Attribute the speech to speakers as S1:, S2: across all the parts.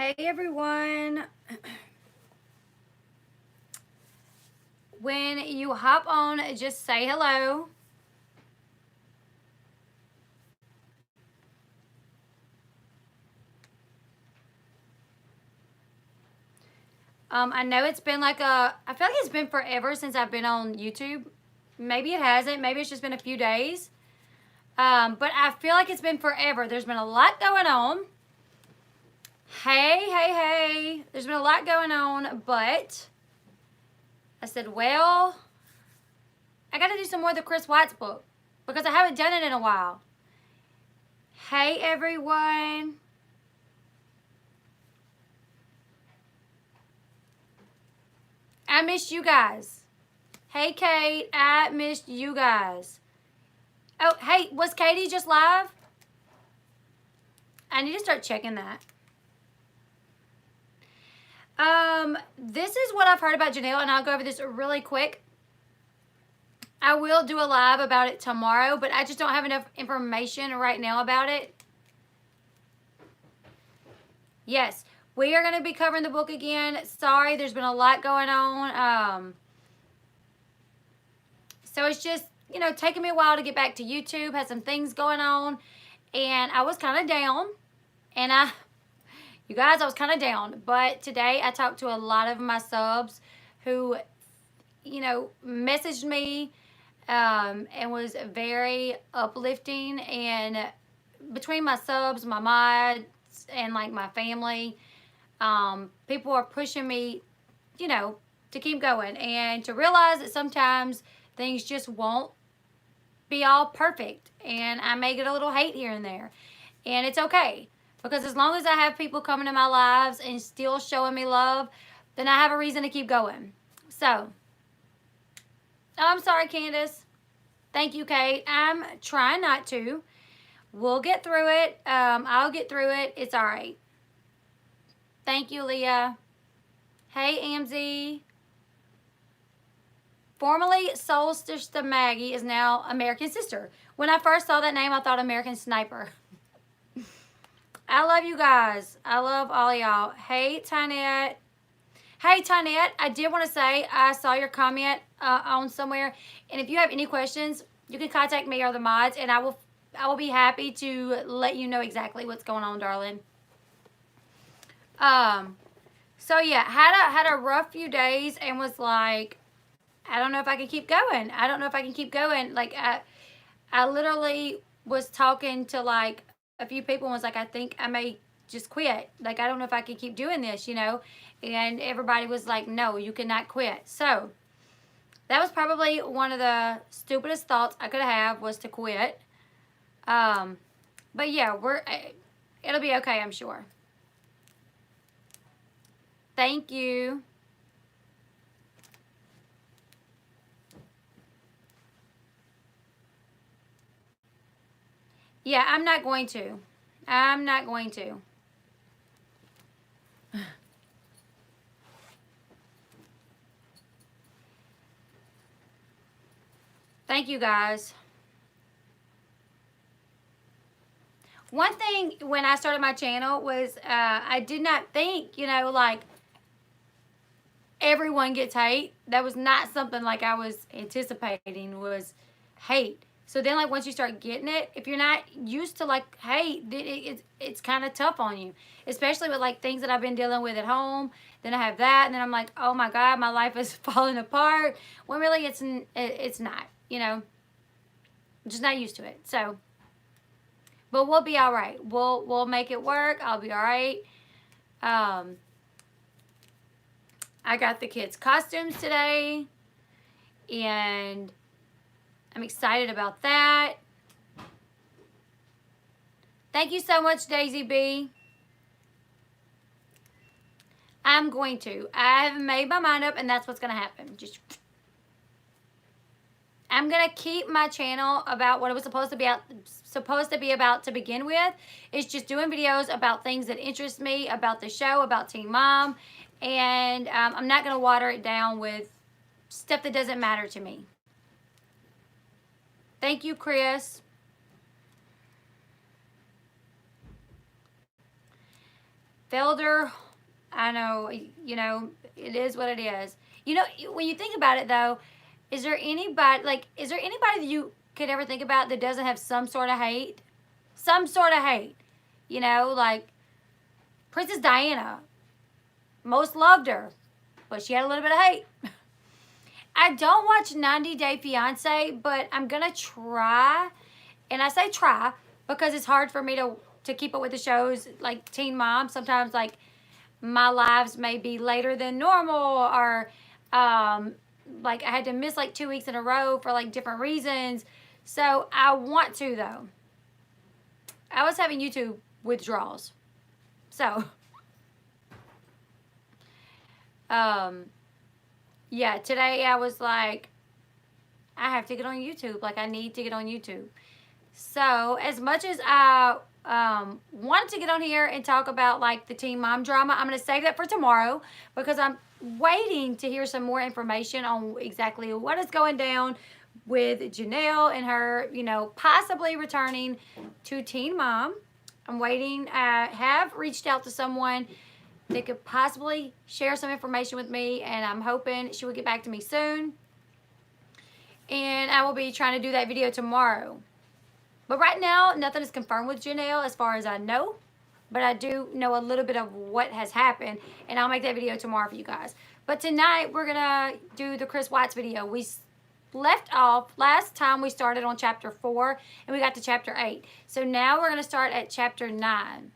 S1: Hey everyone. When you hop on, just say hello. I know it's been I feel like it's been forever since I've been on YouTube. Maybe it hasn't. Maybe it's just been a few days. But I feel like it's been forever. There's been a lot going on. Hey. There's been a lot going on, but I said, well, I got to do some more of the Chris White's book because I haven't done it in a while. Hey, everyone. I missed you guys. Hey, Kate. I missed you guys. Oh, hey, was Katie just live? I need to start checking that. This is what I've heard about Jenelle, and I'll go over this really quick. I will do a live about it tomorrow, but I just don't have enough information right now about it. Yes, we are going to be covering the book again. Sorry, there's been a lot going on. So it's just, you know, taking me a while to get back to YouTube. Had some things going on, and I was kind of down. And you guys, I was kind of down. But today I talked to a lot of my subs who, you know, messaged me and was very uplifting. And between my subs, my mods, and like my family, people are pushing me, you know, to keep going and to realize that sometimes things just won't be all perfect, and I may get a little hate here and there, and it's okay, because as long as I have people coming to my lives and still showing me love, then I have a reason to keep going. So, I'm sorry, Candace. Thank you, Kate. I'm trying not to. We'll get through it. I'll get through it. It's all right. Thank you, Leah. Hey, Amzie. Formerly Soul Sister Maggie is now American Sister. When I first saw that name, I thought American Sniper. I love you guys. I love all y'all. Hey, Tynette. Hey, Tynette, I did want to say I saw your comment on somewhere. And if you have any questions, you can contact me or the mods, and I will be happy to let you know exactly what's going on, darling. So yeah, had a rough few days and was like, I don't know if I can keep going. I don't know if I can keep going. Like, I literally was talking to like a few people and was like, I think I may just quit. Like, I don't know if I can keep doing this, you know? And everybody was like, no, you cannot quit. So that was probably one of the stupidest thoughts I could have, was to quit. But yeah, it'll be okay, I'm sure. Thank you. Yeah, I'm not going to. I'm not going to. Thank you, guys. One thing when I started my channel was I did not think, you know, like everyone gets hate. That was not something like I was anticipating, was hate. So then, like, once you start getting it, if you're not used to like hate, it's kind of tough on you, especially with like things that I've been dealing with at home. Then I have that, and then I'm like, oh my God, my life is falling apart. When really it's not, you know. I'm just not used to it. So, but we'll be all right. We'll make it work. I'll be all right. I got the kids' costumes today, and I'm excited about that. Thank you so much, Daisy B. I'm going to. I've made my mind up, and that's what's going to happen. I'm going to keep my channel about what it was supposed to be about to begin with. It's just doing videos about things that interest me, about the show, about Teen Mom. And I'm not going to water it down with stuff that doesn't matter to me. Thank you, Chris. failed her. I know, you know, it is what it is. You know, when you think about it though, is there anybody that you could ever think about that doesn't have some sort of hate? Some sort of hate. You know, like Princess Diana. Most loved her, but she had a little bit of hate. I don't watch 90 Day Fiance, but I'm going to try. And I say try because it's hard for me to keep up with the shows like Teen Mom. Sometimes, like, my lives may be later than normal, or like I had to miss like 2 weeks in a row for like different reasons. So I want to, though. I was having YouTube withdrawals. So yeah, today I was like, I have to get on YouTube. Like, I need to get on YouTube. So as much as I wanted to get on here and talk about like the teen mom drama, I'm going to save that for tomorrow because I'm waiting to hear some more information on exactly what is going down with Jenelle and her, you know, possibly returning to teen mom. I'm waiting. I have reached out to someone that could possibly share some information with me, and I'm hoping she will get back to me soon. And I will be trying to do that video tomorrow. But right now, nothing is confirmed with Jenelle as far as I know. But I do know a little bit of what has happened, and I'll make that video tomorrow for you guys. But tonight, we're going to do the Chris Watts video. We left off, last time we started on chapter 4, and we got to chapter 8. So now we're going to start at chapter 9.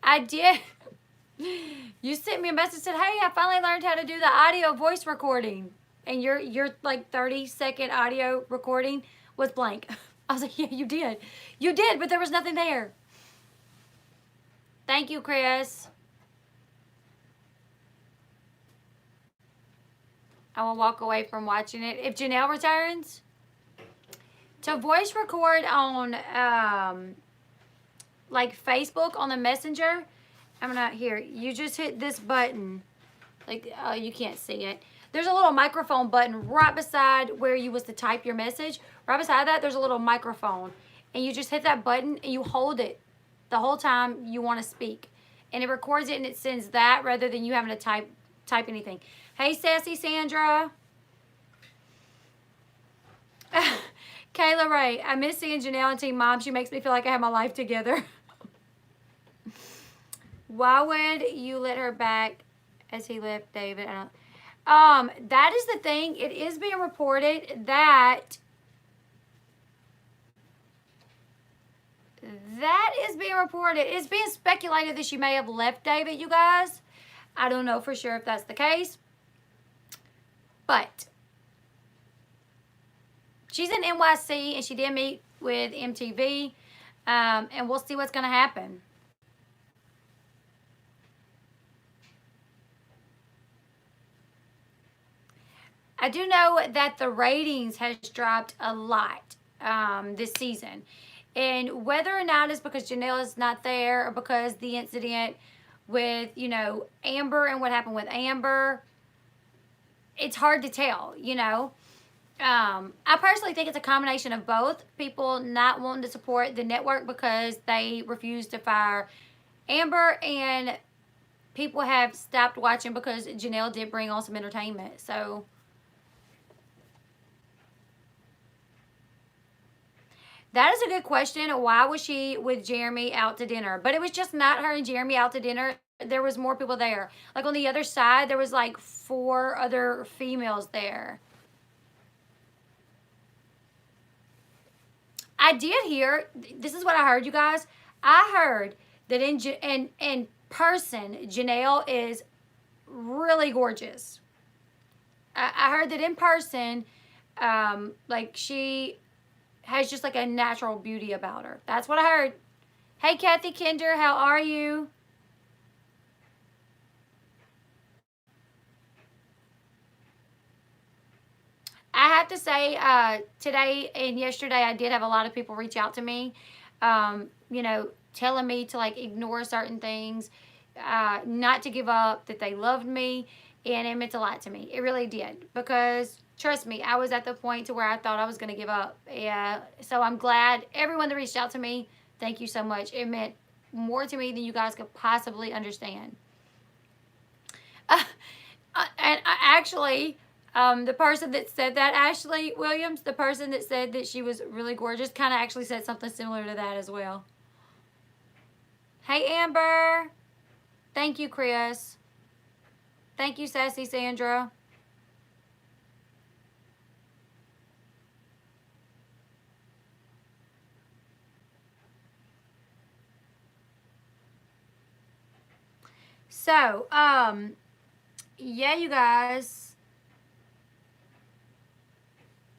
S1: I did. You sent me a message, said, hey, I finally learned how to do the audio voice recording. And your like 30-second audio recording was blank. I was like, yeah, you did. You did, but there was nothing there. Thank you, Chris. I will walk away from watching it. If Jenelle returns, to voice record on like Facebook on the Messenger, I'm not here. You just hit this button. Like, you can't see it. There's a little microphone button right beside where you was to type your message. Right beside that, there's a little microphone. And you just hit that button and you hold it the whole time you want to speak. And it records it and it sends that rather than you having to type anything. Hey, Sassy Sandra. Kayla Ray, I miss seeing Jenelle and Teen Mom. She makes me feel like I have my life together. Why would you let her back as he left David? I don't. That is the thing. It is being reported that it's being speculated that she may have left David, you guys. I don't know for sure if that's the case. But she's in NYC and she did meet with MTV. And we'll see what's going to happen. I do know that the ratings has dropped a lot this season. And whether or not it's because Jenelle is not there or because the incident with, you know, Amber and what happened with Amber, it's hard to tell, you know. I personally think it's a combination of both. People not wanting to support the network because they refuse to fire Amber, and people have stopped watching because Jenelle did bring on some entertainment. So that is a good question. Why was she with Jeremy out to dinner? But it was just not her and Jeremy out to dinner. There was more people there. Like on the other side, there was like 4 other females there. I did hear, this is what I heard, you guys. I heard that in person, Jenelle is really gorgeous. I heard that in person, like she has just like a natural beauty about her. That's what I heard. Hey, Kathy Kinder, how are you? I have to say, today and yesterday, I did have a lot of people reach out to me, you know, telling me to like ignore certain things, not to give up, that they loved me, and it meant a lot to me. It really did, because trust me, I was at the point to where I thought I was going to give up. Yeah, so I'm glad everyone that reached out to me, thank you so much. It meant more to me than you guys could possibly understand. And actually, the person that said that, Ashley Williams, the person that said that she was really gorgeous, kind of actually said something similar to that as well. Hey, Amber. Thank you, Chris. Thank you, Sassy Sandra. So, yeah, you guys,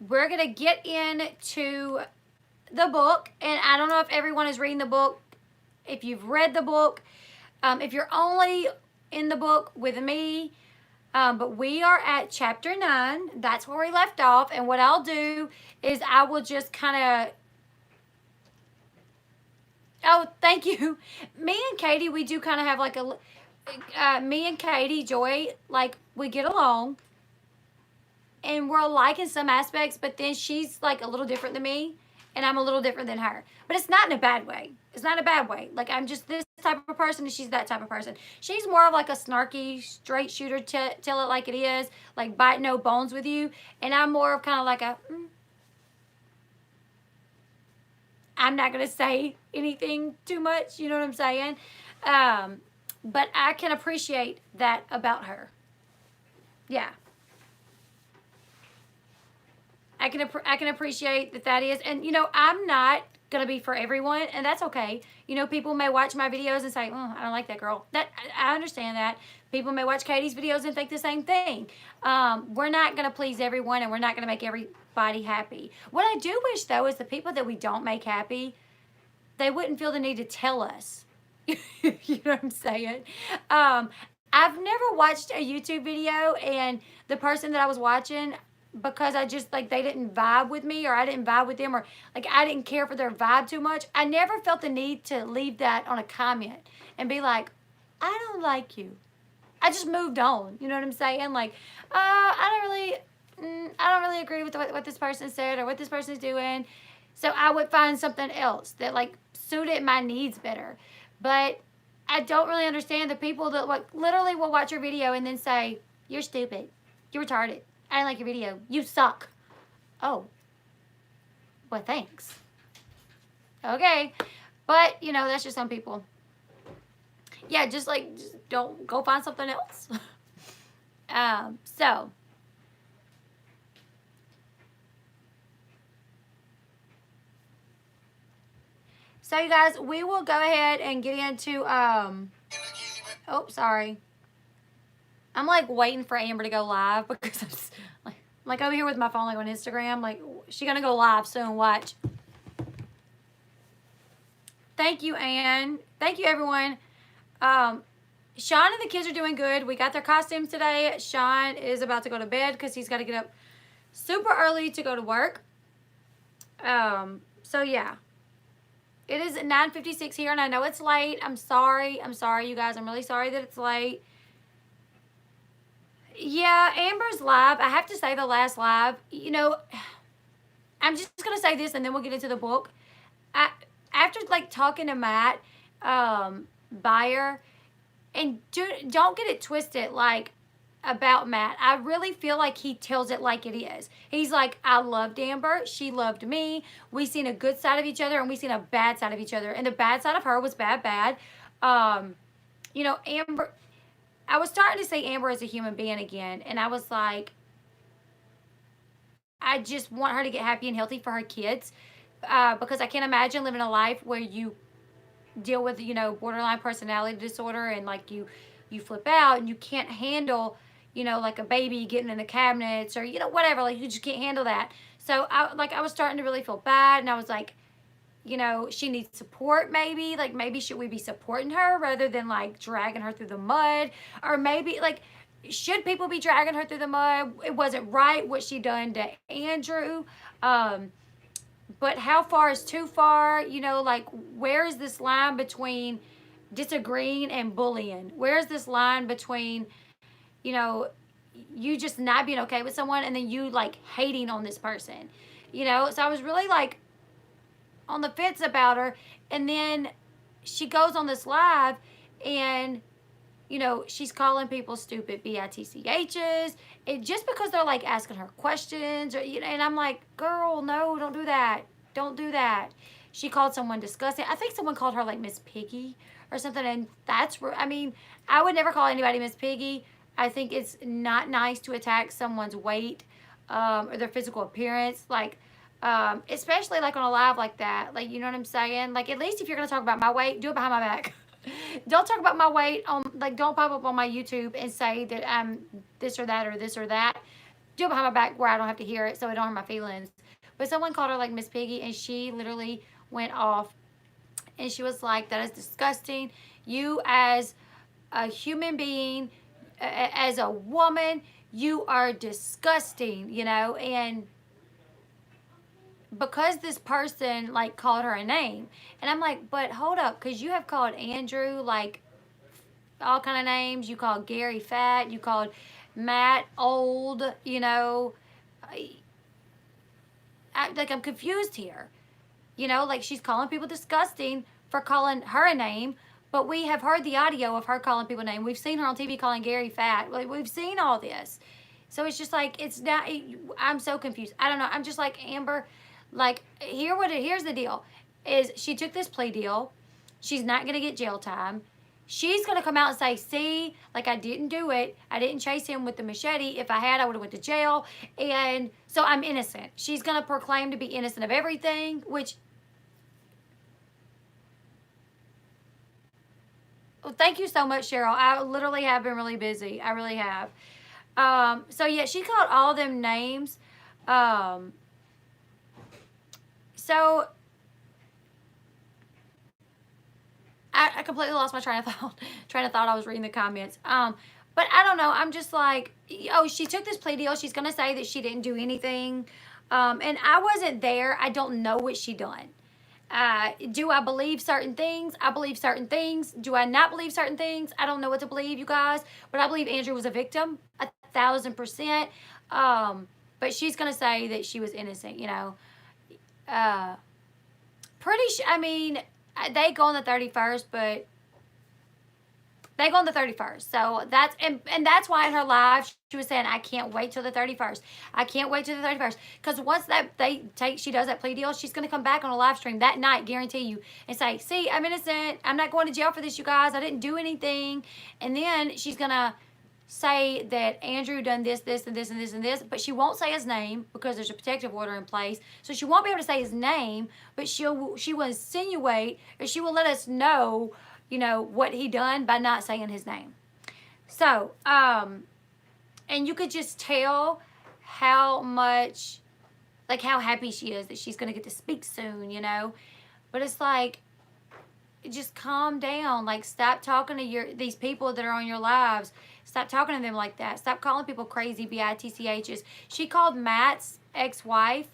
S1: we're going to get into the book. And I don't know if everyone is reading the book. If you've read the book, if you're only in the book with me, but we are at chapter 9. That's where we left off. And what I'll do is I will just kind of... Oh, thank you. Me and Katie, we do kind of have like a... me and Katie, Joy, like, we get along. And we're alike in some aspects, but then she's like a little different than me. And I'm a little different than her. But it's not in a bad way. It's not a bad way. Like, I'm just this type of person and she's that type of person. She's more of like a snarky, straight shooter, tell it like it is. Like, bite no bones with you. And I'm more of kind of like a... I'm not going to say anything too much. You know what I'm saying? But I can appreciate that about her. Yeah. I can appreciate that is. And, you know, I'm not going to be for everyone, and that's okay. You know, people may watch my videos and say, I don't like that girl. I understand that. People may watch Katie's videos and think the same thing. We're not going to please everyone, and we're not going to make everybody happy. What I do wish, though, is the people that we don't make happy, they wouldn't feel the need to tell us. You know what I'm saying? I've never watched a YouTube video, and the person that I was watching... because I just, like, they didn't vibe with me, or I didn't vibe with them, or, like, I didn't care for their vibe too much. I never felt the need to leave that on a comment and be like, I don't like you. I just moved on. You know what I'm saying? Like, I don't really agree with what this person said or what this person is doing. So I would find something else that, like, suited my needs better. But I don't really understand the people that, like, literally will watch your video and then say, you're stupid. You're retarded. I didn't like your video. You suck. Oh. Well, thanks. Okay. But, you know, that's just some people. Yeah, just don't go find something else. So. So, you guys, we will go ahead and get into, oh, sorry. I'm like waiting for Amber to go live because I'm like over here with my phone, like on Instagram. Like, she's gonna go live soon. Watch. Thank you, Anne. Thank you, everyone. Sean and the kids are doing good. We got their costumes today. Sean is about to go to bed because he's got to get up super early to go to work. So yeah. It is 9:56 here, and I know it's late. I'm sorry. I'm sorry, you guys. I'm really sorry that it's late. Yeah, Amber's live. I have to say the last live, you know, I'm just going to say this and then we'll get into the book. After, like, talking to Matt Bayer, and don't get it twisted, like, about Matt. I really feel like he tells it like it is. He's like, I loved Amber. She loved me. We seen a good side of each other and we seen a bad side of each other. And the bad side of her was bad. You know, Amber... I was starting to see Amber as a human being again, and I was like, I just want her to get happy and healthy for her kids, because I can't imagine living a life where you deal with, you know, borderline personality disorder, and like you flip out and you can't handle, you know, like a baby getting in the cabinets or, you know, whatever, like you just can't handle that. So I was starting to really feel bad, and I was like, you know, she needs support maybe. Like, maybe should we be supporting her rather than, like, dragging her through the mud? Or maybe, like, should people be dragging her through the mud? It wasn't right what she done to Andrew. But how far is too far? You know, like, where is this line between disagreeing and bullying? Where is this line between, you know, you just not being okay with someone and then you, like, hating on this person? You know, so I was really, like, on the fence about her, and then she goes on this live and, you know, she's calling people stupid bitchs, and just because they're like asking her questions, or, you know, and I'm like, girl, no, don't do that. Don't do that. She called someone disgusting. I think someone called her like Miss Piggy or something, and that's where, I mean, I would never call anybody Miss Piggy. I think it's not nice to attack someone's weight or their physical appearance, like, especially like on a live like that. Like, you know what I'm saying? Like, at least if you're gonna talk about my weight, do it behind my back. Don't talk about my weight on, like, don't pop up on my YouTube and say that I'm this or that or this or that. Do it behind my back where I don't have to hear it, so it don't hurt my feelings. But someone called her like Miss Piggy, and she literally went off, and she was like, that is disgusting. You as a human being, as a woman, you are disgusting, you know. And because this person like called her a name, and I'm like, but hold up, because you have called Andrew like all kind of names. You called Gary fat, you called Matt old, you know. Like, I'm confused here, you know. Like, she's calling people disgusting for calling her a name, but we have heard the audio of her calling people a name. We've seen her on TV calling Gary fat. Like, we've seen all this. So it's just like, it's not, I'm so confused. I don't know. I'm just like, Amber, like, here's the deal, is she took this plea deal. She's not going to get jail time. She's going to come out and say, see, like, I didn't do it. I didn't chase him with the machete. If I had, I would have went to jail. And so I'm innocent. She's going to proclaim to be innocent of everything, which, well, thank you so much, Cheryl. I literally have been really busy. I really have. So yeah, she called all them names. So I completely lost my train of thought. I was reading the comments. But I don't know. I'm just like, oh, she took this plea deal. She's gonna say that she didn't do anything. And I wasn't there. I don't know what she done. Do I believe certain things? I believe certain things. Do I not believe certain things? I don't know what to believe, you guys. But I believe Andrew was a victim, 1,000%. But she's gonna say that she was innocent, you know. I mean, they go on the 31st, but they go on the 31st. So that's, and that's why in her live, she was saying, I can't wait till the 31st. I can't wait till the 31st. Because once she does that plea deal, she's going to come back on a live stream that night, guarantee you, and say, see, I'm innocent. I'm not going to jail for this, you guys. I didn't do anything. And then she's going to say that Andrew done this, this, and this, and this, and this, but she won't say his name because there's a protective order in place. So she won't be able to say his name, but she will insinuate, or she will let us know, you know, what he done by not saying his name. So, and you could just tell how much, like, how happy she is that she's going to get to speak soon, you know. But it's like, just calm down. Like, stop talking to these people that are on your lives. Stop talking to them like that. Stop calling people crazy bitchs. She called Matt's ex-wife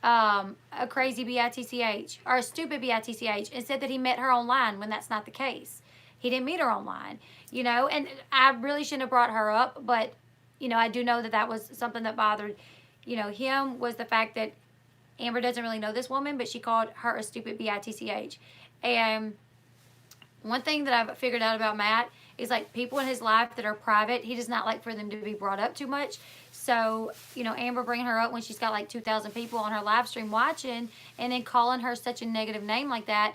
S1: a crazy bitch, or a stupid bitch, and said that he met her online when that's not the case. He didn't meet her online, you know. And I really shouldn't have brought her up, but, you know, I do know that was something that bothered, you know, him, was the fact that Amber doesn't really know this woman, but she called her a stupid bitch. And one thing that I've figured out about Matt is, like, people in his life that are private, he does not like for them to be brought up too much. So, you know, Amber bringing her up when she's got like 2,000 people on her live stream watching, and then calling her such a negative name like that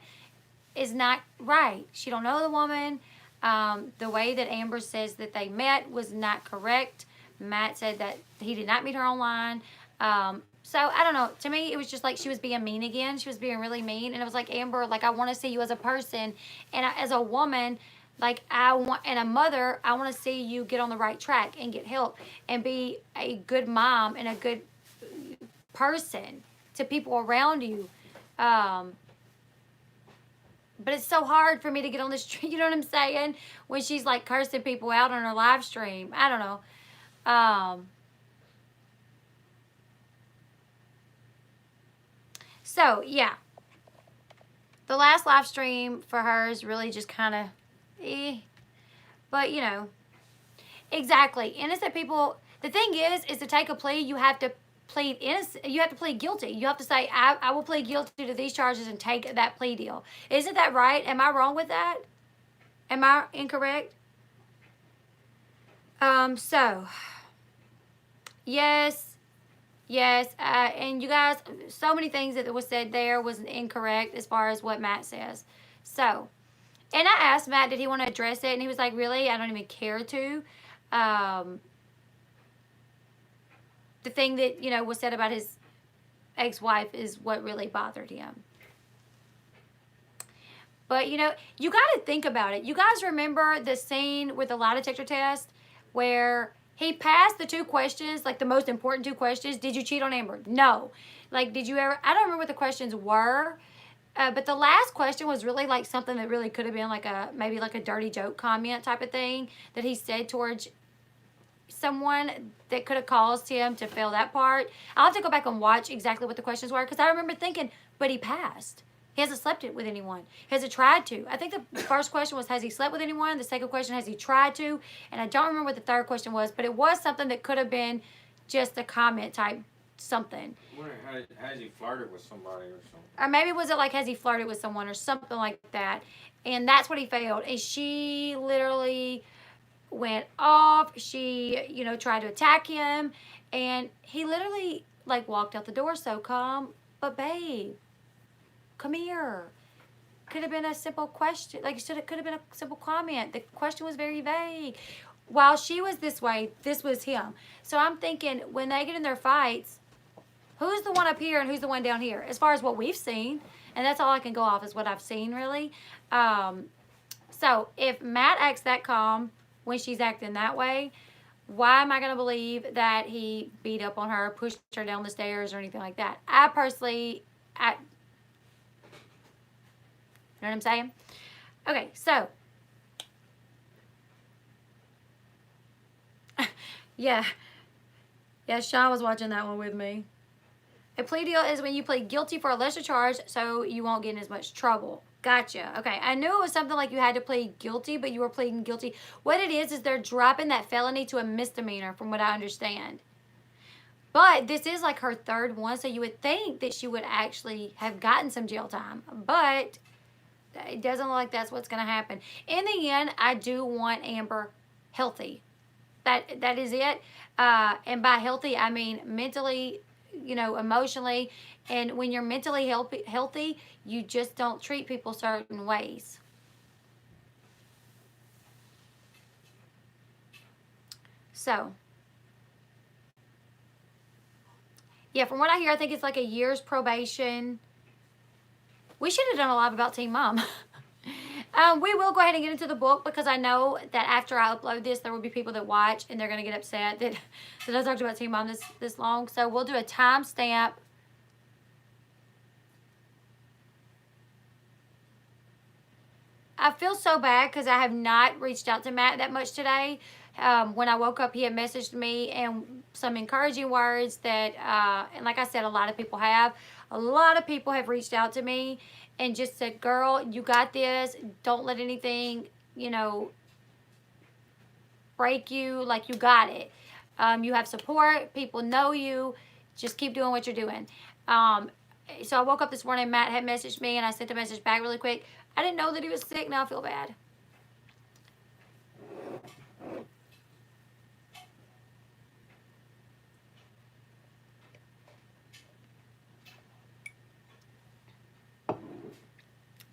S1: is not right. She don't know the woman. The way that Amber says that they met was not correct. Matt said that he did not meet her online. So, I don't know. To me, it was just like she was being mean again. She was being really mean. And it was like, Amber, like, I want to see you as a person. And as a woman, like, and a mother, I want to see you get on the right track and get help and be a good mom and a good person to people around you. But it's so hard for me to get on this, you know what I'm saying? When she's, like, cursing people out on her live stream. I don't know. So, yeah. The last live stream for her is really just kind of but, you know, exactly. Innocent people, the thing is to take a plea, you have to plead innocent. You have to plead guilty. You have to say, I will plead guilty to these charges and take that plea deal. Isn't that right? Am I wrong with that? Am I incorrect? So, yes, and you guys, so many things that was said there was incorrect as far as what Matt says. So, and I asked Matt, did he want to address it? And he was like, really? I don't even care to. The thing that, you know, was said about his ex-wife is what really bothered him. But, you know, you got to think about it. You guys remember the scene with the lie detector test where he passed the 2 questions, like the most important 2 questions. Did you cheat on Amber? No. Like, did you ever? I don't remember what the questions were. But the last question was really like something that really could have been like maybe like a dirty joke comment type of thing that he said towards someone that could have caused him to fail that part. I'll have to go back and watch exactly what the questions were because I remember thinking, but he passed. He hasn't slept with anyone. Has he tried to? I think the first question was, has he slept with anyone? The second question, has he tried to? And I don't remember what the third question was, but it was something that could have been just a comment type something.
S2: Has he flirted with somebody or something?
S1: Or maybe was it like, has he flirted with someone or something like that? And that's what he failed. And she literally went off. She, you know, tried to attack him. And he literally, like, walked out the door so calm. But, babe, come here. Could have been a simple question. Like, could have been a simple comment. The question was very vague. While she was this way, this was him. So I'm thinking, when they get in their fights, who's the one up here and who's the one down here? As far as what we've seen. And that's all I can go off is what I've seen, really. So if Matt acts that calm when she's acting that way, why am I going to believe that he beat up on her, pushed her down the stairs, or anything like that? I personally, you know what I'm saying? Okay, so. Yeah, Sean was watching that one with me. A plea deal is when you plead guilty for a lesser charge so you won't get in as much trouble. Gotcha. Okay, I knew it was something like you had to plead guilty, but you were pleading guilty. What it is they're dropping that felony to a misdemeanor from what I understand. But this is like her 3rd one, so you would think that she would actually have gotten some jail time. But it doesn't look like that's what's going to happen. In the end, I do want Amber healthy. That is it. And by healthy, I mean mentally, you know, emotionally. And when you're mentally healthy, you just don't treat people certain ways. So, yeah, from what I hear, I think it's like a year's probation. We should have done a live about Teen Mom. We will go ahead and get into the book because I know that after I upload this, there will be people that watch and they're going to get upset that I talked about Teen Mom this long. So we'll do a timestamp. I feel so bad because I have not reached out to Matt that much today. When I woke up, he had messaged me and some encouraging words that, and like I said, a lot of people have. A lot of people have reached out to me and just said, girl, you got this. Don't let anything, you know, break you. Like, you got it. You have support. People know you. Just keep doing what you're doing. So I woke up this morning, Matt had messaged me, and I sent a message back really quick. I didn't know that he was sick. Now I feel bad.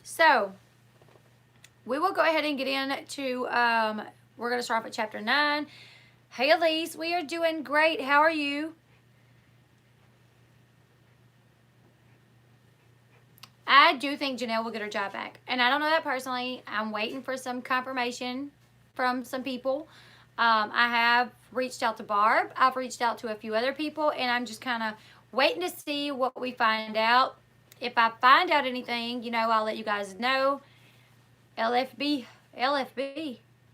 S1: So, we will go ahead and get into, we're going to start off at chapter 9. Hey, Elise, we are doing great. How are you? I do think Jenelle will get her job back. And I don't know that personally. I'm waiting for some confirmation from some people. I have reached out to Barb. I've reached out to a few other people. And I'm just kind of waiting to see what we find out. If I find out anything, you know, I'll let you guys know. LFB.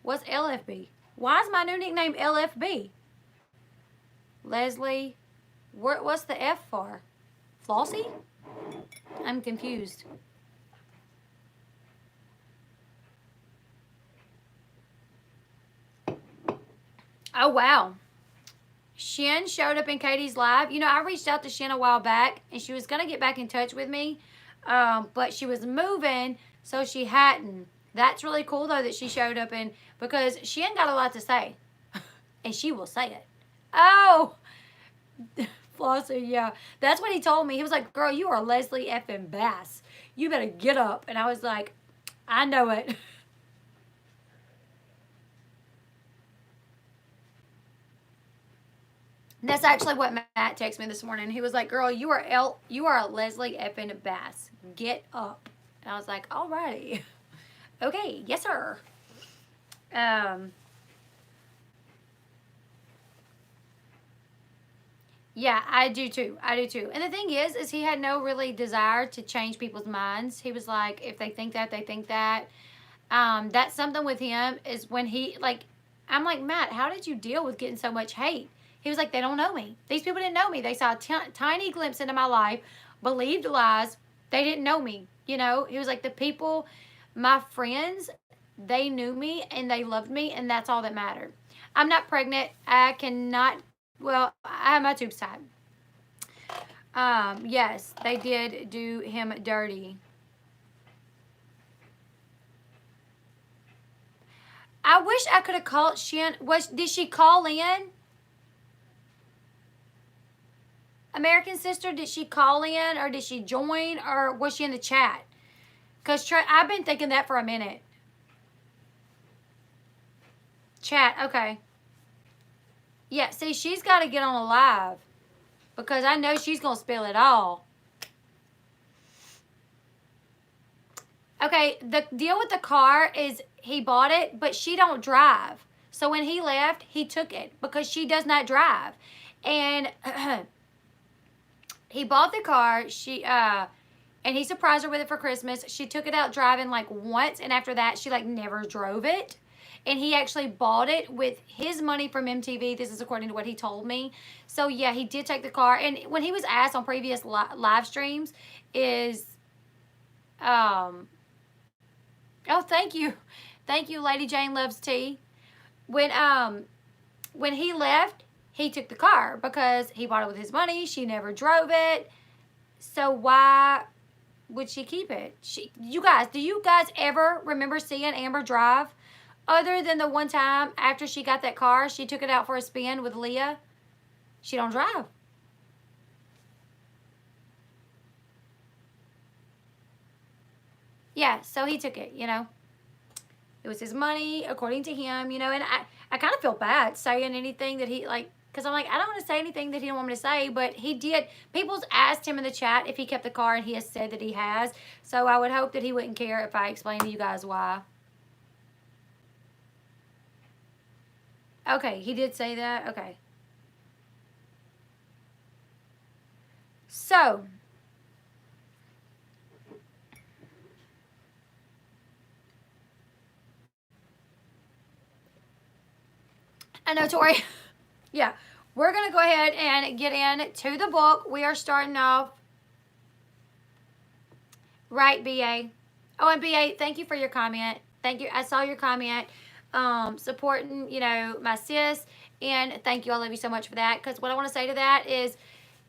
S1: What's LFB? Why is my new nickname LFB? Leslie. What's the F for? Flossie? I'm confused. Oh, wow. Shin showed up in Katie's live. You know, I reached out to Shin a while back, and she was going to get back in touch with me, but she was moving, so she hadn't. That's really cool, though, that she showed up, and because Shin got a lot to say, and she will say it. Oh, Flossie, yeah. That's what he told me. He was like, girl, you are Leslie effing Bass. You better get up. And I was like, I know it. That's actually what Matt texted me this morning. He was like, girl, you are a Leslie effing Bass. Get up. And I was like, alrighty. Okay, yes, sir. Yeah, I do too. I do too. And the thing is he had no really desire to change people's minds. He was like, if they think that, they think that. That's something with him is when he, like, I'm like, Matt, how did you deal with getting so much hate? He was like, they don't know me. These people didn't know me. They saw a tiny glimpse into my life, believed lies. They didn't know me. You know, he was like, the people, my friends, they knew me and they loved me, and that's all that mattered. I'm not pregnant. I cannot, well, I have my tubes tied. Yes, they did do him dirty. I wish I could have called Shin. Did she call in? American Sister, did she call in or did she join or was she in the chat? Because I've been thinking that for a minute. Chat, okay. Yeah, see, she's got to get on a live because I know she's going to spill it all. Okay, the deal with the car is he bought it, but she don't drive. So when he left, he took it because she does not drive. And he bought the car. And he surprised her with it for Christmas. She took it out driving like once, and after that, she like never drove it. And he actually bought it with his money from MTV. This is according to what he told me. So yeah, he did take the car. And when he was asked on previous live streams, is oh, thank you, Lady Jane Loves Tea. When he left, he took the car because he bought it with his money. She never drove it. So why would she keep it? Do you guys ever remember seeing Amber drive? Other than the one time after she got that car, she took it out for a spin with Leah. She don't drive. Yeah, so he took it, you know. It was his money, according to him, you know, and I kind of feel bad saying anything that he, like, because I'm like, I don't want to say anything that he don't want me to say, but he did. People's asked him in the chat if he kept the car, and he has said that he has. So I would hope that he wouldn't care if I explained to you guys why. Okay, he did say that. Okay. So, I know, Tori. Yeah, we're going to go ahead and get into the book. We are starting off right, BA. Oh, and BA, thank you for your comment. Thank you. I saw your comment supporting, you know, my sis. And thank you. I love you so much for that. Because what I want to say to that is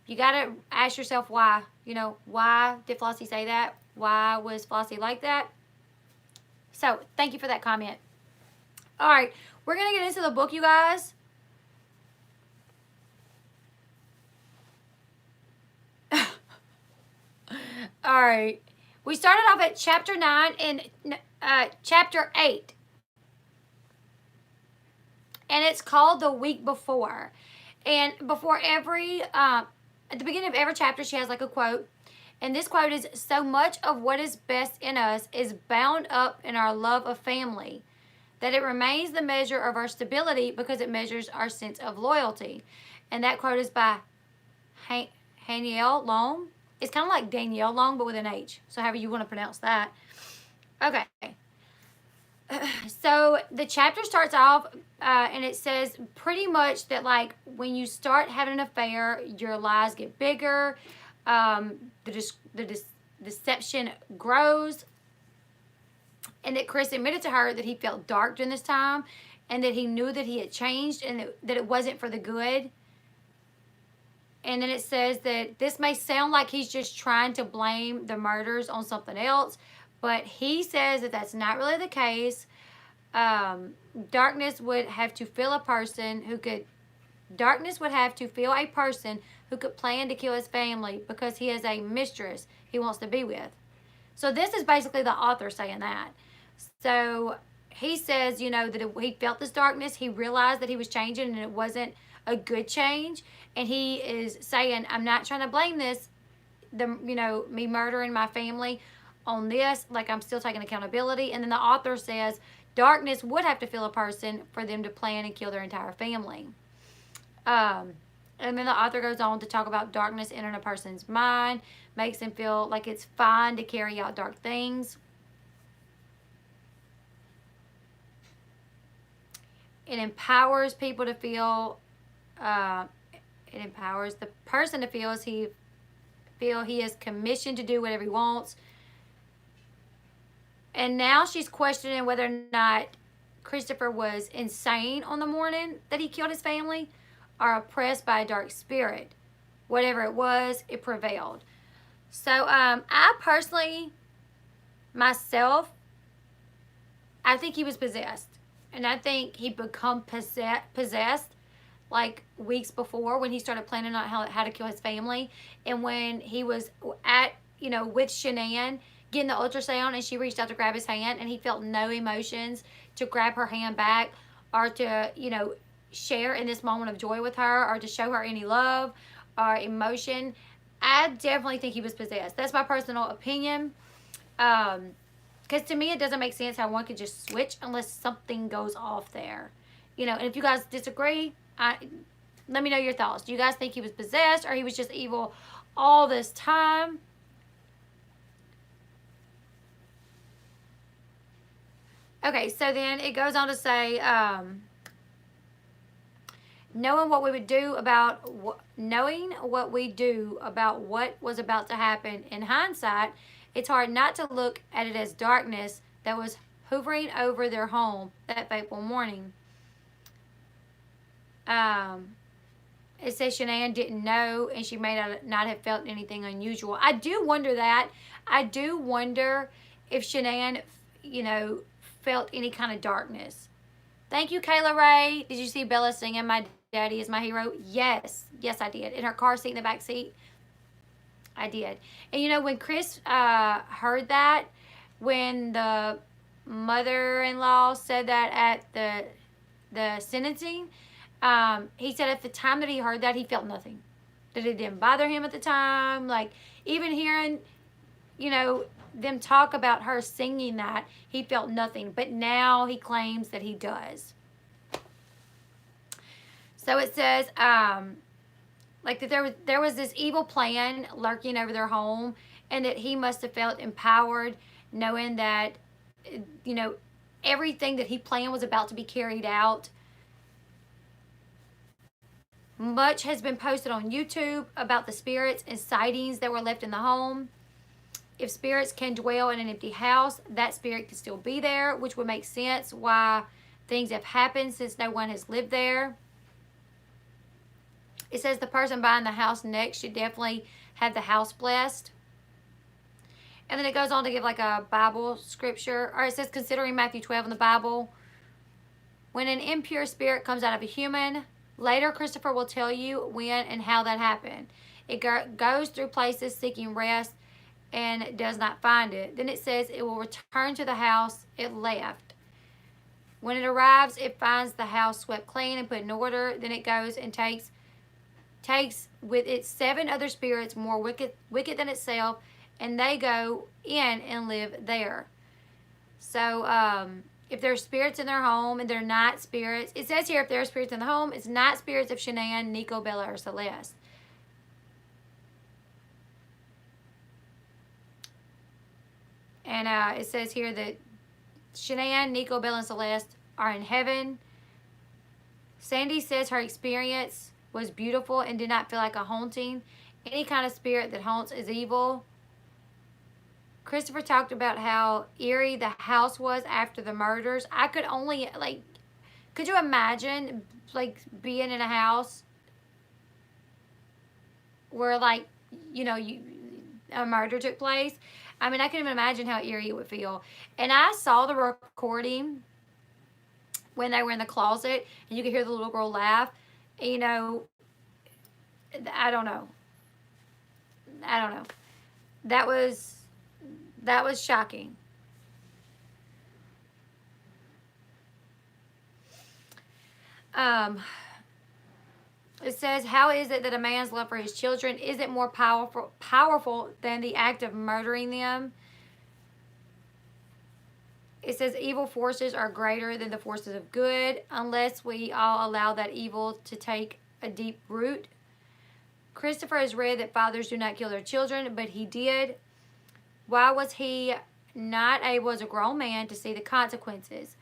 S1: you got to ask yourself why. You know, why did Flossie say that? Why was Flossie like that? So, thank you for that comment. All right. We're going to get into the book, you guys. All right. We started off at chapter 9 and chapter 8. And it's called The Week Before. And before every, at the beginning of every chapter, she has like a quote. And this quote is, so much of what is best in us is bound up in our love of family, that it remains the measure of our stability because it measures our sense of loyalty. And that quote is by Danielle Long. It's kind of like Danielle Long, but with an H. So however you want to pronounce that. Okay. So the chapter starts off and it says pretty much that, like, when you start having an affair, your lies get bigger. The deception grows. And that Chris admitted to her that he felt dark during this time and that he knew that he had changed and that it wasn't for the good. And then it says that this may sound like he's just trying to blame the murders on something else, but he says that that's not really the case. Um, darkness would have to fill a person who could Darkness would have to feel a person who could plan to kill his family because he has a mistress he wants to be with. So this is basically the author saying that. So he says, that he felt this darkness. He realized that he was changing and it wasn't a good change. And he is saying, I'm not trying to blame me murdering my family on this. Like, I'm still taking accountability. And then the author says, darkness would have to fill a person for them to plan and kill their entire family. And then the author goes on to talk about darkness entering a person's mind, makes them feel like it's fine to carry out dark things. It empowers people to feel, it empowers the person to feel he is commissioned to do whatever he wants. And now she's questioning whether or not Christopher was insane on the morning that he killed his family, are oppressed by a dark spirit. Whatever it was, it prevailed. So I personally, myself, I think he was possessed. And I think he become possessed like weeks before when he started planning on how to kill his family. And when he was at, with Ch.9 getting the ultrasound and she reached out to grab his hand and he felt no emotions to grab her hand back or to, share in this moment of joy with her or to show her any love or emotion. I definitely think he was possessed. That's my personal opinion. Because to me, it doesn't make sense how one could just switch unless something goes off there. And if you guys disagree, let me know your thoughts. Do you guys think he was possessed or he was just evil all this time? Okay, so then it goes on to say, knowing what we do about what was about to happen in hindsight, it's hard not to look at it as darkness that was hovering over their home that fateful morning. It says Ch.9 didn't know and she may not have felt anything unusual. I do wonder that. I do wonder if Ch.9, felt any kind of darkness. Thank you, Kayla Ray. Did you see Bella singing My Daddy is My Hero? Yes. Yes, I did. In her car seat, in the back seat. I did. And when Chris heard that, when the mother-in-law said that at the sentencing, he said at the time that he heard that, he felt nothing. That it didn't bother him at the time. Like, even hearing, them talk about her singing that, he felt nothing. But now he claims that he does. So it says, that there was this evil plan lurking over their home, and that he must have felt empowered, knowing that, everything that he planned was about to be carried out. Much has been posted on YouTube about the spirits and sightings that were left in the home. If spirits can dwell in an empty house, that spirit could still be there, which would make sense why things have happened since no one has lived there. It says the person buying the house next should definitely have the house blessed. And then it goes on to give like a Bible scripture. Or it says, considering Matthew 12 in the Bible, when an impure spirit comes out of a human, later Christopher will tell you when and how that happened. It goes through places seeking rest and does not find it. Then it says it will return to the house it left. When it arrives, it finds the house swept clean and put in order. Then it goes and takes with it 7 other spirits more wicked than itself, and they go in and live there. So if there are spirits in their home and they're not spirits, it says here if there are spirits in the home, it's not spirits of Ch.9, Nico, Bella, or Celeste. And it says here that Ch.9, Nico, Bella, and Celeste are in heaven. Sandy says her experience was beautiful and did not feel like a haunting. Any kind of spirit that haunts is evil. Christopher talked about how eerie the house was after the murders. I could only, could you imagine, being in a house where like, a murder took place. I mean, I can even imagine how eerie it would feel. And I saw the recording when they were in the closet, and you could hear the little girl laugh. You know, I don't know. I don't know. That was shocking. Um, it says, "How is it that a man's love for his children isn't more powerful than the act of murdering them?" It says, "Evil forces are greater than the forces of good unless we all allow that evil to take a deep root." Christopher has read that fathers do not kill their children, but he did. Why was he not able as a grown man to see the consequences?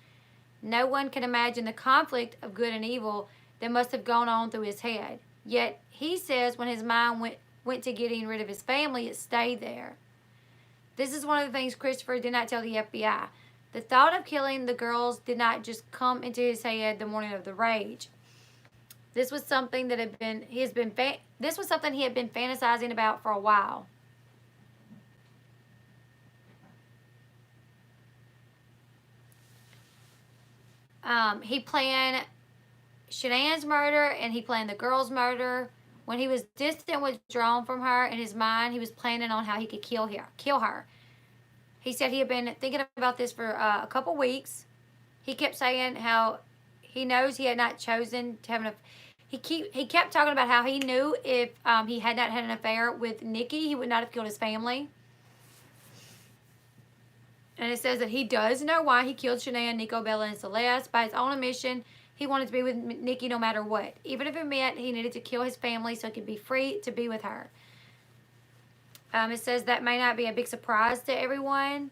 S1: No one can imagine the conflict of good and evil that must have gone on through his head. Yet he says when his mind went to getting rid of his family, it stayed there. This is one of the things Christopher did not tell the FBI. The thought of killing the girls did not just come into his head the morning of the rage. This was something that this was something he had been fantasizing about for a while. He planned Ch.9's murder and he planned the girl's murder. When he was distant, withdrawn from her in his mind, he was planning on how he could kill her. He said he had been thinking about this for a couple weeks. He kept saying how he knows he had not chosen to have he kept talking about how he knew if he had not had an affair with Nikki, he would not have killed his family. And it says that he does know why he killed Ch.9, Nico, Bella, and Celeste. By his own admission, he wanted to be with Nikki no matter what. Even if it meant he needed to kill his family so he could be free to be with her. It says that may not be a big surprise to everyone,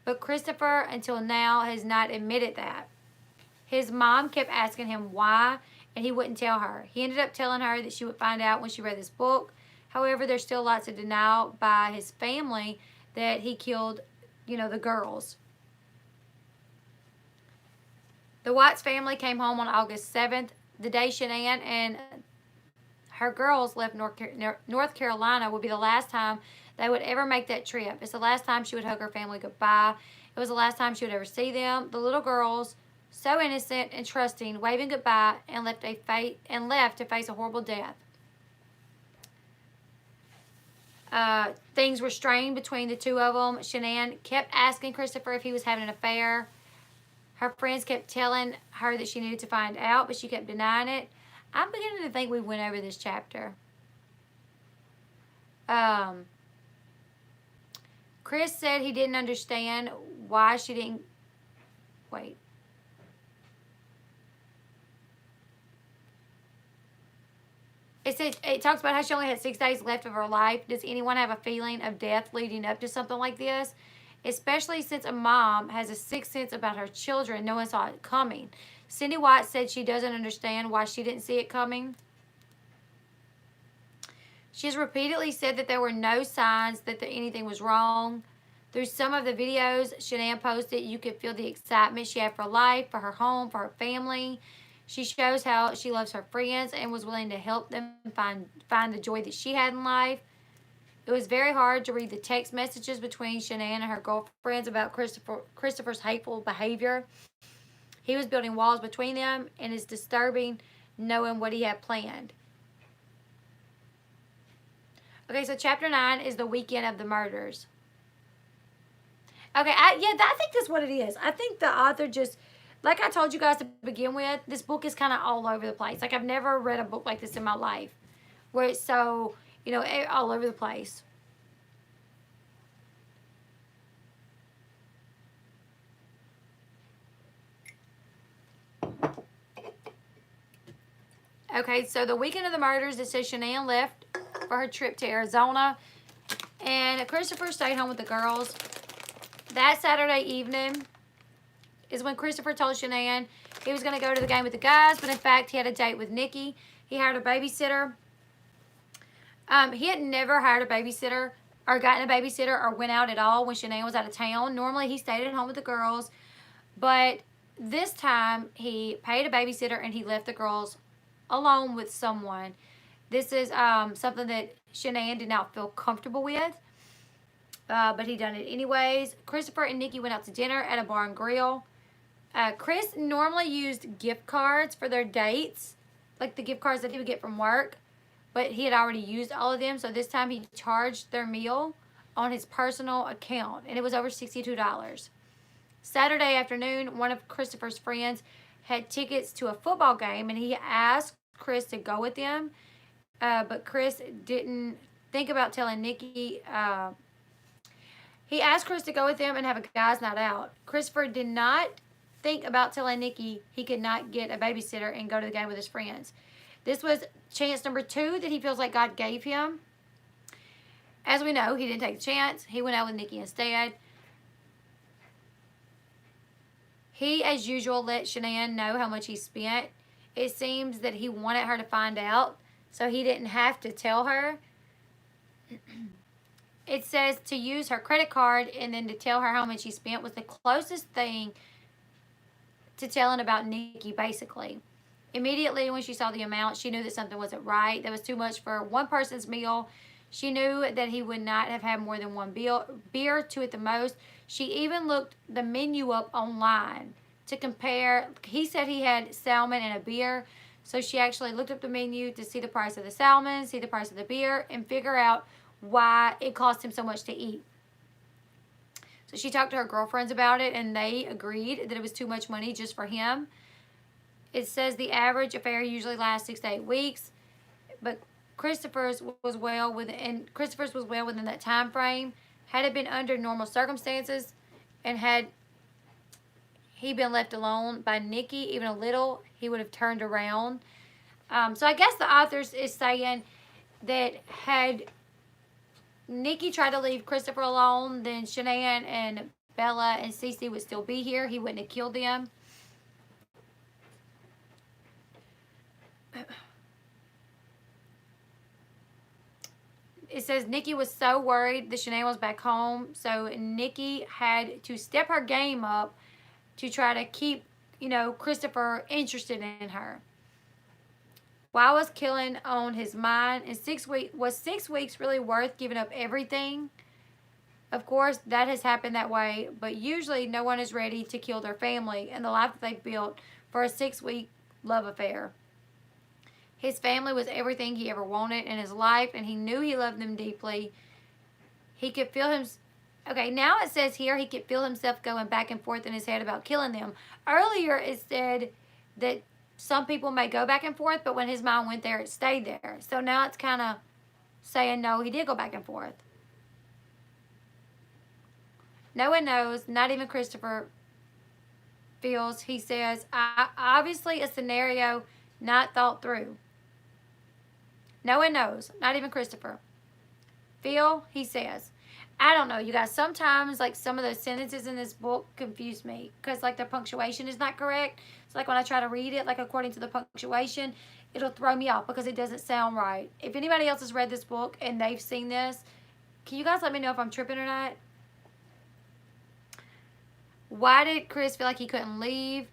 S1: but Christopher, until now, has not admitted that. His mom kept asking him why, and he wouldn't tell her. He ended up telling her that she would find out when she read this book. However, there's still lots of denial by his family that he killed the girls. The Watts family came home on August 7th, the day Ch.9 and her girls left North Carolina would be the last time they would ever make that trip. It's the last time she would hug her family goodbye. It was the last time she would ever see them. The little girls, so innocent and trusting, waving goodbye and left to face a horrible death. Things were strained between the two of them. Ch.9 kept asking Christopher if he was having an affair. Her friends kept telling her that she needed to find out, but she kept denying it. I'm beginning to think we went over this chapter. Chris said he didn't understand why she didn't... Wait. It talks about how she only had 6 days left of her life. Does anyone have a feeling of death leading up to something like this? Especially since a mom has a sixth sense about her children. No one saw it coming. Cindy White said she doesn't understand why she didn't see it coming. She's repeatedly said that there were no signs that anything was wrong. Through some of the videos Ch.9 posted, you could feel the excitement she had for life, for her home, for her family. She shows how she loves her friends and was willing to help them find the joy that she had in life. It was very hard to read the text messages between Ch.9 and her girlfriends about Christopher's hateful behavior. He was building walls between them, and it's disturbing knowing what he had planned. Okay, so chapter 9 is the weekend of the murders. Okay, I think that's what it is. I think the author just, like I told you guys to begin with, this book is kind of all over the place. Like, I've never read a book like this in my life, where it's so, all over the place. Okay, so the weekend of the murders, it says Ch.9 left for her trip to Arizona, and Christopher stayed home with the girls. That Saturday evening is when Christopher told Ch.9 he was going to go to the game with the guys, but in fact, he had a date with Nikki. He hired a babysitter. He had never hired a babysitter or gotten a babysitter or went out at all when Ch.9 was out of town. Normally, he stayed at home with the girls, but this time, he paid a babysitter and he left the girls alone with someone. This is something that Ch.9 did not feel comfortable with, but he done it anyways. Christopher and Nikki went out to dinner at a bar and grill. Chris normally used gift cards for their dates, like the gift cards that he would get from work, but he had already used all of them, so this time he charged their meal on his personal account, and it was over $62. Saturday afternoon, one of Christopher's friends had tickets to a football game, and he asked Chris to go with them, but Chris didn't think about telling Nikki. He asked Chris to go with them and have a guys' night out. Christopher did not think about telling Nikki he could not get a babysitter and go to the game with his friends. This was chance number 2 that he feels like God gave him. As we know, he didn't take the chance. He went out with Nikki instead. He, as usual, let Ch.9 know how much he spent. It seems that he wanted her to find out, so he didn't have to tell her. It says to use her credit card and then to tell her how much he spent was the closest thing to telling about Nikki, basically. Immediately when she saw the amount, she knew that something wasn't right. That was too much for one person's meal. She knew that he would not have had more than one beer, 2 at the most. She even looked the menu up online to compare. He said he had salmon and a beer, so she actually looked up the menu to see the price of the salmon, see the price of the beer, and figure out why it cost him so much to eat. So she talked to her girlfriends about it, and they agreed that it was too much money just for him. It says the average affair usually lasts 6 to 8 weeks, but Christopher's was well within that time frame. Had it been under normal circumstances, and had he been left alone by Nikki even a little, he would have turned around. So I guess the authors is saying that had Nikki tried to leave Christopher alone, then Ch.9 and Bella and Cece would still be here. He wouldn't have killed them. It says Nikki was so worried that Ch.9 was back home, so Nikki had to step her game up to try to keep, Christopher interested in her. Why was killing on his mind? And 6 weeks was 6 weeks really worth giving up everything? Of course, that has happened that way, but usually no one is ready to kill their family and the life that they've built for a 6-week love affair. His family was everything he ever wanted in his life, and he knew he loved them deeply. He could feel him. Okay, now it says here he could feel himself going back and forth in his head about killing them. Earlier it said that some people may go back and forth, but when his mind went there, it stayed there. So now it's kind of saying, no, he did go back and forth. No one knows, not even Christopher feels. He says, obviously a scenario not thought through. No one knows, not even Christopher. Phil, he says. I don't know, you guys. Sometimes, like, some of those sentences in this book confuse me because, like, the punctuation is not correct. So, like, when I try to read it, like, according to the punctuation, it'll throw me off because it doesn't sound right. If anybody else has read this book and they've seen this, can you guys let me know if I'm tripping or not? Why did Chris feel like he couldn't leave?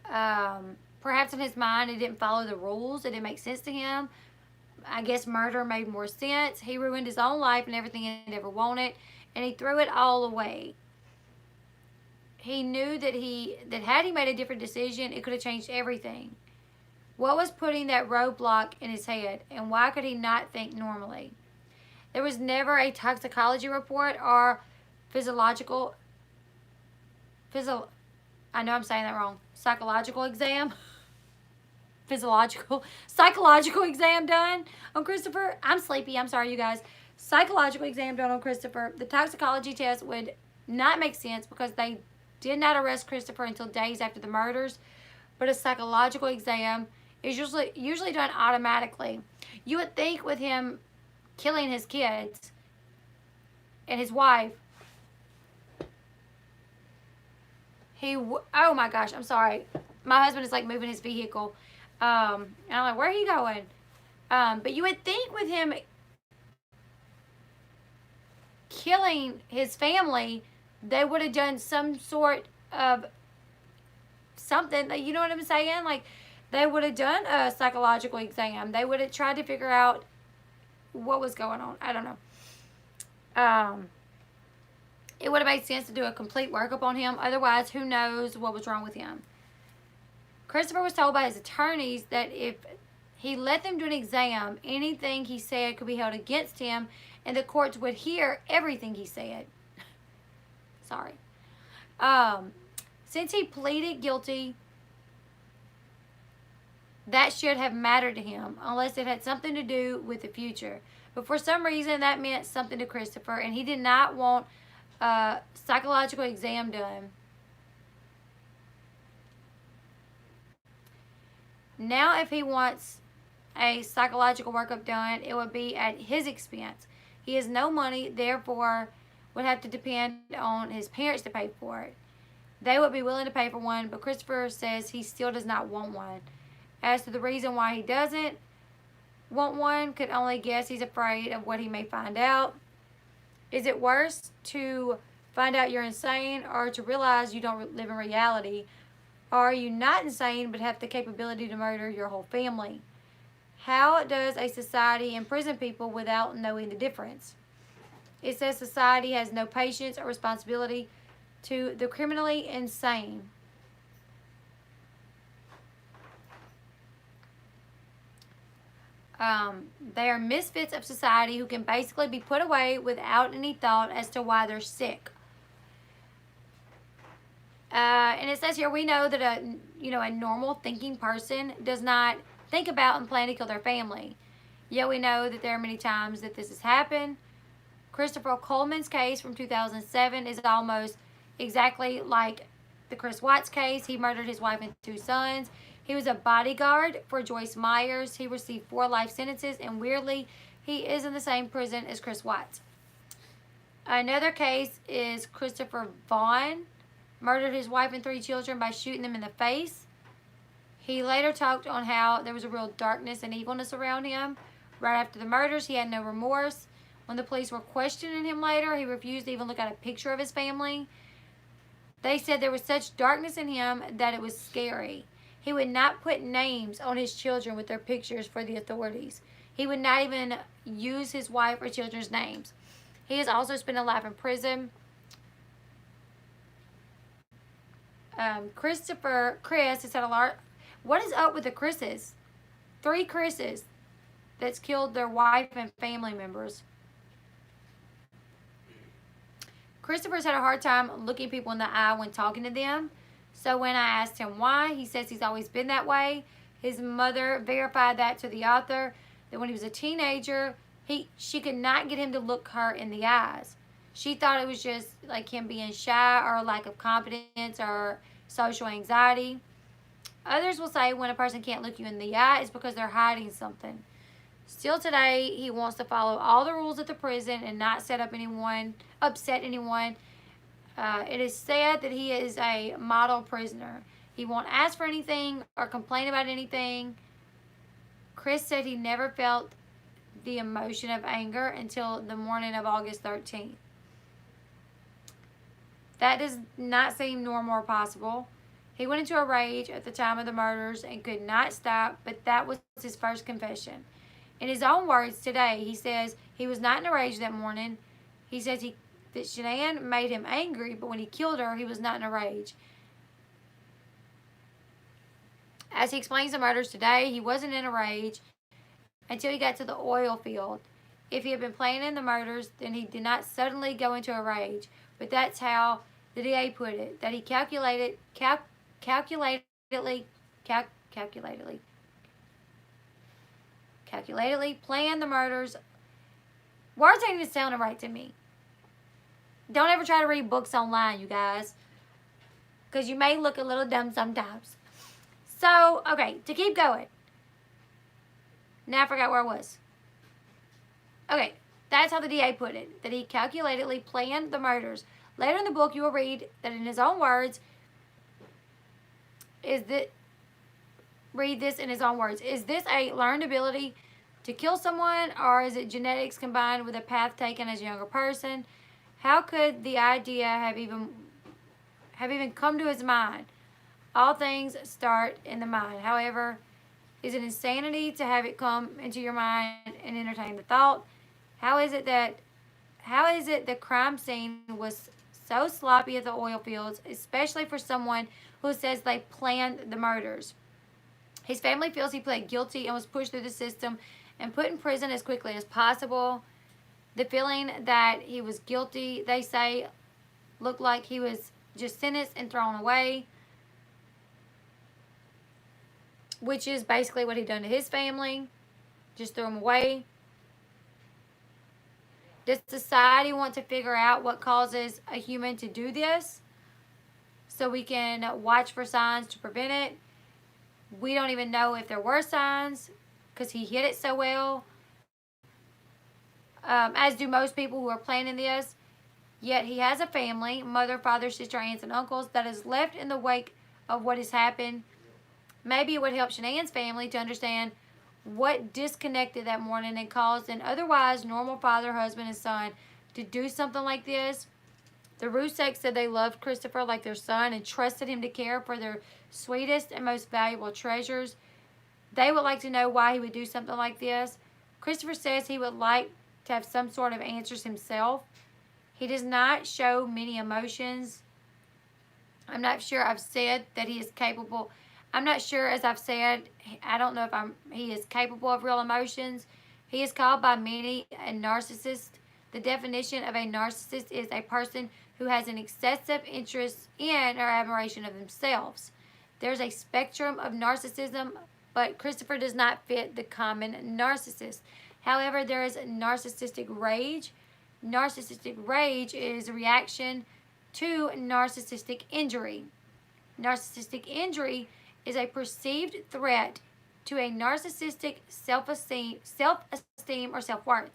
S1: Perhaps in his mind, it didn't follow the rules. It didn't make sense to him. I guess murder made more sense. He ruined his own life and everything he ever wanted, and he threw it all away. He knew that had he made a different decision, it could have changed everything. What was putting that roadblock in his head, and why could he not think normally? There was never a toxicology report or psychological exam. Psychological exam done on Christopher. I'm sleepy. I'm sorry, you guys. Psychological exam done on Christopher. The toxicology test would not make sense because they did not arrest Christopher until days after the murders. But a psychological exam is usually done automatically. You would think with him killing his kids and his wife, oh my gosh, I'm sorry. My husband is like moving his vehicle. And I'm like, where are you going? But you would think with him killing his family, they would have done some sort of something. You know what I'm saying? Like, they would have done a psychological exam. They would have tried to figure out what was going on. I don't know. It would have made sense to do a complete workup on him. Otherwise, who knows what was wrong with him. Christopher was told by his attorneys that if he let them do an exam, anything he said could be held against him, and the courts would hear everything he said. Sorry. Since he pleaded guilty, that should have mattered to him, unless it had something to do with the future. But for some reason, that meant something to Christopher, and he did not want a psychological exam done. Now, if he wants a psychological workup done, it would be at his expense. He has no money, therefore would have to depend on his parents to pay for it. They would be willing to pay for one, but Christopher says he still does not want one. As to the reason why he doesn't want one, could only guess he's afraid of what he may find out. Is it worse to find out you're insane, or to realize you don't live in reality? Or are you not insane but have the capability to murder your whole family? How does a society imprison people without knowing the difference? It says society has no patience or responsibility to the criminally insane. They are misfits of society who can basically be put away without any thought as to why they're sick. And it says here, we know that a normal thinking person does not think about and plan to kill their family. Yet we know that there are many times that this has happened. Christopher Coleman's case from 2007 is almost exactly like the Chris Watts case. He murdered his wife and 2 sons. He was a bodyguard for Joyce Myers. He received 4 life sentences, and weirdly, he is in the same prison as Chris Watts. Another case is Christopher Vaughn murdered his wife and 3 children by shooting them in the face. He later talked on how there was a real darkness and evilness around him. Right after the murders, he had no remorse. When the police were questioning him later, he refused to even look at a picture of his family. They said there was such darkness in him that it was scary. He would not put names on his children with their pictures for the authorities. He would not even use his wife or children's names. He has also spent a life in prison. Chris has had a lot. What is up with the Chris's? 3 Chris's that's killed their wife and family members. Christopher's had a hard time looking people in the eye when talking to them. So when I asked him why, he says he's always been that way. His mother verified that to the author, that when he was a teenager, she could not get him to look her in the eyes. She thought it was just like him being shy or a lack of confidence or social anxiety. Others will say when a person can't look you in the eye, it's because they're hiding something. Still today, he wants to follow all the rules at the prison and not upset anyone. It is said that he is a model prisoner. He won't ask for anything or complain about anything. Chris said he never felt the emotion of anger until the morning of August 13th. That does not seem normal or possible. He went into a rage at the time of the murders and could not stop, but that was his first confession. In his own words today, he says he was not in a rage that morning. He says that Ch.9 made him angry, but when he killed her, he was not in a rage. As he explains the murders today, he wasn't in a rage until he got to the oil field. If he had been planning the murders, then he did not suddenly go into a rage. But that's how the DA put it, that he calculatedly planned the murders. Words ain't even sounding right to me. Don't ever try to read books online, you guys, because you may look a little dumb sometimes. So, okay, to keep going. Now I forgot where I was. Okay, that's how the DA put it, that he calculatedly planned the murders. Later in the book, you will read that in his own words, read this in his own words. Is this a learned ability to kill someone, or is it genetics combined with a path taken as a younger person? How could the idea have even come to his mind? All things start in the mind. However, is it insanity to have it come into your mind and entertain the thought? How is it that how is it the crime scene was so sloppy at the oil fields, especially for someone who says they planned the murders? His family feels he pled guilty and was pushed through the system and put in prison as quickly as possible. The feeling that he was guilty, they say, looked like he was just sentenced and thrown away, which is basically what he done to his family. Just threw him away. Does society want to figure out what causes a human to do this so we can watch for signs to prevent it? We don't even know if there were signs because he hid it so well, as do most people who are planning this. Yet he has a family, mother, father, sister, aunts, and uncles, that is left in the wake of what has happened. Maybe it would help Ch.9's family to understand what disconnected that morning and caused an otherwise normal father, husband, and son to do something like this. The Ruseks said they loved Christopher like their son and trusted him to care for their sweetest and most valuable treasures. They would like to know why he would do something like this. Christopher says he would like to have some sort of answers himself. He does not show many emotions. I'm not sure I've said that he is capable. I'm not sure, as I've said, I don't know if he is capable of real emotions. He is called by many a narcissist. The definition of a narcissist is a person who has an excessive interest in or admiration of themselves. There's a spectrum of narcissism, but Christopher does not fit the common narcissist. However, there is narcissistic rage. Narcissistic rage is a reaction to narcissistic injury. Narcissistic injury is a perceived threat to a narcissistic self-esteem or self-worth.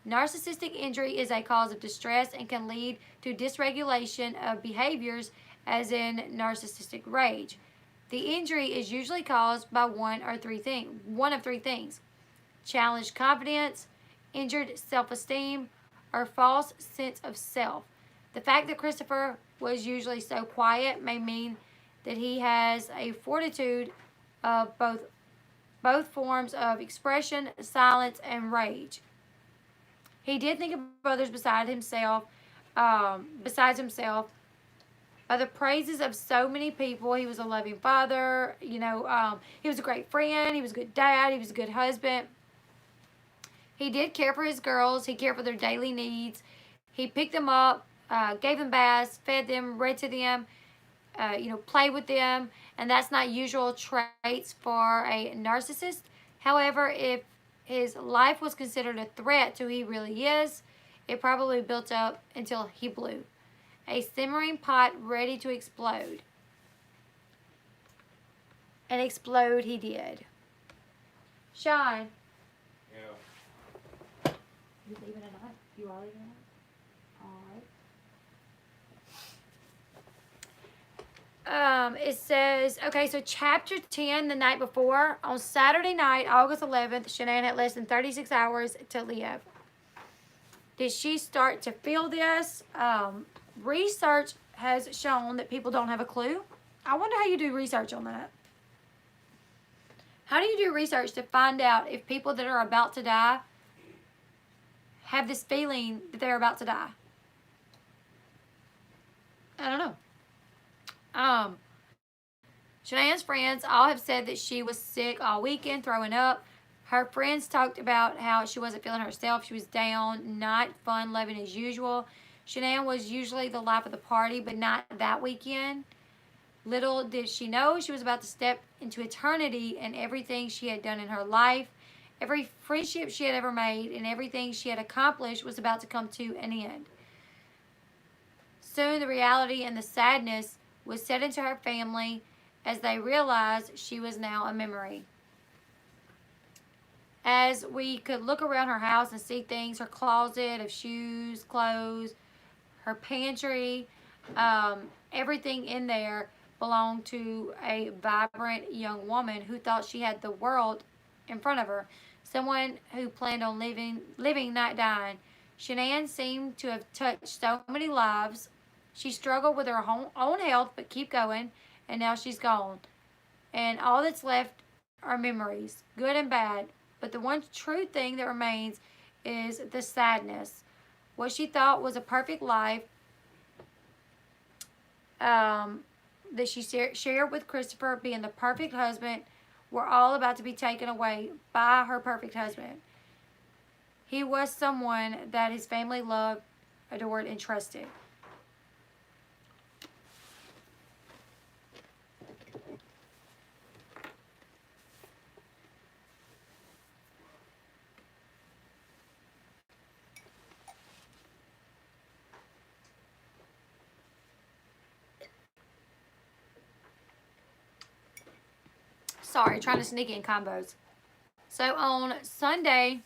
S1: Narcissistic injury is a cause of distress and can lead to dysregulation of behaviors, as in narcissistic rage. The injury is usually caused by one of three things: challenged confidence, injured self-esteem, or false sense of self. The fact that Christopher was usually so quiet may mean that he has a fortitude of both forms of expression, silence, and rage. He did think of others besides himself. By the praises of so many people. He was a loving father. He was a great friend. He was a good dad. He was a good husband. He did care for his girls. He cared for their daily needs. He picked them up, gave them baths, fed them, read to them, played with them. And that's not usual traits for a narcissist. However, if his life was considered a threat to who he really is, it probably built up until he blew. A simmering pot ready to explode. And explode he did. Sean.
S2: Yeah.
S1: You leaving or not? You are leaving or not? Alright. It says, okay, so chapter 10, the night before, on Saturday night, August 11th, Ch.9 had less than 36 hours to live. Did she start to feel this? Research has shown that people don't have a clue. I wonder how you do research on that. How do you do research to find out if people that are about to die have this feeling that they're about to die? I don't know. Ch.9's friends all have said that she was sick all weekend, throwing up. Her friends talked about how she wasn't feeling herself. She was down, not fun, loving as usual. Ch.9 was usually the life of the party, but not that weekend. Little did she know she was about to step into eternity, and everything she had done in her life, every friendship she had ever made, and everything she had accomplished was about to come to an end. Soon the reality and the sadness was set into her family as they realized she was now a memory. As we could look around her house and see things, her closet of shoes, clothes, her pantry, everything in there belonged to a vibrant young woman who thought she had the world in front of her. Someone who planned on living, not dying. Ch.9 seemed to have touched so many lives. She struggled with her own health, but keep going. and now she's gone. And all that's left are memories, good and bad. But the one true thing that remains is the sadness. What she thought was a perfect life that she shared with Christopher, being the perfect husband, were all about to be taken away by her perfect husband. He was someone that his family loved, adored, and trusted. Sorry, trying to sneak in combos. So on Sunday,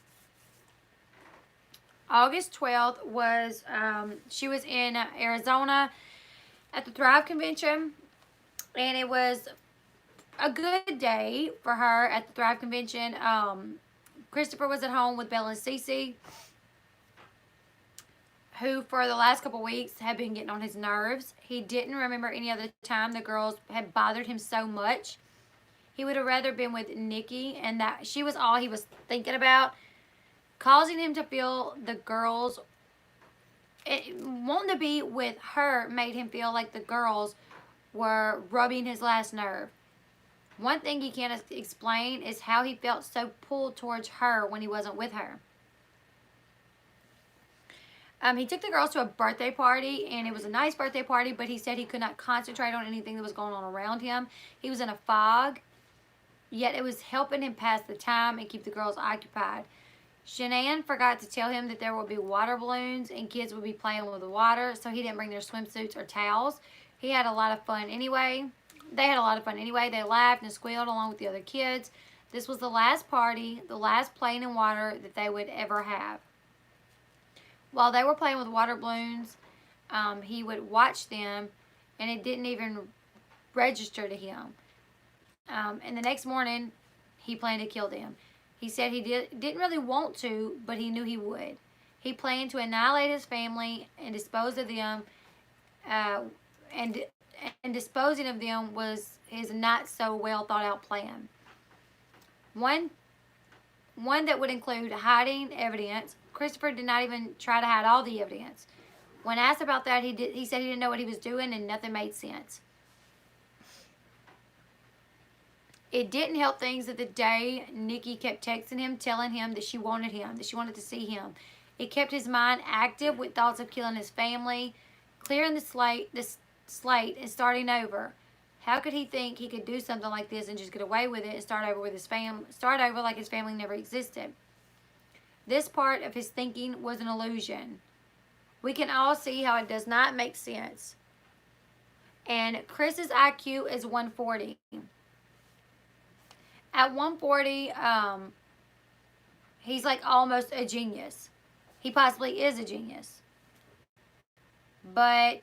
S1: August 12th was, she was in Arizona at the Thrive Convention, and it was a good day for her at the Thrive Convention. Christopher was at home with Bella and Cece, who for the last couple weeks had been getting on his nerves. He didn't remember any other time the girls had bothered him so much. He would have rather been with Nikki, and that she was all he was thinking about. Causing him to feel the girls, wanting to be with her made him feel like the girls were rubbing his last nerve. One thing he can't explain is how he felt so pulled towards her when he wasn't with her. He took the girls to a birthday party, and it was a nice birthday party, but he said he could not concentrate on anything that was going on around him. He was in a fog, yet it was helping him pass the time and keep the girls occupied. Ch.9 forgot to tell him that there would be water balloons and kids would be playing with the water, so he didn't bring their swimsuits or towels. He had a lot of fun anyway. They had a lot of fun anyway. They laughed and squealed along with the other kids. This was the last party, the last playing in water that they would ever have. While they were playing with water balloons, he would watch them, and it didn't even register to him. And the next morning, he planned to kill them. He said he didn't really want to, but he knew he would. He planned to annihilate his family and dispose of them, and disposing of them was his not so well thought out plan. One that would include hiding evidence. Christopher did not even try to hide all the evidence. When asked about that, he said he didn't know what he was doing and nothing made sense. It didn't help things that the day Nikki kept texting him, telling him that she wanted him, that she wanted to see him. It kept his mind active with thoughts of killing his family, clearing the slate and starting over. How could he think he could do something like this and just get away with it and start over with his start over like his family never existed? This part of his thinking was an illusion. We can all see how it does not make sense. And Chris's IQ is 140. At 140, he's like almost a genius. He possibly is a genius. But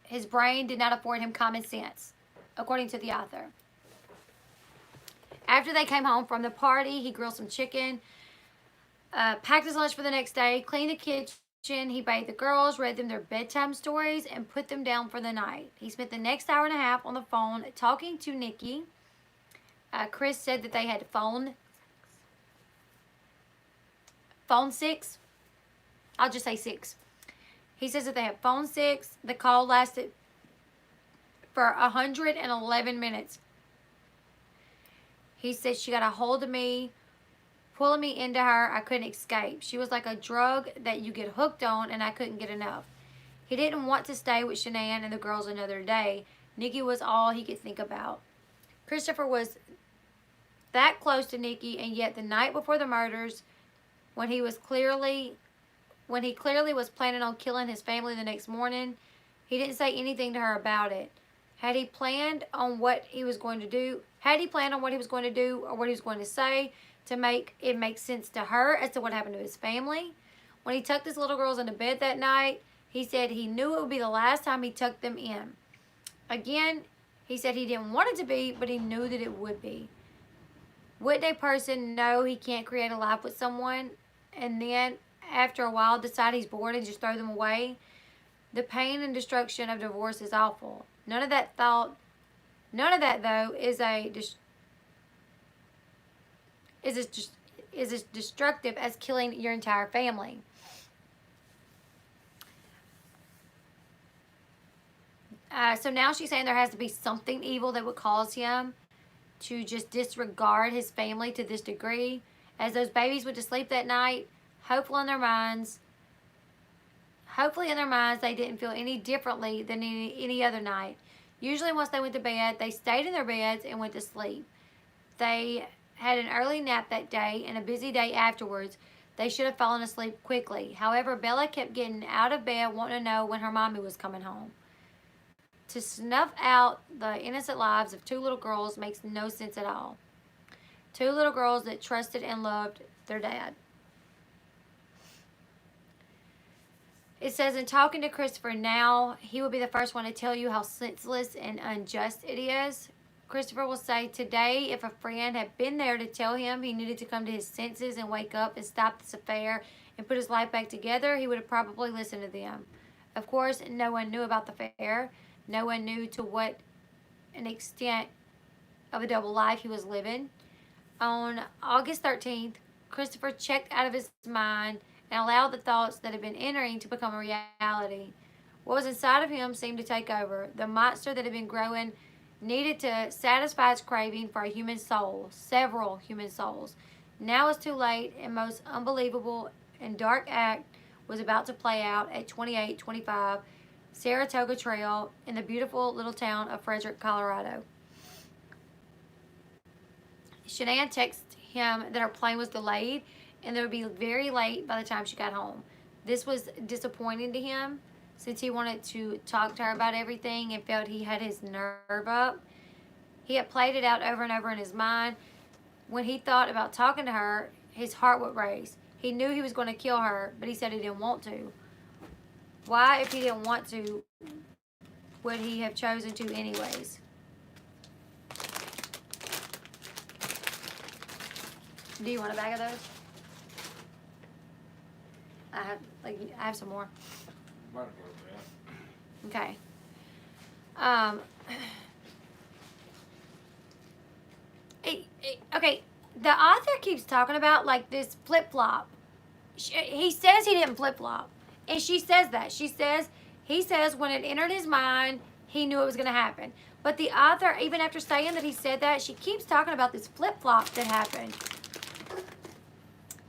S1: his brain did not afford him common sense, according to the author. After they came home from the party, he grilled some chicken, packed his lunch for the next day, cleaned the kitchen. He bathed the girls, read them their bedtime stories, and put them down for the night. He spent the next hour and a half on the phone talking to Nikki. Chris said that they had phone 6. I'll just say 6. He says that they had phone 6. The call lasted for 111 minutes. He said she got a hold of me, pulling me into her. I couldn't escape. She was like a drug that you get hooked on, and I couldn't get enough. He didn't want to stay with Ch.9 and the girls another day. Nikki was all he could think about. Christopher was that close to Nikki, and yet the night before the murders, when he clearly was planning on killing his family the next morning, he didn't say anything to her about it. Had he planned on what he was going to do? Or what he was going to say to make it make sense to her as to what happened to his family? When he tucked his little girls into bed that night, he said he knew it would be the last time he tucked them in. Again, he said he didn't want it to be, but he knew that it would be. Wouldn't a person know he can't create a life with someone and then after a while decide he's bored and just throw them away? The pain and destruction of divorce is awful. None of that thought None of that though is as destructive as killing your entire family. So now she's saying there has to be something evil that would cause him to just disregard his family to this degree. As those babies went to sleep that night, hopefully in their minds, they didn't feel any differently than any other night. Usually once they went to bed, they stayed in their beds and went to sleep. They had an early nap that day and a busy day afterwards. They should have fallen asleep quickly. However, Bella kept getting out of bed wanting to know when her mommy was coming home. To snuff out the innocent lives of two little girls makes no sense at all. Two little girls that trusted and loved their dad. It says, in talking to Christopher now, he will be the first one to tell you how senseless and unjust it is. Christopher will say, today, if a friend had been there to tell him he needed to come to his senses and wake up and stop this affair and put his life back together, he would have probably listened to them. Of course, no one knew about the affair. No one knew to what an extent of a double life he was living. On August 13th, Christopher checked out of his mind and allowed the thoughts that had been entering to become a reality. What was inside of him seemed to take over. The monster that had been growing needed to satisfy its craving for a human soul, several human souls. Now it's too late, and most unbelievable and dark act was about to play out at 2825 Saratoga Trail in the beautiful little town of Frederick, Colorado. Ch.9 texted him that her plane was delayed and it would be very late by the time she got home. This was disappointing to him since he wanted to talk to her about everything and felt he had his nerve up. He had played it out over and over in his mind. When he thought about talking to her, his heart would race. He knew he was going to kill her, but he said he didn't want to. Why, if he didn't want to, would he have chosen to anyways? Do you want a bag of those? I have some more.
S2: Might as well,
S1: Okay. Okay. The author keeps talking about like this flip flop. He says he didn't flip flop, and she says that. He says when it entered his mind, he knew it was going to happen. But the author, even after saying that he said that, she keeps talking about this flip flop that happened.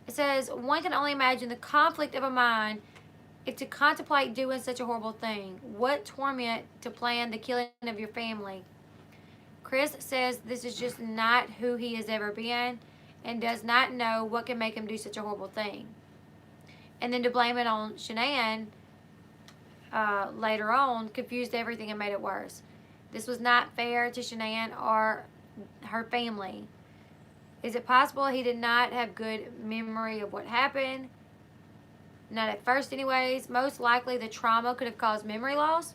S1: It says, one can only imagine the conflict of a mind if to contemplate doing such a horrible thing. What torment to plan the killing of your family. Chris says this is just not who he has ever been and does not know what can make him do such a horrible thing. And then to blame it on Ch.9 later on confused everything and made it worse. This was not fair to Ch.9 or her family. Is it possible he did not have good memory of what happened? Not at first anyways. Most likely the trauma could have caused memory loss.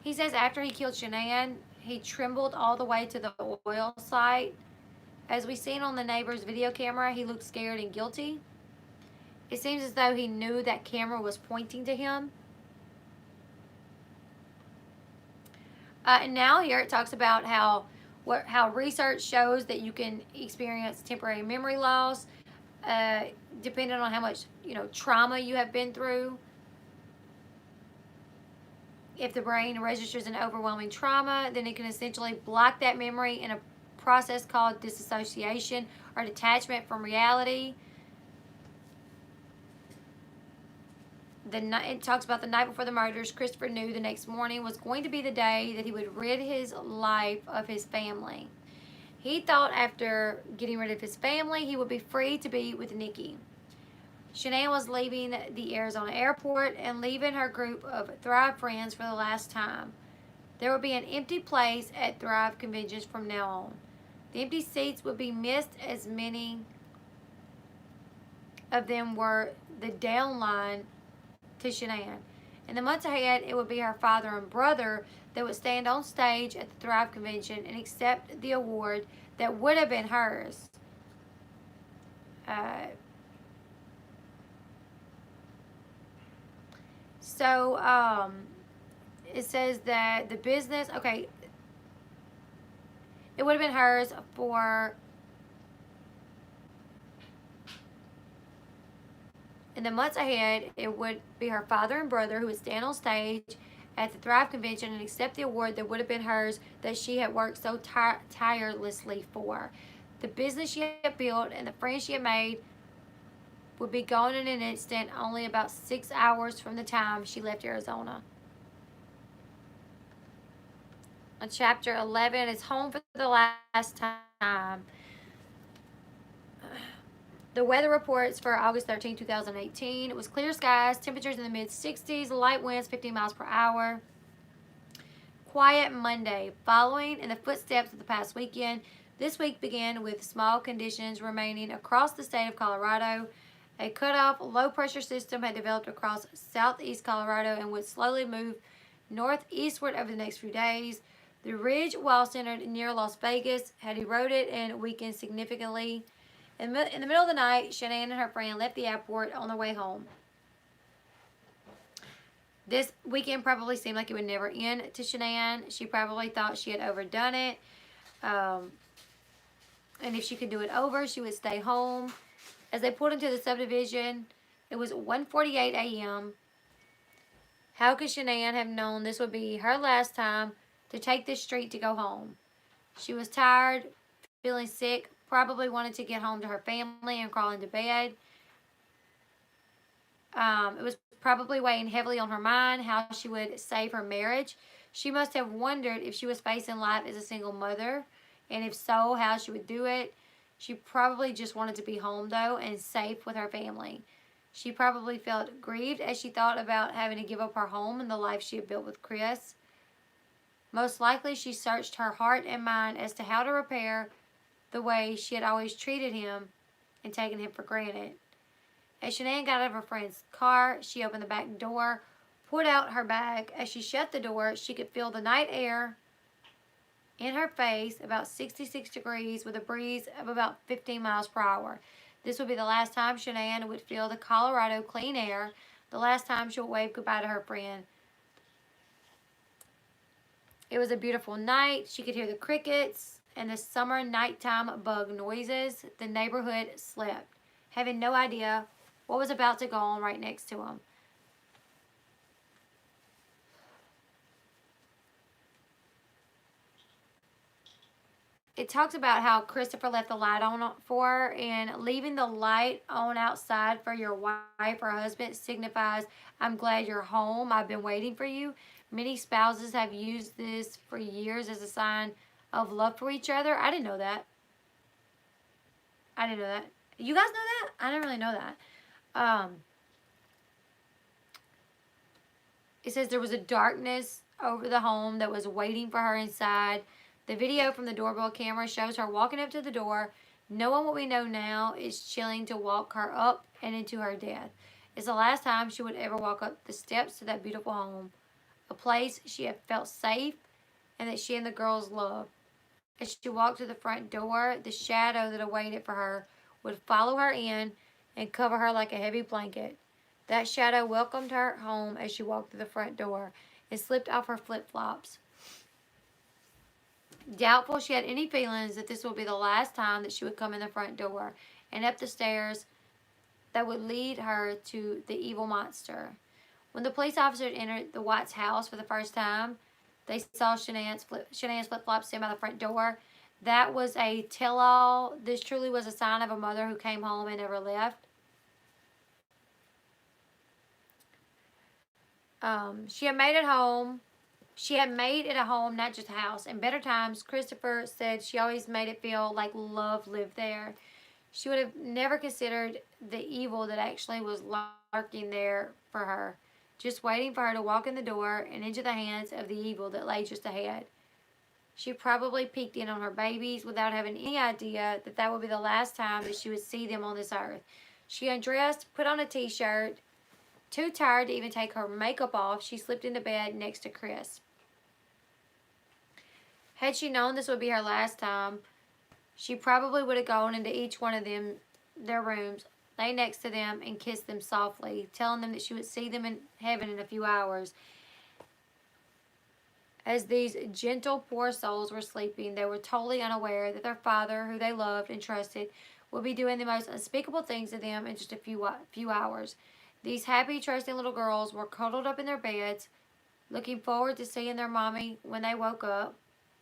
S1: He says after he killed Ch.9, he trembled all the way to the oil site. As we seen on the neighbor's video camera, he looked scared and guilty. It seems as though he knew that camera was pointing to him. And now here it talks about how research shows that you can experience temporary memory loss depending on how much trauma you have been through. If the brain registers an overwhelming trauma, then it can essentially block that memory in a process called disassociation or detachment from reality. It talks about the night before the murders. Christopher knew the next morning was going to be the day that he would rid his life of his family. He thought after getting rid of his family, he would be free to be with Nikki. Ch.9 was leaving the Arizona airport and leaving her group of Thrive friends for the last time. There would be an empty place at Thrive conventions from now on. The empty seats would be missed as many of them were the downline to Ch.9. In the months ahead, it would be her father and brother that would stand on stage at the Thrive convention and accept the award that would have been hers. So it says that the business, okay, It would have been hers for, in the months ahead, it would be her father and brother who would stand on stage at the Thrive Convention and accept the award that would have been hers that she had worked so tirelessly for. The business she had built and the friends she had made would be gone in an instant, only about 6 hours from the time she left Arizona. On chapter 11, it's home for the last time. The weather reports for August 13, 2018. It was clear skies, temperatures in the mid-60s, light winds 15 miles per hour. Quiet Monday. Following in the footsteps of the past weekend, this week began with small conditions remaining across the state of Colorado. A cutoff low-pressure system had developed across southeast Colorado and would slowly move northeastward over the next few days. The ridge, while centered near Las Vegas, had eroded and weakened significantly. In the middle of the night, Ch.9 and her friend left the airport on their way home. This weekend probably seemed like it would never end to Ch.9. She probably thought she had overdone it. And if she could do it over, she would stay home. As they pulled into the subdivision, it was 1:48 a.m. How could Ch.9 have known this would be her last time to take this street to go home? She was tired, feeling sick, probably wanted to get home to her family and crawl into bed. It was probably weighing heavily on her mind how she would save her marriage. She must have wondered if she was facing life as a single mother, and if so, how she would do it. She probably just wanted to be home, though, and safe with her family. She probably felt grieved as she thought about having to give up her home and the life she had built with Chris. Most likely, she searched her heart and mind as to how to repair the way she had always treated him and taken him for granted. As Ch.9 got out of her friend's car, she opened the back door, pulled out her bag. As she shut the door, she could feel the night air in her face, about 66 degrees, with a breeze of about 15 miles per hour. This would be the last time Ch.9 would feel the Colorado clean air, the last time she would wave goodbye to her friend. It was a beautiful night. She could hear the crickets and the summer nighttime bug noises. The neighborhood slept, having no idea what was about to go on right next to them. It talks about how Christopher left the light on for her, and leaving the light on outside for your wife or husband signifies, I'm glad you're home. I've been waiting for you. Many spouses have used this for years as a sign of love for each other. I didn't know that. I didn't know that. You guys know that? I didn't really know that. It says there was a darkness over the home that was waiting for her inside. The video from the doorbell camera shows her walking up to the door. Knowing what we know now, is chilling to walk her up and into her death. It's the last time she would ever walk up the steps to that beautiful home, a place she had felt safe and that she and the girls loved. As she walked to the front door, the shadow that awaited for her would follow her in and cover her like a heavy blanket. That shadow welcomed her home as she walked through the front door and slipped off her flip-flops. Doubtful she had any feelings that this would be the last time that she would come in the front door and up the stairs that would lead her to the evil monster. When the police officers entered the White's house for the first time, they saw Ch.9's flip-flops stand by the front door. That was a tell-all. This truly was a sign of a mother who came home and never left. She had made it home. She had made it a home, not just a house. In better times, Christopher said she always made it feel like love lived there. She would have never considered the evil that actually was lurking there for her, just waiting for her to walk in the door and into the hands of the evil that lay just ahead. She probably peeked in on her babies without having any idea that that would be the last time that she would see them on this earth. She undressed, put on a t-shirt. Too tired to even take her makeup off, she slipped into bed next to Chris. Had she known this would be her last time, she probably would have gone into each one of them, their rooms, lay next to them, and kissed them softly, telling them that she would see them in heaven in a few hours. As these gentle, poor souls were sleeping, they were totally unaware that their father, who they loved and trusted, would be doing the most unspeakable things to them in just a few hours. These happy, trusting little girls were cuddled up in their beds, looking forward to seeing their mommy when they woke up.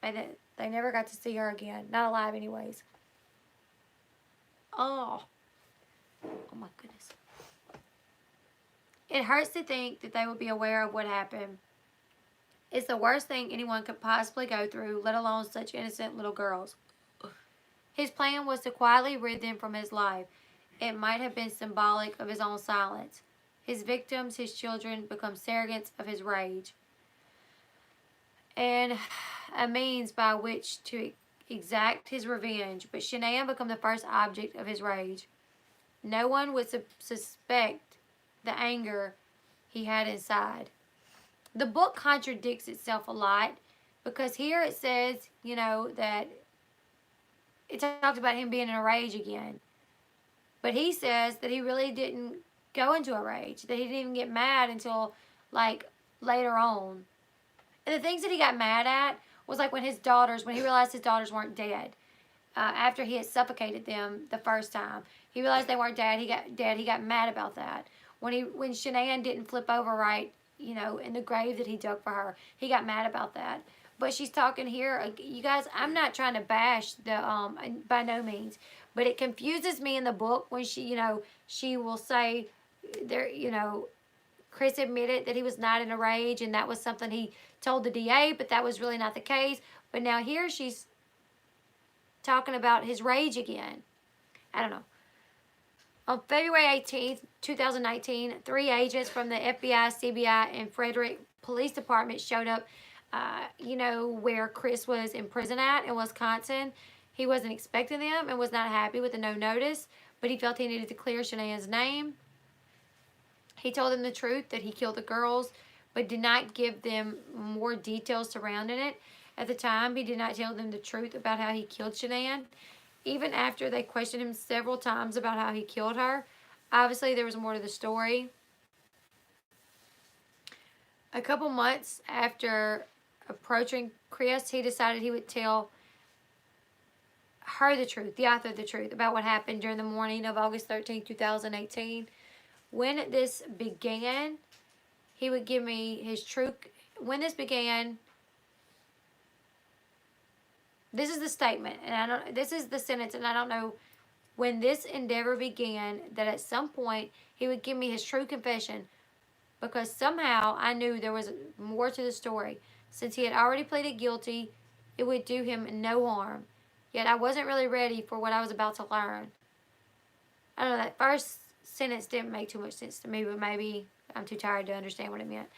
S1: And they never got to see her again. Not alive, anyways. Oh my goodness. It hurts to think that they would be aware of what happened. It's the worst thing anyone could possibly go through, let alone such innocent little girls. His plan was to quietly rid them from his life. It might have been symbolic of his own silence. His victims, his children, become surrogates of his rage, and a means by which to exact his revenge. But Ch.9 became the first object of his rage. No one would suspect the anger he had inside. The book contradicts itself a lot, because here it says, that it talked about him being in a rage again. But he says that he really didn't go into a rage, that he didn't even get mad until, later on. And the things that he got mad at was when he realized his daughters weren't dead. After he had suffocated them the first time. He realized they weren't dead. He got mad about that. When Ch.9 didn't flip over right, in the grave that he dug for her, he got mad about that. But she's talking here, you guys, I'm not trying to bash by no means, but it confuses me in the book when she will say there, Chris admitted that he was not in a rage, and that was something he told the DA, but that was really not the case. But now here she's talking about his rage again. I don't know. On February 18th, 2019, 3 agents from the FBI, CBI, and Frederick Police Department showed up, where Chris was in prison at in Wisconsin. He wasn't expecting them and was not happy with the no notice, but he felt he needed to clear Ch.9's name. He told them the truth, that he killed the girls, but did not give them more details surrounding it. At the time, he did not tell them the truth about how he killed Ch.9. Even after they questioned him several times about how he killed her, obviously there was more to the story. A couple months after approaching Chris, he decided he would tell her the truth, the author the truth, about what happened during the morning of August 13, 2018. When this began, he would give me his true... When this began... This is the statement, and this is the sentence, and I don't know when this endeavor began, that at some point he would give me his true confession, because somehow I knew there was more to the story. Since he had already pleaded guilty, it would do him no harm. Yet I wasn't really ready for what I was about to learn. I don't know, that first sentence didn't make too much sense to me, but maybe I'm too tired to understand what it meant.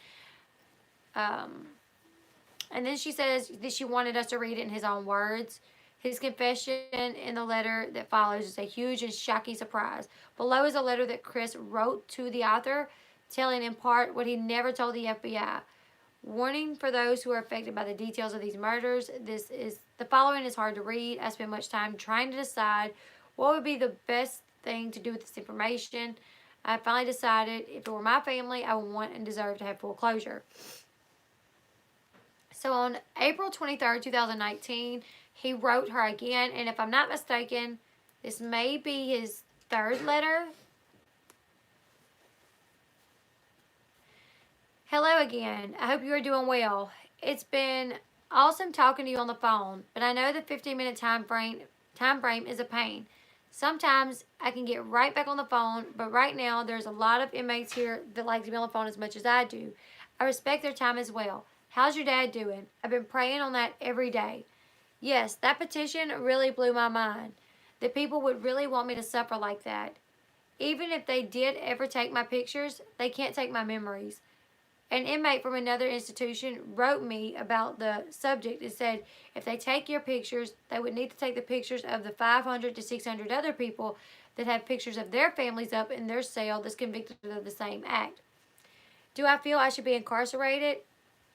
S1: And then she says that she wanted us to read it in his own words. His confession in the letter that follows is a huge and shocking surprise. Below is a letter that Chris wrote to the author, telling in part what he never told the FBI. Warning for those who are affected by the details of these murders. The following is hard to read. I spent much time trying to decide what would be the best thing to do with this information. I finally decided if it were my family, I would want and deserve to have full closure. So on April 23rd, 2019, he wrote her again, and if I'm not mistaken, this may be his third letter. Hello again. I hope you are doing well. It's been awesome talking to you on the phone, but I know the 15-minute time frame is a pain. Sometimes I can get right back on the phone, but right now there's a lot of inmates here that like to be on the phone as much as I do. I respect their time as well. How's your dad doing? I've been praying on that every day. Yes, that petition really blew my mind. That people would really want me to suffer like that. Even if they did ever take my pictures, they can't take my memories. An inmate from another institution wrote me about the subject and said if they take your pictures, they would need to take the pictures of the 500 to 600 other people that have pictures of their families up in their cell that's convicted of the same act. Do I feel I should be incarcerated?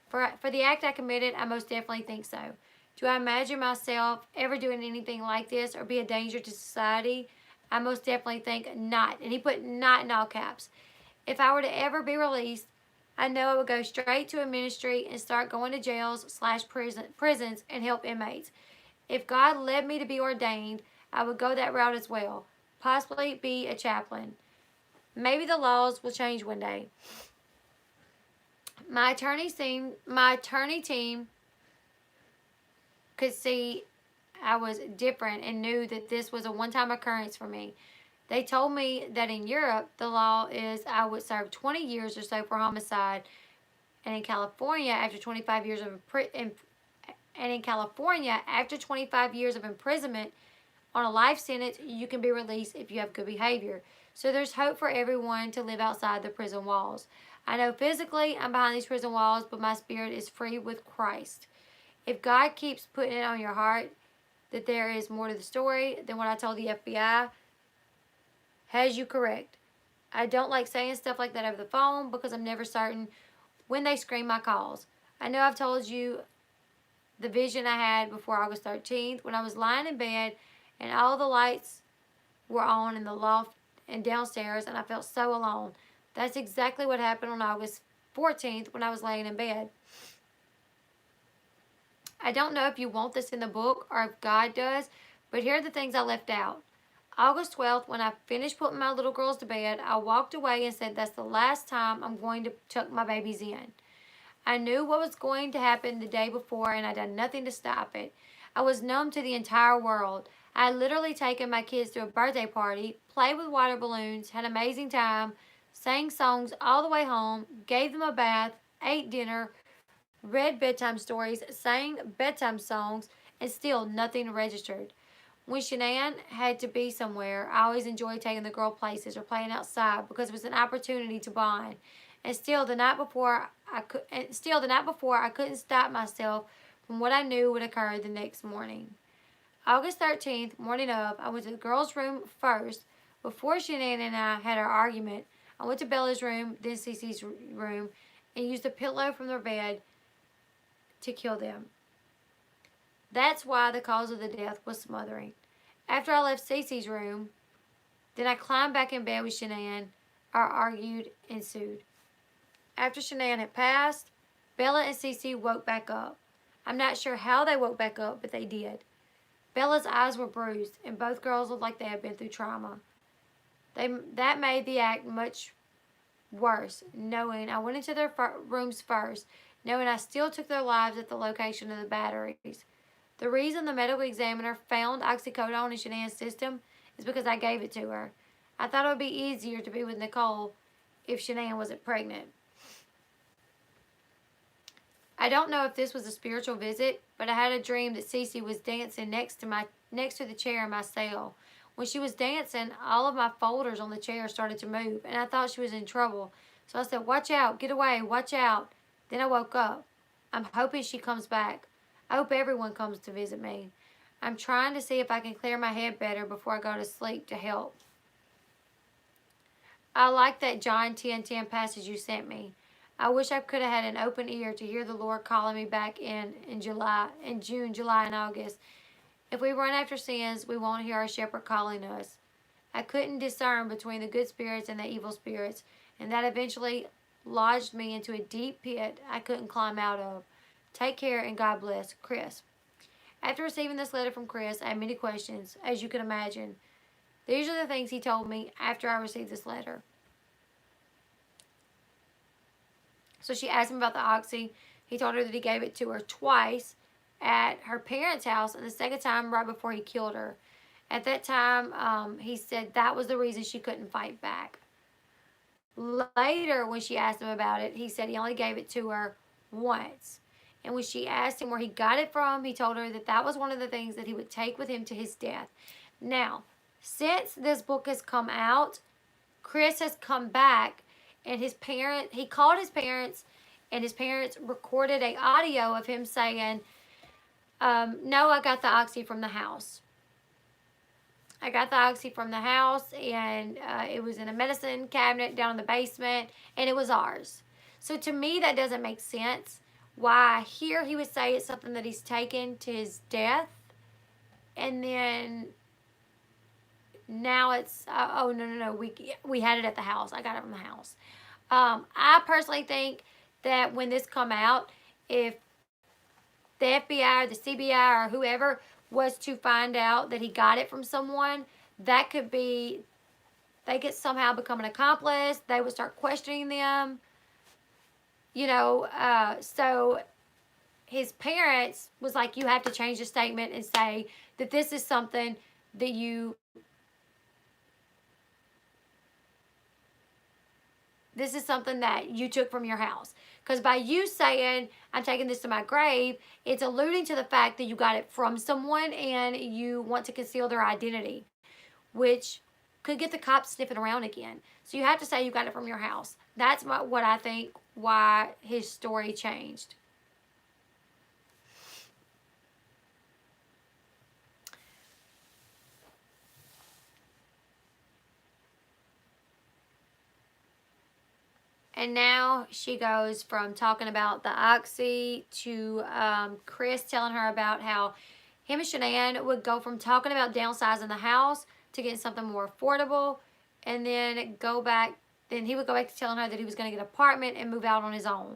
S1: For the act I committed, I most definitely think so. Do I imagine myself ever doing anything like this or be a danger to society? I most definitely think not. And he put not in all caps. If I were to ever be released, I know I would go straight to a ministry and start going to jails/prisons and help inmates. If God led me to be ordained, I would go that route as well. Possibly be a chaplain. Maybe the laws will change one day. My attorney team could see I was different and knew that this was a one-time occurrence for me. They told me that in Europe, the law is I would serve 20 years or so for homicide, and in California, after 25 years of after 25 years of imprisonment on a life sentence, you can be released if you have good behavior. So there's hope for everyone to live outside the prison walls. I know physically I'm behind these prison walls, but my spirit is free with Christ. If God keeps putting it on your heart that there is more to the story than what I told the FBI, has you correct. I don't like saying stuff like that over the phone because I'm never certain when they screen my calls. I know I've told you the vision I had before August 13th when I was lying in bed and all the lights were on in the loft and downstairs and I felt so alone. That's exactly what happened on August 14th when I was laying in bed. I don't know if you want this in the book or if God does, but here are the things I left out. August 12th, when I finished putting my little girls to bed, I walked away and said, that's the last time I'm going to tuck my babies in. I knew what was going to happen the day before, and I done nothing to stop it. I was numb to the entire world. I had literally taken my kids to a birthday party, played with water balloons, had an amazing time, sang songs all the way home, gave them a bath, ate dinner, read bedtime stories, sang bedtime songs, and still nothing registered. When Ch.9 had to be somewhere, I always enjoyed taking the girl places or playing outside because it was an opportunity to bond. And still, the night before, I couldn't stop myself from what I knew would occur the next morning. August 13th, morning of, I went to the girls' room first. Before Ch.9 and I had our argument, I went to Bella's room, then Cece's room, and used a pillow from their bed to kill them. That's why the cause of the death was smothering. After I left Cece's room, then I climbed back in bed with Ch.9. Our argued ensued. After Ch.9 had passed, Bella and Cece woke back up. I'm not sure how they woke back up, but they did. Bella's eyes were bruised, and both girls looked like they had been through trauma. That made the act much worse, knowing I went into their rooms first, knowing I still took their lives at the location of the batteries. The reason the medical examiner found oxycodone in Ch.9's system is because I gave it to her. I thought it would be easier to be with Nicole if Ch.9 wasn't pregnant. I don't know if this was a spiritual visit, but I had a dream that Cece was dancing next to the chair in my cell. When she was dancing, all of my folders on the chair started to move, and I thought she was in trouble. So I said, "Watch out, get away, watch out." Then I woke up. I'm hoping she comes back. I hope everyone comes to visit me. I'm trying to see if I can clear my head better before I go to sleep to help. I like that John 10:10 passage you sent me. I wish I could have had an open ear to hear the Lord calling me back in June, July, and August. If we run after sins, we won't hear our shepherd calling us. I couldn't discern between the good spirits and the evil spirits, and that eventually lodged me into a deep pit I couldn't climb out of. Take care and God bless, Chris. After receiving this letter from Chris, I had many questions, as you can imagine. These are the things he told me after I received this letter. So she asked him about the oxy. He told her that he gave it to her twice at her parents' house and the second time right before he killed her. At that time, he said that was the reason she couldn't fight back. Later, when she asked him about it, he said he only gave it to her once. And when she asked him where he got it from, he told her that that was one of the things that he would take with him to his death. Now, since this book has come out, Chris has come back, and he called his parents, and his parents recorded an audio of him saying, no, I got the oxy from the house. I got the oxy from the house, and it was in a medicine cabinet down in the basement, and it was ours. So to me, that doesn't make sense. Why here he would say it's something that he's taken to his death, and then now it's, oh, no, we had it at the house. I got it from the house. I personally think that when this come out, if the FBI or the CBI or whoever was to find out that he got it from someone, that could be, they could somehow become an accomplice. They would start questioning them. So his parents was like, you have to change the statement and say that this is something that you took from your house. Because by you saying, I'm taking this to my grave, it's alluding to the fact that you got it from someone and you want to conceal their identity, which could get the cops sniffing around again. So you have to say you got it from your house. That's what I think why his story changed. And now she goes from talking about the oxy to Chris telling her about how him and Ch.9 would go from talking about downsizing the house to getting something more affordable, and then go back. Then he would go back to telling her that he was going to get an apartment and move out on his own.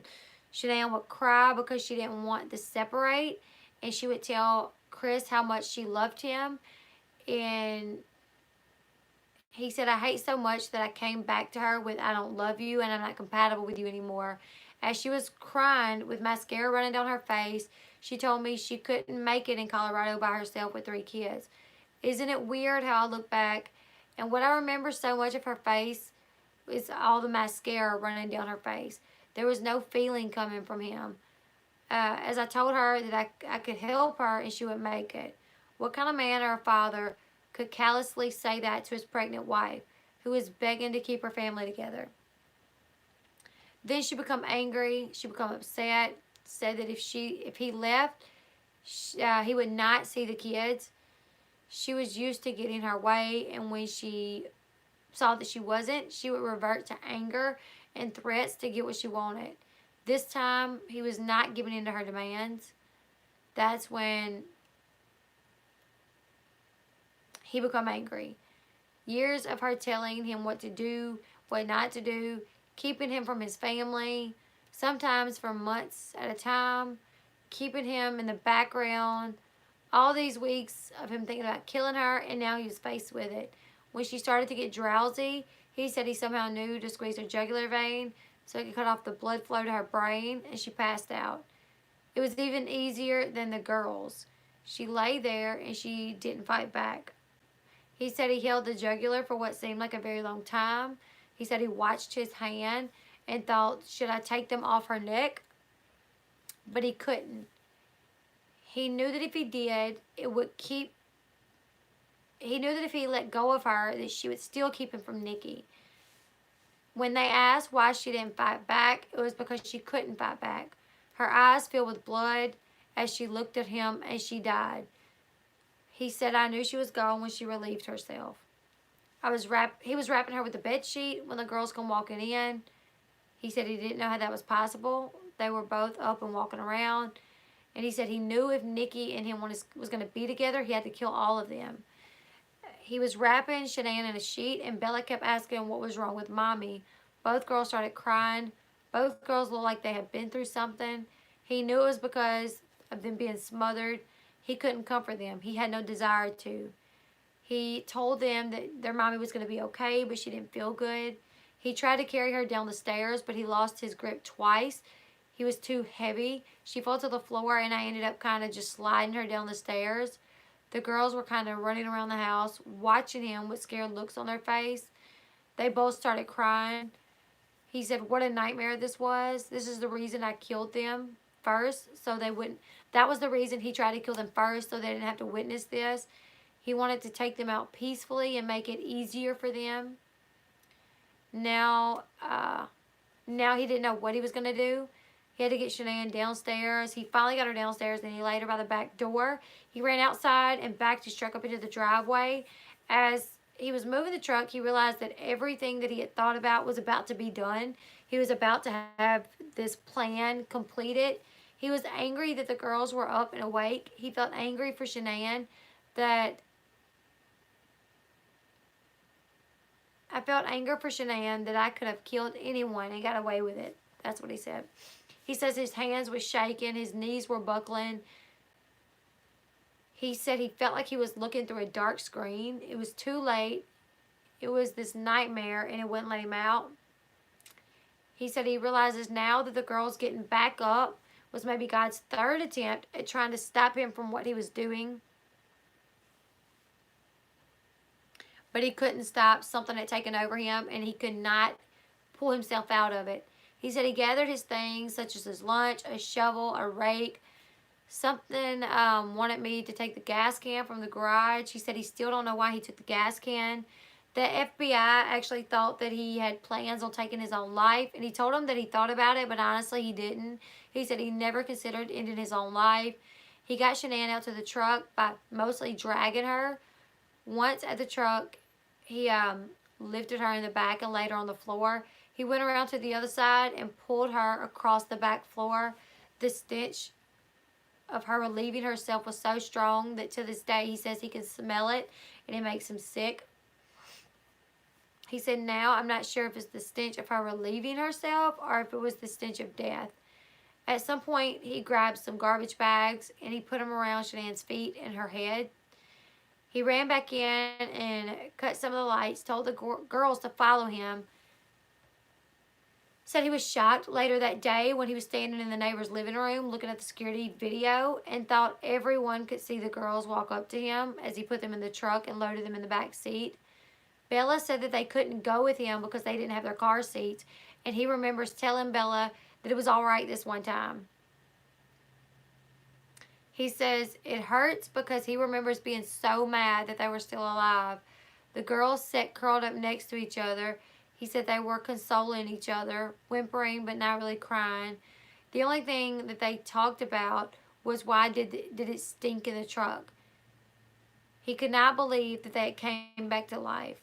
S1: Ch.9 would cry because she didn't want to separate, and she would tell Chris how much she loved him. And he said, I hate so much that I came back to her with, I don't love you and I'm not compatible with you anymore. As she was crying with mascara running down her face, she told me she couldn't make it in Colorado by herself with 3 kids. Isn't it weird how I look back and what I remember so much of her face is all the mascara running down her face. There was no feeling coming from him. As I told her that I could help her and she would make it. What kind of man or a father could callously say that to his pregnant wife, who is begging to keep her family together? Then she become angry. She become upset. Said that if he left, he would not see the kids. She was used to getting her way, and when she saw that she wasn't, she would revert to anger and threats to get what she wanted. This time, he was not giving in to her demands. That's when he became angry. Years of her telling him what to do, what not to do, keeping him from his family, sometimes for months at a time, keeping him in the background. All these weeks of him thinking about killing her, and now he was faced with it. When she started to get drowsy, he said he somehow knew to squeeze her jugular vein so he could cut off the blood flow to her brain, and she passed out. It was even easier than the girls. She lay there and she didn't fight back. He said he held the jugular for what seemed like a very long time. He said he watched his hand and thought, should I take them off her neck? But he couldn't. He knew that if he did, he knew that if he let go of her, that she would still keep him from Nikki. When they asked why she didn't fight back, it was because she couldn't fight back. Her eyes filled with blood as she looked at him, and she died. He said, I knew she was gone when she relieved herself. He was wrapping her with the bed sheet when the girls come walking in. He said he didn't know how that was possible. They were both up and walking around. And he said he knew if Nikki and him was going to be together, he had to kill all of them. He was wrapping Ch.9 in a sheet, and Bella kept asking what was wrong with Mommy. Both girls started crying. Both girls looked like they had been through something. He knew it was because of them being smothered. He couldn't comfort them. He had no desire to. He told them that their mommy was going to be okay, but she didn't feel good. He tried to carry her down the stairs, but he lost his grip twice. He was too heavy. She fell to the floor, and I ended up kind of just sliding her down the stairs. The girls were kind of running around the house, watching him with scared looks on their face. They both started crying. He said, what a nightmare this was. This is the reason I killed them first, so they wouldn't. That was the reason he tried to kill them first, so they didn't have to witness this. He wanted to take them out peacefully and make it easier for them. Now he didn't know what he was going to do. He had to get Ch.9 downstairs. He finally got her downstairs, and he laid her by the back door. He ran outside and backed his truck up into the driveway. As he was moving the truck, he realized that everything that he had thought about was about to be done. He was about to have this plan completed. He was angry that the girls were up and awake. He felt angry for Ch.9 that I felt anger for Ch.9 that I could have killed anyone and got away with it. That's what he said. He says his hands were shaking, his knees were buckling. He said he felt like he was looking through a dark screen. It was too late. It was this nightmare, and it wouldn't let him out. He said he realizes now that the girls getting back up was maybe God's third attempt at trying to stop him from what he was doing. But he couldn't stop. Something had taken over him, and he could not pull himself out of it. He said he gathered his things, such as his lunch, a shovel, a rake. Something wanted me to take the gas can from the garage. He said he still don't know why he took the gas can. The FBI actually thought that he had plans on taking his own life, and he told them that he thought about it, but honestly he didn't. He said he never considered ending his own life. He got Ch.9 out to the truck by mostly dragging her. Once at the truck, he lifted her in the back and laid her on the floor. He went around to the other side and pulled her across the back floor. The stench of her relieving herself was so strong that to this day he says he can smell it and it makes him sick. He said now I'm not sure if it's the stench of her relieving herself or if it was the stench of death. At some point he grabbed some garbage bags and he put them around Ch.9's feet and her head. He ran back in and cut some of the lights, told the girls to follow him. Said he was shocked later that day when he was standing in the neighbor's living room looking at the security video and thought everyone could see the girls walk up to him as he put them in the truck and loaded them in the back seat. Bella said that they couldn't go with him because they didn't have their car seats, and he remembers telling Bella that it was all right this one time. He says it hurts because he remembers being so mad that they were still alive. The girls sat curled up next to each other. He said they were consoling each other, whimpering but not really crying. The only thing that they talked about was why did it stink in the truck. He could not believe that they came back to life.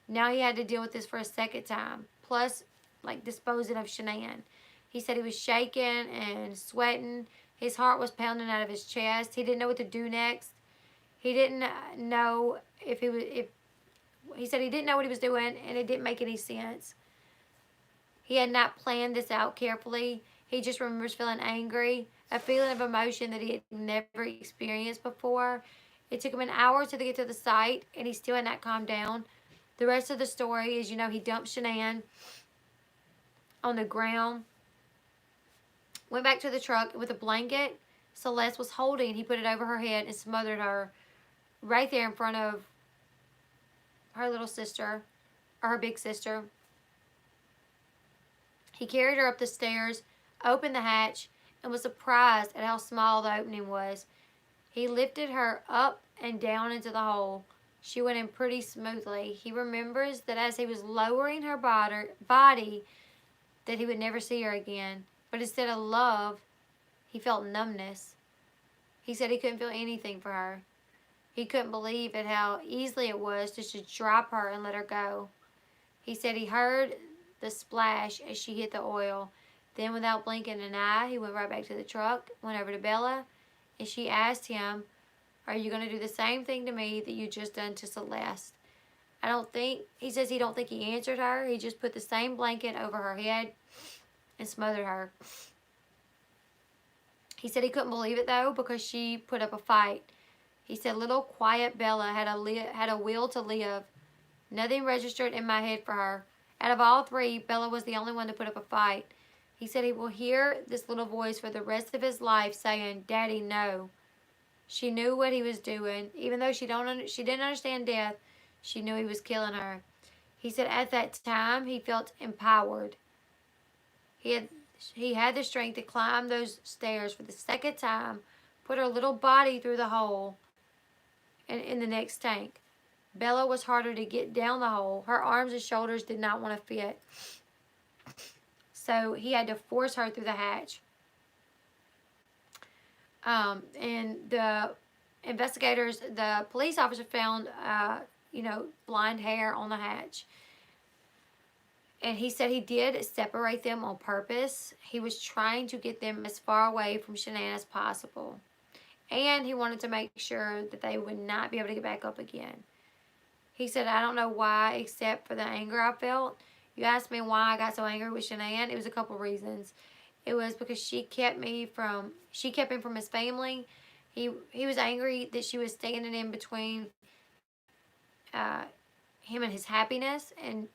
S1: Now he had to deal with this for a second time, plus like disposing of Ch.9. He said he was shaking and sweating. His heart was pounding out of his chest. He didn't know what to do next. He didn't know he said he didn't know what he was doing, and it didn't make any sense. He had not planned this out carefully. He just remembers feeling angry, a feeling of emotion that he had never experienced before. It took him an hour to get to the site, and he still had not calmed down. The rest of the story is, he dumped Ch.9 on the ground, went back to the truck with a blanket Celeste was holding. He put it over her head and smothered her right there in front of her little sister, or her big sister. He carried her up the stairs, opened the hatch, and was surprised at how small the opening was. He lifted her up and down into the hole. She went in pretty smoothly. He remembers that as he was lowering her body, that he would never see her again. But instead of love, he felt numbness. He said he couldn't feel anything for her. He couldn't believe at how easily it was to just drop her and let her go. He said he heard the splash as she hit the oil. Then without blinking an eye, he went right back to the truck, went over to Bella, and she asked him, "Are you going to do the same thing to me that you just done to Celeste?" He says he don't think he answered her. He just put the same blanket over her head and smothered her. He said he couldn't believe it though because she put up a fight. He said little quiet Bella had a will to live. Nothing registered in my head for her. Out of all three, Bella was the only one to put up a fight. He said he will hear this little voice for the rest of his life saying, "Daddy, no." She knew what he was doing. Even though she didn't understand death, she knew he was killing her. He said at that time he felt empowered. He had the strength to climb those stairs for the second time, put her little body through the hole and in the next tank. Bella was harder to get down the hole. Her arms and shoulders did not want to fit. So he had to force her through the hatch. And the investigators, the police officer found, blonde hair on the hatch. And he said he did separate them on purpose. He was trying to get them as far away from Ch.9 as possible. And he wanted to make sure that they would not be able to get back up again. He said, I don't know why except for the anger I felt. You asked me why I got so angry with Ch.9. It was a couple reasons. It was because she kept him from his family. He was angry that she was standing in between uh, him and his happiness, and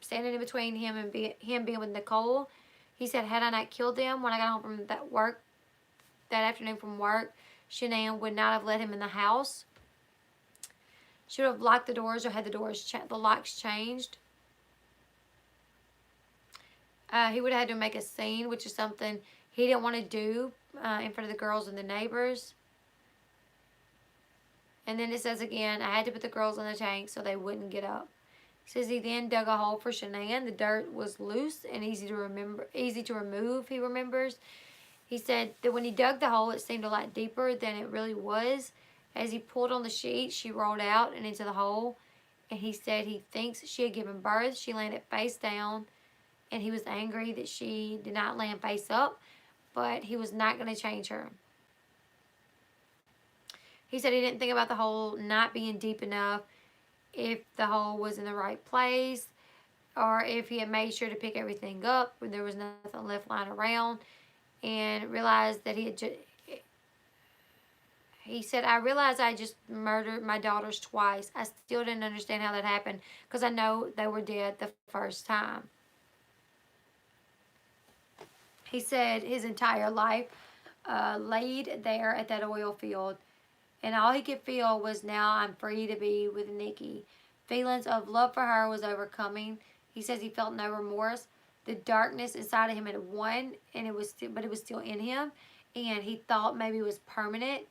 S1: standing in between him and him being with Nicole. He said, had I not killed them when I got home from that afternoon from work, Ch.9 would not have let him in the house. She would have locked the doors or had the locks changed. He would have had to make a scene, which is something he didn't want to do in front of the girls and the neighbors. And then it says again, I had to put the girls in the tank so they wouldn't get up. It says he then dug a hole for Ch.9. The dirt was loose and easy to remove, he remembers. He said that when he dug the hole, it seemed a lot deeper than it really was. As he pulled on the sheet, she rolled out and into the hole. And he said he thinks she had given birth. She landed face down. And he was angry that she did not land face up. But he was not going to change her. He said he didn't think about the hole not being deep enough, if the hole was in the right place, or if he had made sure to pick everything up when there was nothing left lying around, and realized that he said, I realized I just murdered my daughters twice. I still didn't understand how that happened because I know they were dead the first time. He said his entire life laid there at that oil field. And all he could feel was, now I'm free to be with Nikki. Feelings of love for her was overcoming. He says he felt no remorse. The darkness inside of him had won, and it was still in him. And he thought maybe it was permanent.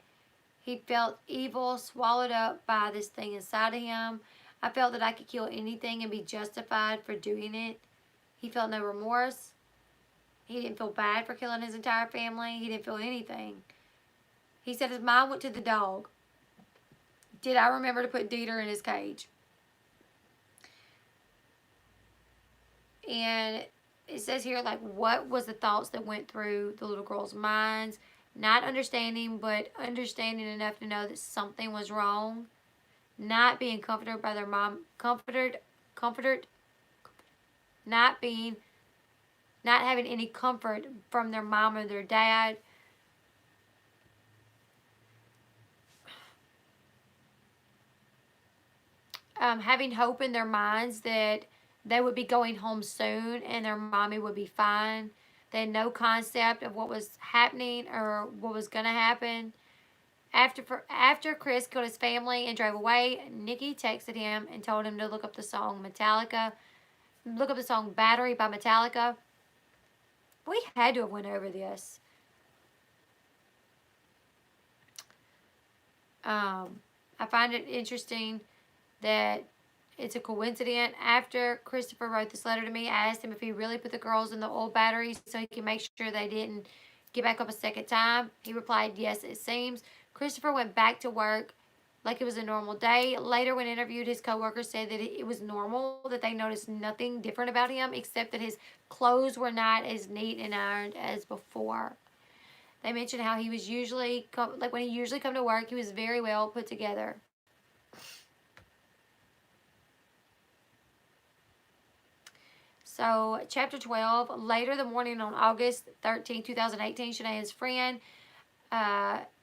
S1: He felt evil swallowed up by this thing inside of him. I felt that I could kill anything and be justified for doing it. He felt no remorse. He didn't feel bad for killing his entire family. He didn't feel anything. He said his mind went to the dog. Did I remember to put Dieter in his cage? And it says here, like, what was the thoughts that went through the little girls' minds? Not understanding, but understanding enough to know that something was wrong. Not being comforted by their mom. Comforted. Not having any comfort from their mom or their dad. Having hope in their minds that they would be going home soon and their mommy would be fine. They had no concept of what was happening or what was going to happen. After Chris killed his family and drove away, Nikki texted him and told him to look up the song Battery by Metallica. We had to have went over this. I find it interesting that it's a coincidence. After Christopher wrote this letter to me, I asked him if he really put the girls in the old batteries so he can make sure they didn't get back up a second time. He replied, yes, it seems. Christopher went back to work like it was a normal day. Later, when interviewed, his coworkers said that it was normal, that they noticed nothing different about him except that his clothes were not as neat and ironed as before. They mentioned how he was usually, when he usually come to work, he was very well put together. So, chapter 12, later the morning on August 13, 2018, Ch.9's friend,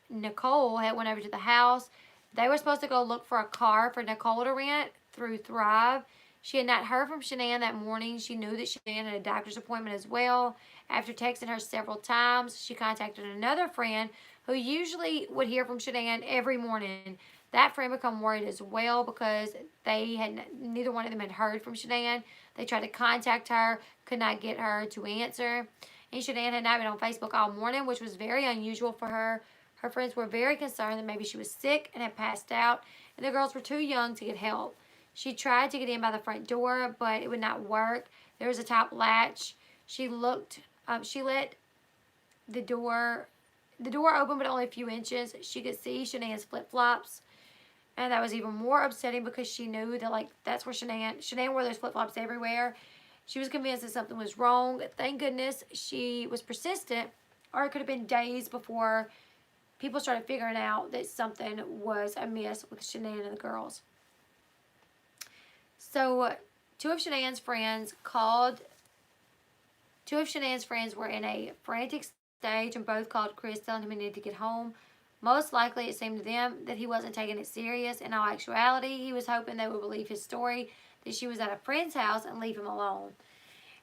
S1: Nicole, had went over to the house. They were supposed to go look for a car for Nicole to rent through Thrive. She had not heard from Ch.9 that morning. She knew that Ch.9 had a doctor's appointment as well. After texting her several times, she contacted another friend who usually would hear from Ch.9 every morning. That friend became worried as well because neither one of them had heard from Ch.9. They tried to contact her, could not get her to answer. And Ch.9 had not been on Facebook all morning, which was very unusual for her. Her friends were very concerned that maybe she was sick and had passed out, and the girls were too young to get help. She tried to get in by the front door, but it would not work. There was a top latch. She let the door open, but only a few inches. She could see Ch.9's flip-flops. And that was even more upsetting because she knew that, that's where Ch.9 wore those flip-flops everywhere. She was convinced that something was wrong. Thank goodness she was persistent, or it could have been days before people started figuring out that something was amiss with Ch.9 and the girls. So two of Shanann's friends were in a frantic stage and both called Chris telling him he needed to get home. Most likely, it seemed to them that he wasn't taking it serious. In all actuality, he was hoping they would believe his story that she was at a friend's house and leave him alone.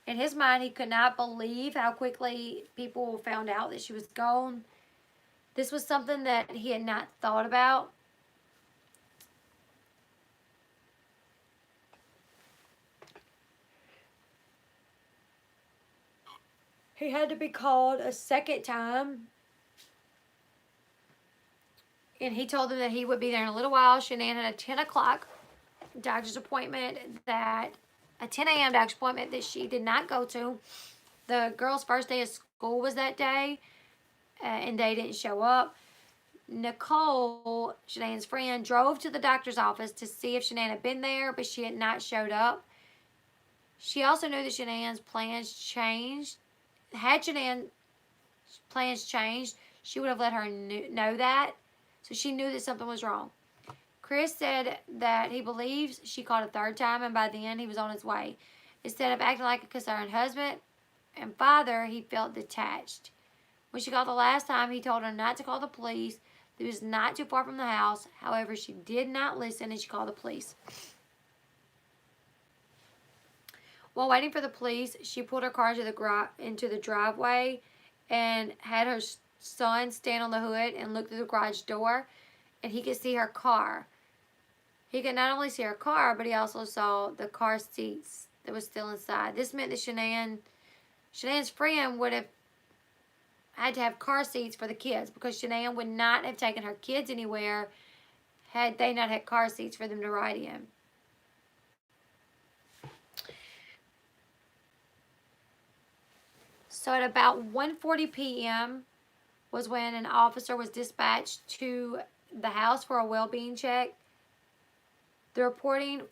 S1: In his mind, he could not believe how quickly people found out that she was gone. This was something that he had not thought about. He had to be called a second time. And he told them that he would be there in a little while. Shanann had a 10 o'clock doctor's appointment a 10 a.m. doctor's appointment that she did not go to. The girl's first day of school was that day, and they didn't show up. Nicole, Shanann's friend, drove to the doctor's office to see if Shanann had been there, but she had not showed up. She also knew that Shanann's plans changed. Had Shanann's plans changed, she would have let her know that. So she knew that something was wrong. Chris said that he believes she called a third time, and by then he was on his way. Instead of acting like a concerned husband and father, he felt detached. When she called the last time, he told her not to call the police. He was not too far from the house. However, she did not listen, and she called the police. While waiting for the police, she pulled her car into the driveway and had her son stand on the hood and look through the garage door, and he could see her car. He could not only see her car, but he also saw the car seats that was still inside. This meant that Shanann's friend would have had to have car seats for the kids because Shanann would not have taken her kids anywhere had they not had car seats for them to ride in. So at about 1:40 p.m. was when an officer was dispatched to the house for a well-being check. The reporting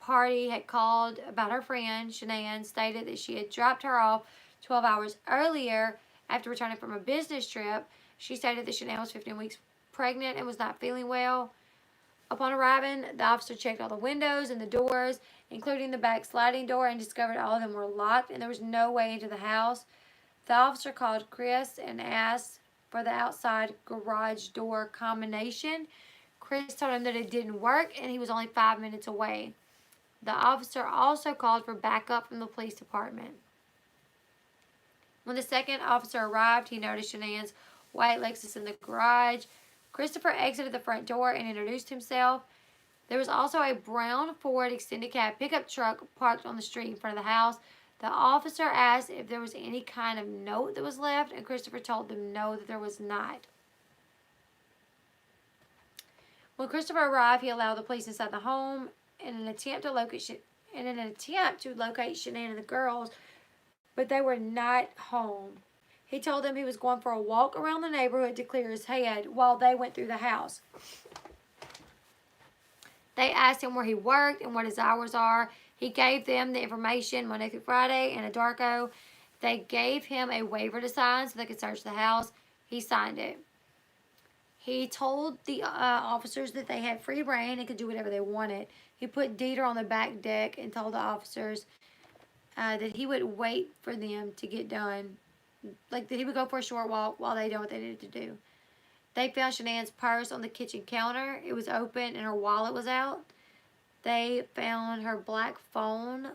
S1: party had called about her friend. Shanann stated that she had dropped her off 12 hours earlier after returning from a business trip. She stated that Shanann was 15 weeks pregnant and was not feeling well. Upon arriving, the officer checked all the windows and the doors, including the back sliding door, and discovered all of them were locked and there was no way into the house. The officer called Chris and asked for the outside garage door combination. Chris told him that it didn't work and he was only 5 minutes away. The officer also called for backup from the police department. When the second officer arrived, he noticed Shanann's white Lexus in the garage. Christopher exited the front door and introduced himself. There was also a brown Ford extended cab pickup truck parked on the street in front of the house. The officer asked if there was any kind of note that was left, and Christopher told them no, that there was not. When Christopher arrived, he allowed the police inside the home in an attempt to locate Shanann and the girls, but they were not home. He told them he was going for a walk around the neighborhood to clear his head while they went through the house. They asked him where he worked and what his hours are. He gave them the information Monday through Friday and a Darko. They gave him a waiver to sign so they could search the house. He signed it. He told the officers that they had free reign and could do whatever they wanted. He put Dieter on the back deck and told the officers that he would wait for them to get done. Like, that he would go for a short walk while they did what they needed to do. They found Shanann's purse on the kitchen counter. It was open and her wallet was out. They found her black phone.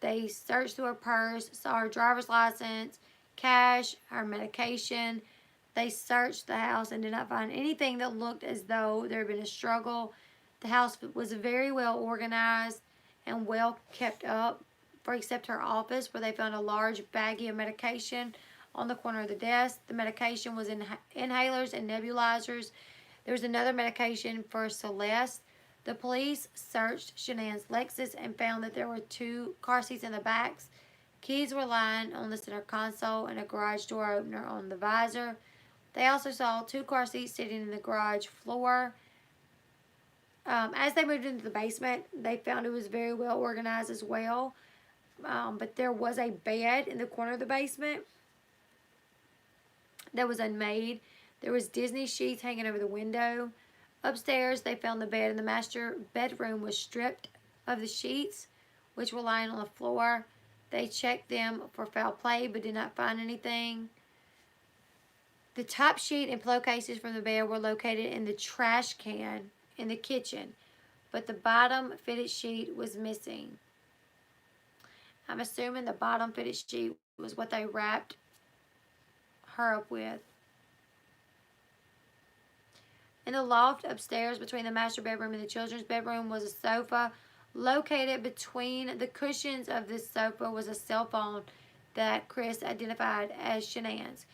S1: They searched through her purse, saw her driver's license, cash, her medication. They searched the house and did not find anything that looked as though there had been a struggle. The house was very well organized and well kept up, except her office, where they found a large baggie of medication on the corner of the desk. The medication was in inhalers and nebulizers. There was another medication for Celeste. The police searched Shanann's Lexus and found that there were 2 car seats in the backs. Keys were lying on the center console and a garage door opener on the visor. They also saw 2 car seats sitting in the garage floor. As they moved into the basement, they found it was very well organized as well. But there was a bed in the corner of the basement that was unmade. There was Disney sheets hanging over the window. Upstairs, they found the bed in the master bedroom was stripped of the sheets, which were lying on the floor. They checked them for foul play but did not find anything. The top sheet and pillowcases from the bed were located in the trash can in the kitchen, but the bottom fitted sheet was missing. I'm assuming the bottom fitted sheet was what they wrapped her up with. In the loft upstairs between the master bedroom and the children's bedroom was a sofa. Located between the cushions of this sofa was a cell phone that Chris identified as Ch.9's.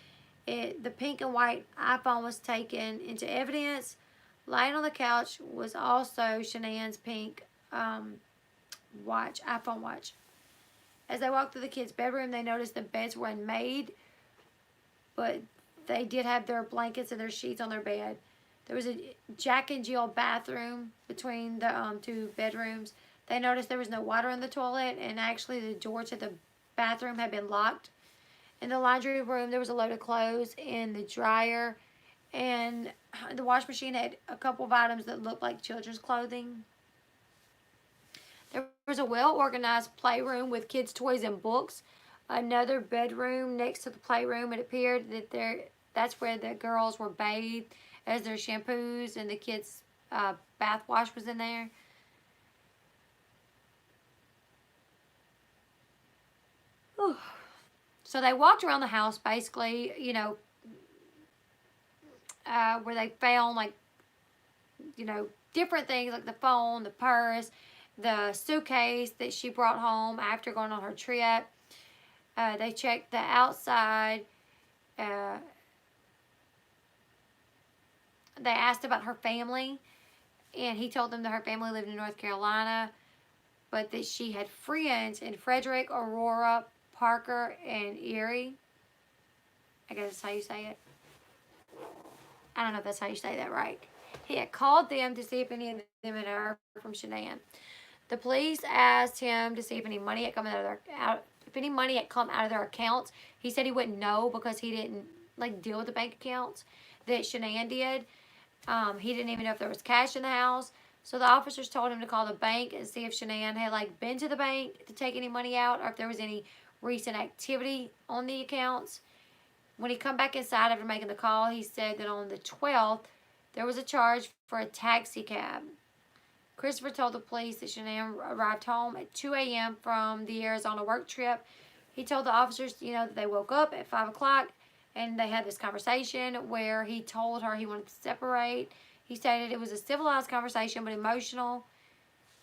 S1: The pink and white iPhone was taken into evidence. Lying on the couch was also Ch.9's pink iPhone watch. As they walked through the kids' bedroom, they noticed the beds were unmade, but they did have their blankets and their sheets on their bed. There was a Jack and Jill bathroom between the two bedrooms. They noticed there was no water in the toilet, and actually the door to the bathroom had been locked. In the laundry room, there was a load of clothes in the dryer, and the wash machine had a couple of items that looked like children's clothing. There was a well-organized playroom with kids' toys and books. Another bedroom next to the playroom. It appeared that that's where the girls were bathed, as their shampoos and the kids' bath wash was in there. Whew. So they walked around the house, basically, where they found, like, different things, like the phone, the purse, the suitcase that she brought home after going on her trip. They checked the outside. They asked about her family, and he told them that her family lived in North Carolina, but that she had friends in Frederick, Aurora, Parker, and Erie. I guess that's how you say it. I don't know if that's how you say that right. He had called them to see if any of them had heard from Ch.9. The police asked him to see if any money had come out of their accounts. He said he wouldn't know because he didn't deal with the bank accounts that Ch.9 did. He didn't even know if there was cash in the house. So the officers told him to call the bank and see if Ch.9 had been to the bank to take any money out, or if there was any recent activity on the accounts. When he come back inside after making the call, he said that on the 12th, there was a charge for a taxi cab. Christopher told the police that Ch.9 arrived home at 2 a.m. from the Arizona work trip. He told the officers, that they woke up at 5 o'clock and they had this conversation where he told her he wanted to separate. He stated it was a civilized conversation but emotional.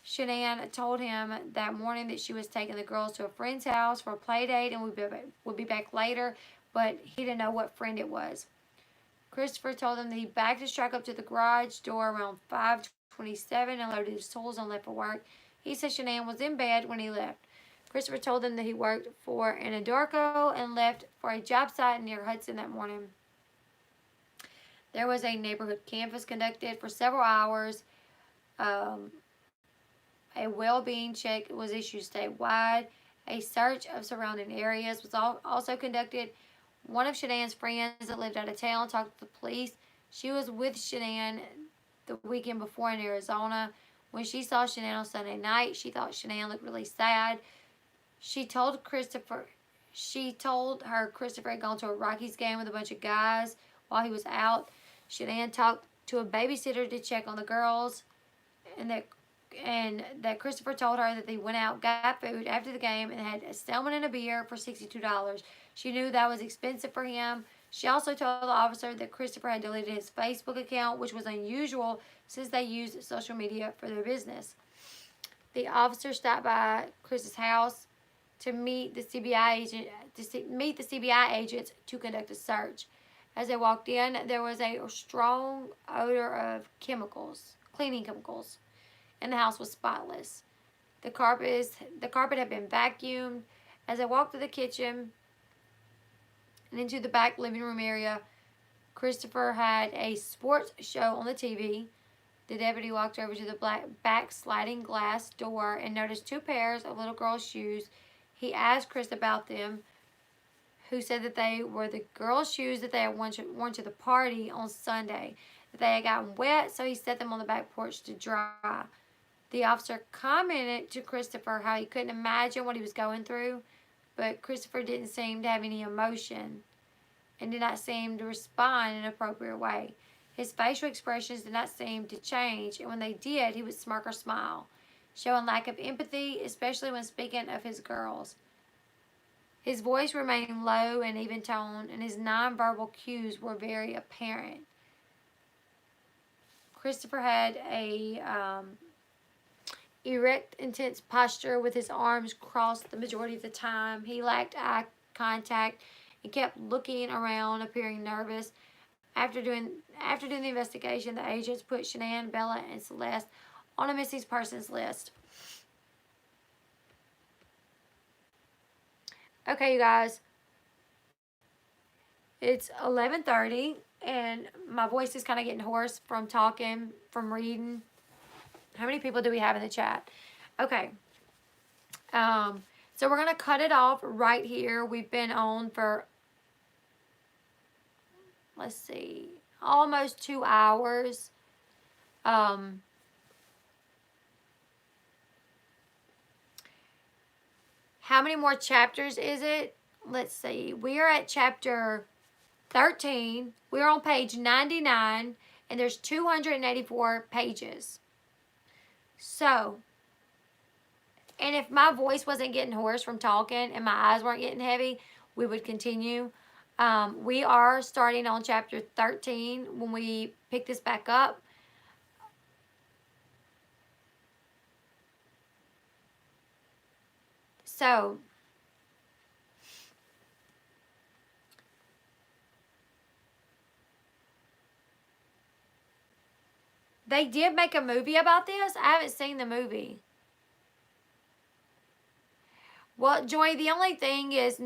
S1: Ch.9 told him that morning that she was taking the girls to a friend's house for a play date and would be back later, but he didn't know what friend it was. Christopher told them that he backed his truck up to the garage door around 5:27 and loaded his tools and left for work. He said Ch.9 was in bed when he left. Christopher told them that he worked for Anadarko and left for a job site near Hudson that morning. There was a neighborhood canvass conducted for several hours. A well-being check was issued statewide. A search of surrounding areas was also conducted. One of Ch.9's friends that lived out of town talked to the police. She was with Ch.9 the weekend before in Arizona. When she saw Ch.9 on Sunday night, she thought Ch.9 looked really sad. She told her Christopher had gone to a Rockies game with a bunch of guys while he was out. Ch.9 talked to a babysitter to check on the girls, and that Christopher told her that they went out, got food after the game, and had a salmon and a beer for $62. She knew that was expensive for him. She also told the officer that Christopher had deleted his Facebook account, which was unusual since they used social media for their business. The officer stopped by Chris's house to meet the CBI agents to conduct a search. As they walked in, there was a strong odor of cleaning chemicals, and the house was spotless. The carpet had been vacuumed. As they walked through the kitchen and into the back living room area, Christopher had a sports show on the TV. The deputy walked over to the back sliding glass door and noticed 2 pairs of little girls' shoes. He asked Chris about them, who said that they were the girls' shoes that they had worn to the party on Sunday. that they had gotten wet, so he set them on the back porch to dry. The officer commented to Christopher how he couldn't imagine what he was going through, but Christopher didn't seem to have any emotion and did not seem to respond in an appropriate way. His facial expressions did not seem to change, and when they did, he would smirk or smile, showing lack of empathy, especially when speaking of his girls. His voice remained low and even tone, and his nonverbal cues were very apparent. Christopher had a erect, intense posture with his arms crossed the majority of the time. He lacked eye contact and kept looking around, appearing nervous. After doing the investigation, the agents put Ch.9, Bella, and Celeste on a missing persons list. Okay, you guys. It's 11:30, and my voice is kind of getting hoarse from talking, from reading. How many people do we have in the chat? Okay. So we're going to cut it off right here. We've been on for, let's see, almost 2 hours. How many more chapters is it? Let's see. We are at chapter 13. We're on page 99, and there's 284 pages. So, and if my voice wasn't getting hoarse from talking and my eyes weren't getting heavy, we would continue. We are starting on chapter 13 when we pick this back up. So, they did make a movie about this. I haven't seen the movie. Well, Joy, the only thing is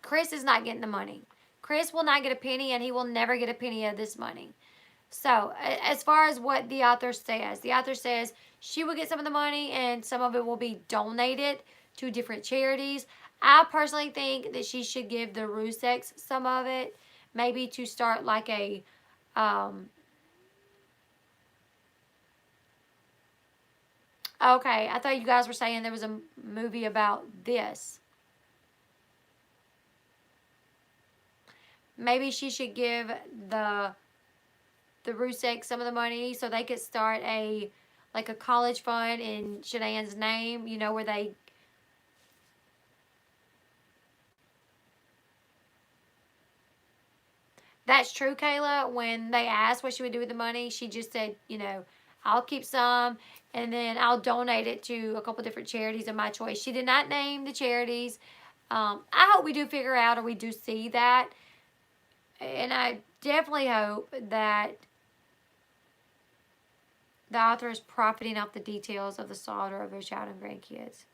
S1: Chris is not getting the money. Chris will not get a penny, and he will never get a penny of this money. So, as far as what the author says she will get some of the money, and some of it will be donated to different charities. I personally think that she should give the Rusex some of it, maybe to start like a okay, I thought you guys were saying there was a movie about this. Maybe she should give the Rusex some of the money so they could start a college fund in Ch.9's name, you know, where they That's true, Kayla. When they asked what she would do with the money, she just said, you know, I'll keep some and then I'll donate it to a couple different charities of my choice. She did not name the charities. I hope we do figure out, or we do see that. And I definitely hope that the author is profiting off the details of the slaughter of their child and grandkids.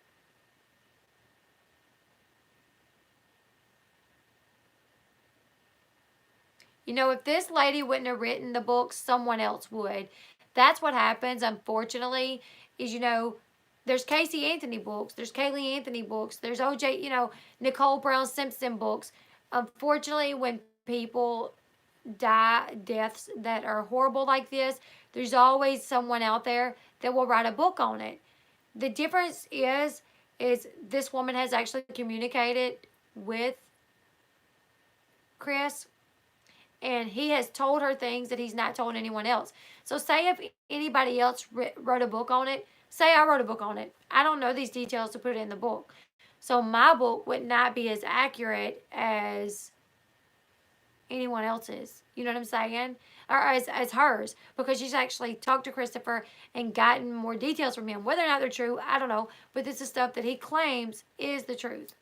S1: You know, if this lady wouldn't have written the book, someone else would. That's what happens, unfortunately, is, you know, there's Casey Anthony books, there's Kaylee Anthony books, there's OJ, you know, Nicole Brown Simpson books. Unfortunately, when people die deaths that are horrible like this, there's always someone out there that will write a book on it. The difference is this woman has actually communicated with Chris, and he has told her things that he's not told anyone else. So say if anybody else wrote a book on it, say I wrote a book on it. I don't know these details to put it in the book. So my book would not be as accurate as anyone else's. You know what I'm saying? Or as hers. Because she's actually talked to Christopher and gotten more details from him. Whether or not they're true, I don't know. But this is stuff that he claims is the truth.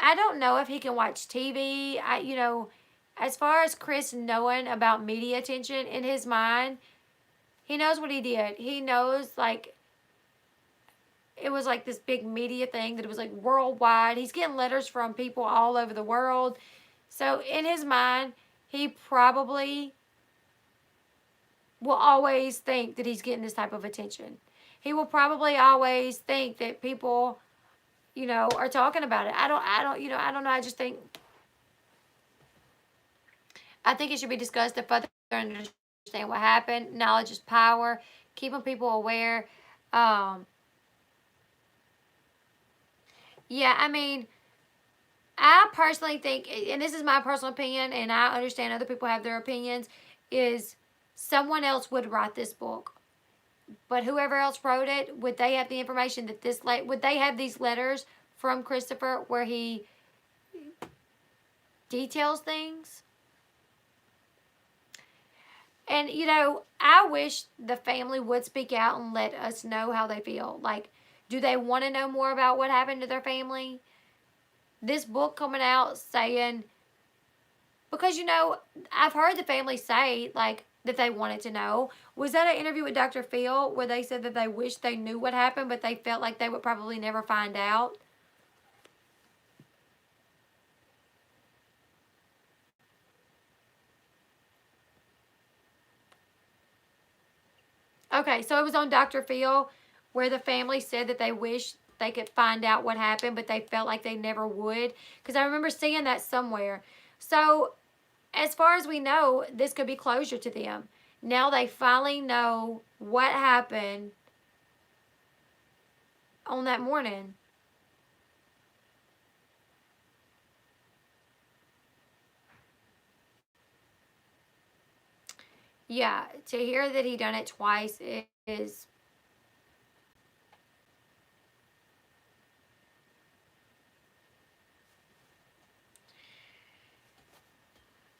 S1: I don't know if he can watch TV. You know, as far as Chris knowing about media attention in his mind, he knows what he did. He knows, like, it was like this big media thing that it was like worldwide. He's getting letters from people all over the world. So in his mind, he probably will always think that he's getting this type of attention. he will probably always think that people, are talking about it. I don't know. I think it should be discussed to further understand what happened. Knowledge is power. Keeping people aware. Um, yeah, I mean, I personally think, and this is my personal opinion, and I understand other people have their opinions, is someone else would write this book. But whoever else wrote it, would they have the information that would they have these letters from Christopher where he details things? And, I wish the family would speak out and let us know how they feel. Like, do they want to know more about what happened to their family? This book coming out saying, because, I've heard the family say, like, that they wanted to know. Was that an interview with Dr. Phil where they said that they wish they knew what happened, but they felt like they would probably never find out? Okay, so it was on Dr. Phil where the family said that they wish they could find out what happened, but they felt like they never would. Because I remember seeing that somewhere. So, as far as we know, this could be closure to them. Now they finally know what happened on that morning. Yeah, to hear that he done it twice is,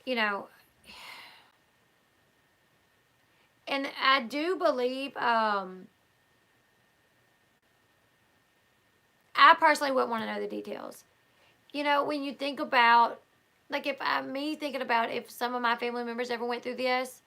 S1: you know, and I do believe, I personally wouldn't want to know the details. When you think about, like, if me thinking about if some of my family members ever went through this,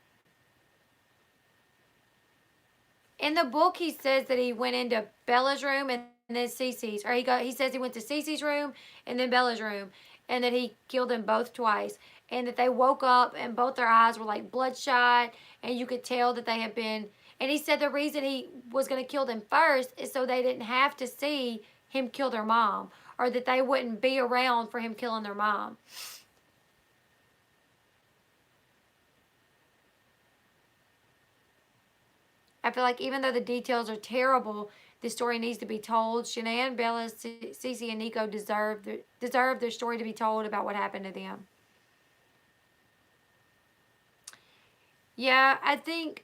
S1: in the book he says that he went into Bella's room and then Cece's, or he says he went to Cece's room and then Bella's room, and that he killed them both twice, and that they woke up and both their eyes were like bloodshot, and you could tell that they had been. And he said the reason he was going to kill them first is so they didn't have to see him kill their mom, or that they wouldn't be around for him killing their mom. I feel like even though the details are terrible, the story needs to be told. Shanann, Bella, Cece, and Nico deserve their story to be told about what happened to them. Yeah, I think,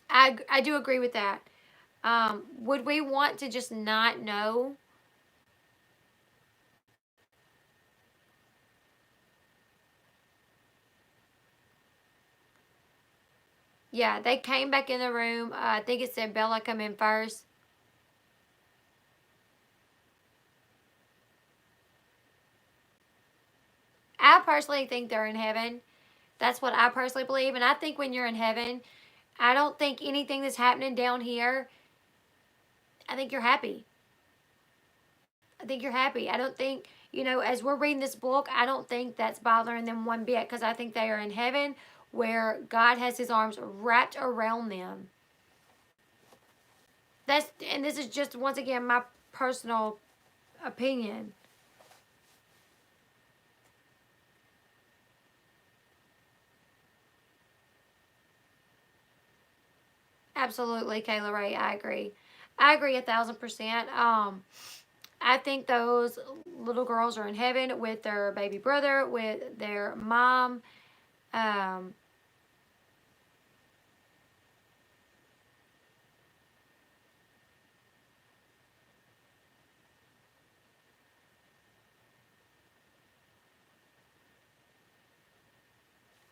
S1: I do agree with that. Would we want to just not know? Yeah, they came back in the room. I think it said Bella come in first. I personally think they're in heaven. That's what I personally believe. And I think when you're in heaven, I don't think anything that's happening down here, I think you're happy. I think you're happy. I don't think, as we're reading this book, I don't think that's bothering them one bit, because I think they are in heaven where God has his arms wrapped around them. And this is just, once again, my personal opinion. Absolutely, Kayla Ray, I agree. I agree 1,000%. I think those little girls are in heaven with their baby brother, with their mom. Um,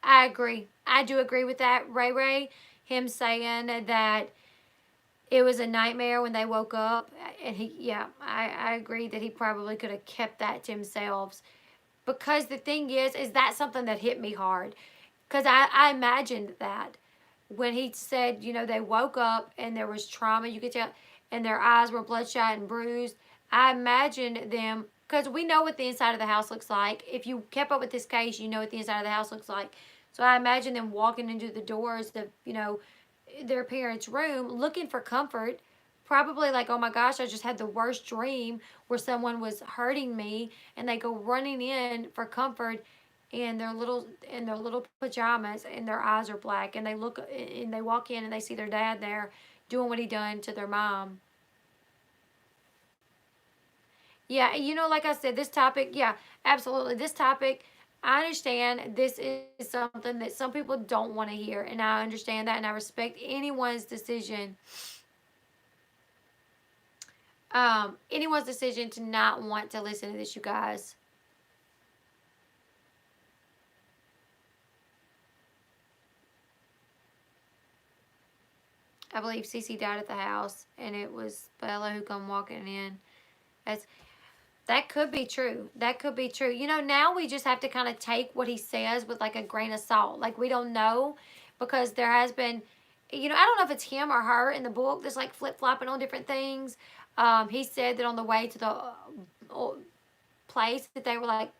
S1: I agree. I do agree with that, Ray Ray. Him saying that it was a nightmare when they woke up. And I agree that he probably could have kept that to himself. Because the thing is that something that hit me hard. Because I imagined that when he said, they woke up and there was trauma, you could tell, and their eyes were bloodshot and bruised. I imagined them, because we know what the inside of the house looks like. If you kept up with this case, you know what the inside of the house looks like. So I imagine them walking into the doors of, their parents' room looking for comfort, probably like, oh my gosh, I just had the worst dream where someone was hurting me, and they go running in for comfort in their little pajamas, and their eyes are black, and they walk in and they see their dad there doing what he done to their mom. Yeah, like I said, this topic, yeah, absolutely. This topic, I understand this is something that some people don't want to hear, and I understand that, and I respect anyone's decision to not want to listen to this, you guys. I believe Cece died at the house, and it was Bella who come walking in. That's That could be true. That could be true. Now we just have to kind of take what he says with like a grain of salt. Like, we don't know, because there has been, I don't know if it's him or her in the book that's like flip flopping on different things. He said that on the way to the place that they were like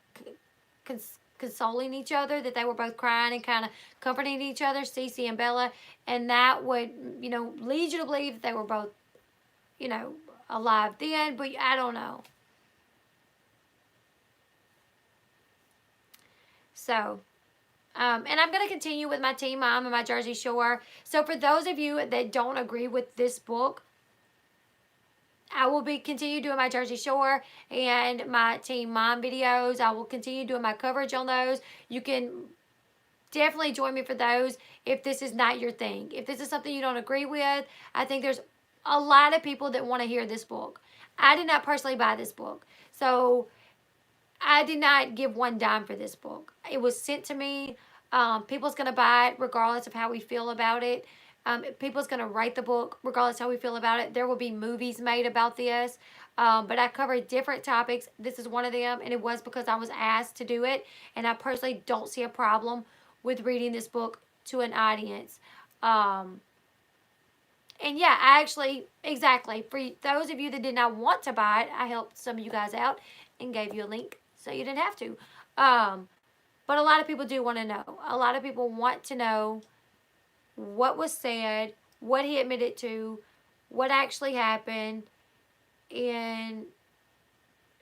S1: consoling each other, that they were both crying and kind of comforting each other, Cece and Bella, and that would, lead you to believe that they were both, alive then, but I don't know. So, and I'm going to continue with my Teen Mom and my Jersey Shore. So for those of you that don't agree with this book, I will be continue doing my Jersey Shore and my Teen Mom videos. I will continue doing my coverage on those. You can definitely join me for those if this is not your thing. If this is something you don't agree with, I think there's a lot of people that want to hear this book. I did not personally buy this book. So I did not give one dime for this book. It was sent to me. People's going to buy it regardless of how we feel about it. People's going to write the book regardless how we feel about it. There will be movies made about this. But I covered different topics. This is one of them, and it was because I was asked to do it. And I personally don't see a problem with reading this book to an audience. And yeah, I actually, exactly, for those of you that did not want to buy it, I helped some of you guys out and gave you a link so you didn't have to. But a lot of people do want to know. A lot of people want to know what was said, what he admitted to, what actually happened, and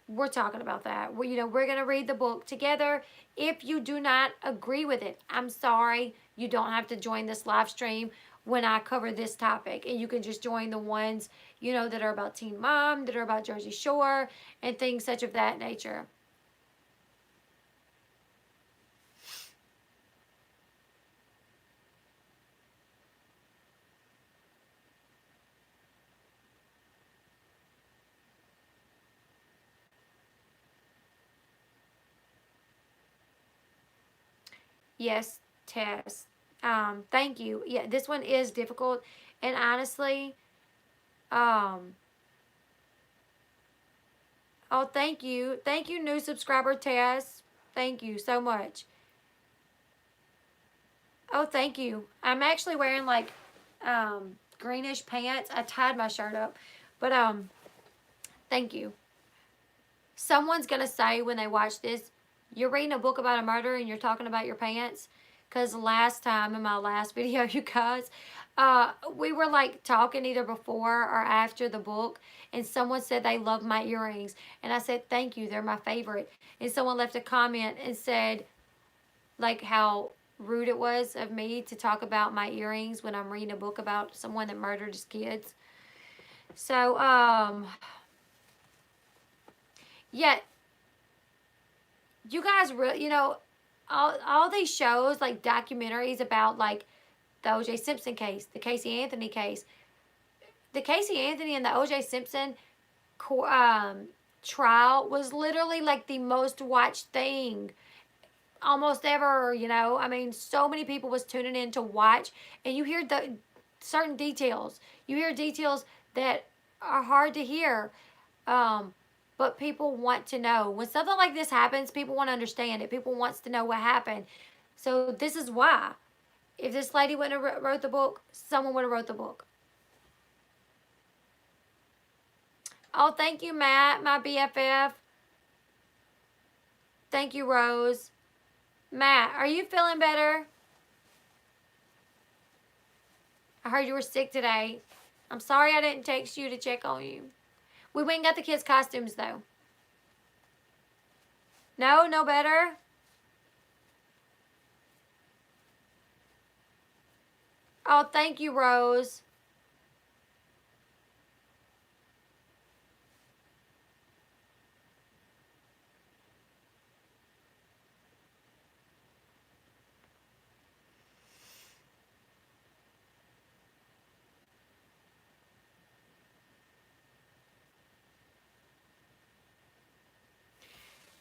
S1: we're talking about that. We're going to read the book together. If you do not agree with it, I'm sorry. You don't have to join this live stream when I cover this topic. And you can just join the ones, that are about Teen Mom, that are about Jersey Shore, and things such of that nature. Yes, Tess. Thank you. Yeah, this one is difficult. And honestly, oh, thank you. Thank you, new subscriber Tess. Thank you so much. Oh, thank you. I'm actually wearing like greenish pants. I tied my shirt up. But thank you. Someone's going to say when they watch this, you're reading a book about a murder and you're talking about your pants. Because last time in my last video, you guys, we were like talking either before or after the book, and someone said they loved my earrings. And I said, thank you, they're my favorite. And someone left a comment and said, like, how rude it was of me to talk about my earrings when I'm reading a book about someone that murdered his kids. So, yeah, you guys really, all these shows, like documentaries about like the O.J. Simpson case, the Casey Anthony case, the Casey Anthony and the O.J. Simpson trial was literally like the most watched thing almost ever. I mean, so many people was tuning in to watch, and you hear the certain details. You hear details that are hard to hear. But people want to know. When something like this happens, people want to understand it. People wants to know what happened. So this is why. If this lady wouldn't have wrote the book, someone would have wrote the book. Oh, thank you, Matt, my BFF. Thank you, Rose. Matt, are you feeling better? I heard you were sick today. I'm sorry I didn't text you to check on you. We went and got the kids' costumes, though. No? No better? Oh, thank you, Rose.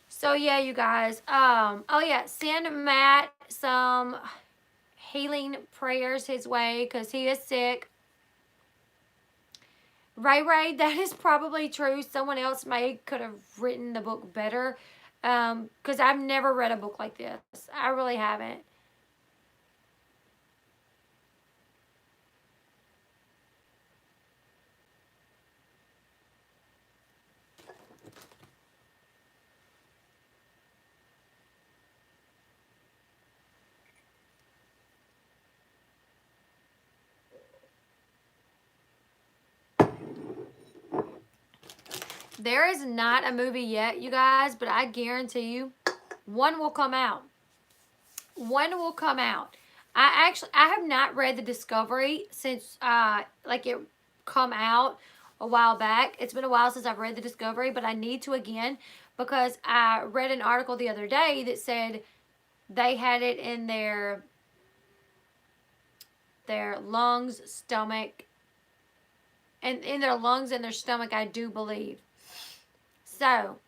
S1: So yeah, you guys. Oh yeah, send Matt some healing prayers his way because he is sick. Ray, that is probably true. Someone else could have written the book better. Because I've never read a book like this. I really haven't. There is not a movie yet, you guys, but I guarantee you one will come out. One will come out. I have not read The Discovery since like it come out a while back. It's been a while since I've read The Discovery, but I need to again because I read an article the other day that said they had it in their lungs, stomach, and in their lungs and their stomach, I do believe. So,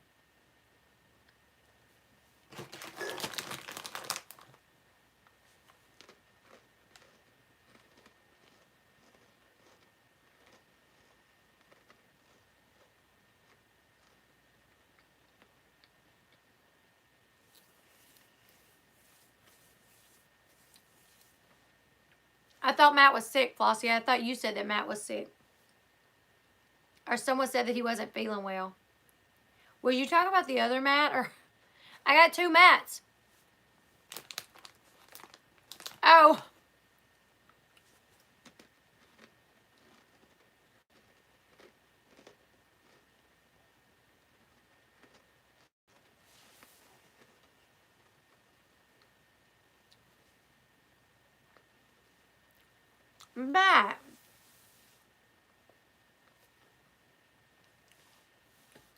S1: I thought Matt was sick, Flossie. I thought you said that Matt was sick. Or someone said that he wasn't feeling well. Were you talking about the other Matt? Or I got two Matts. Oh. Matt.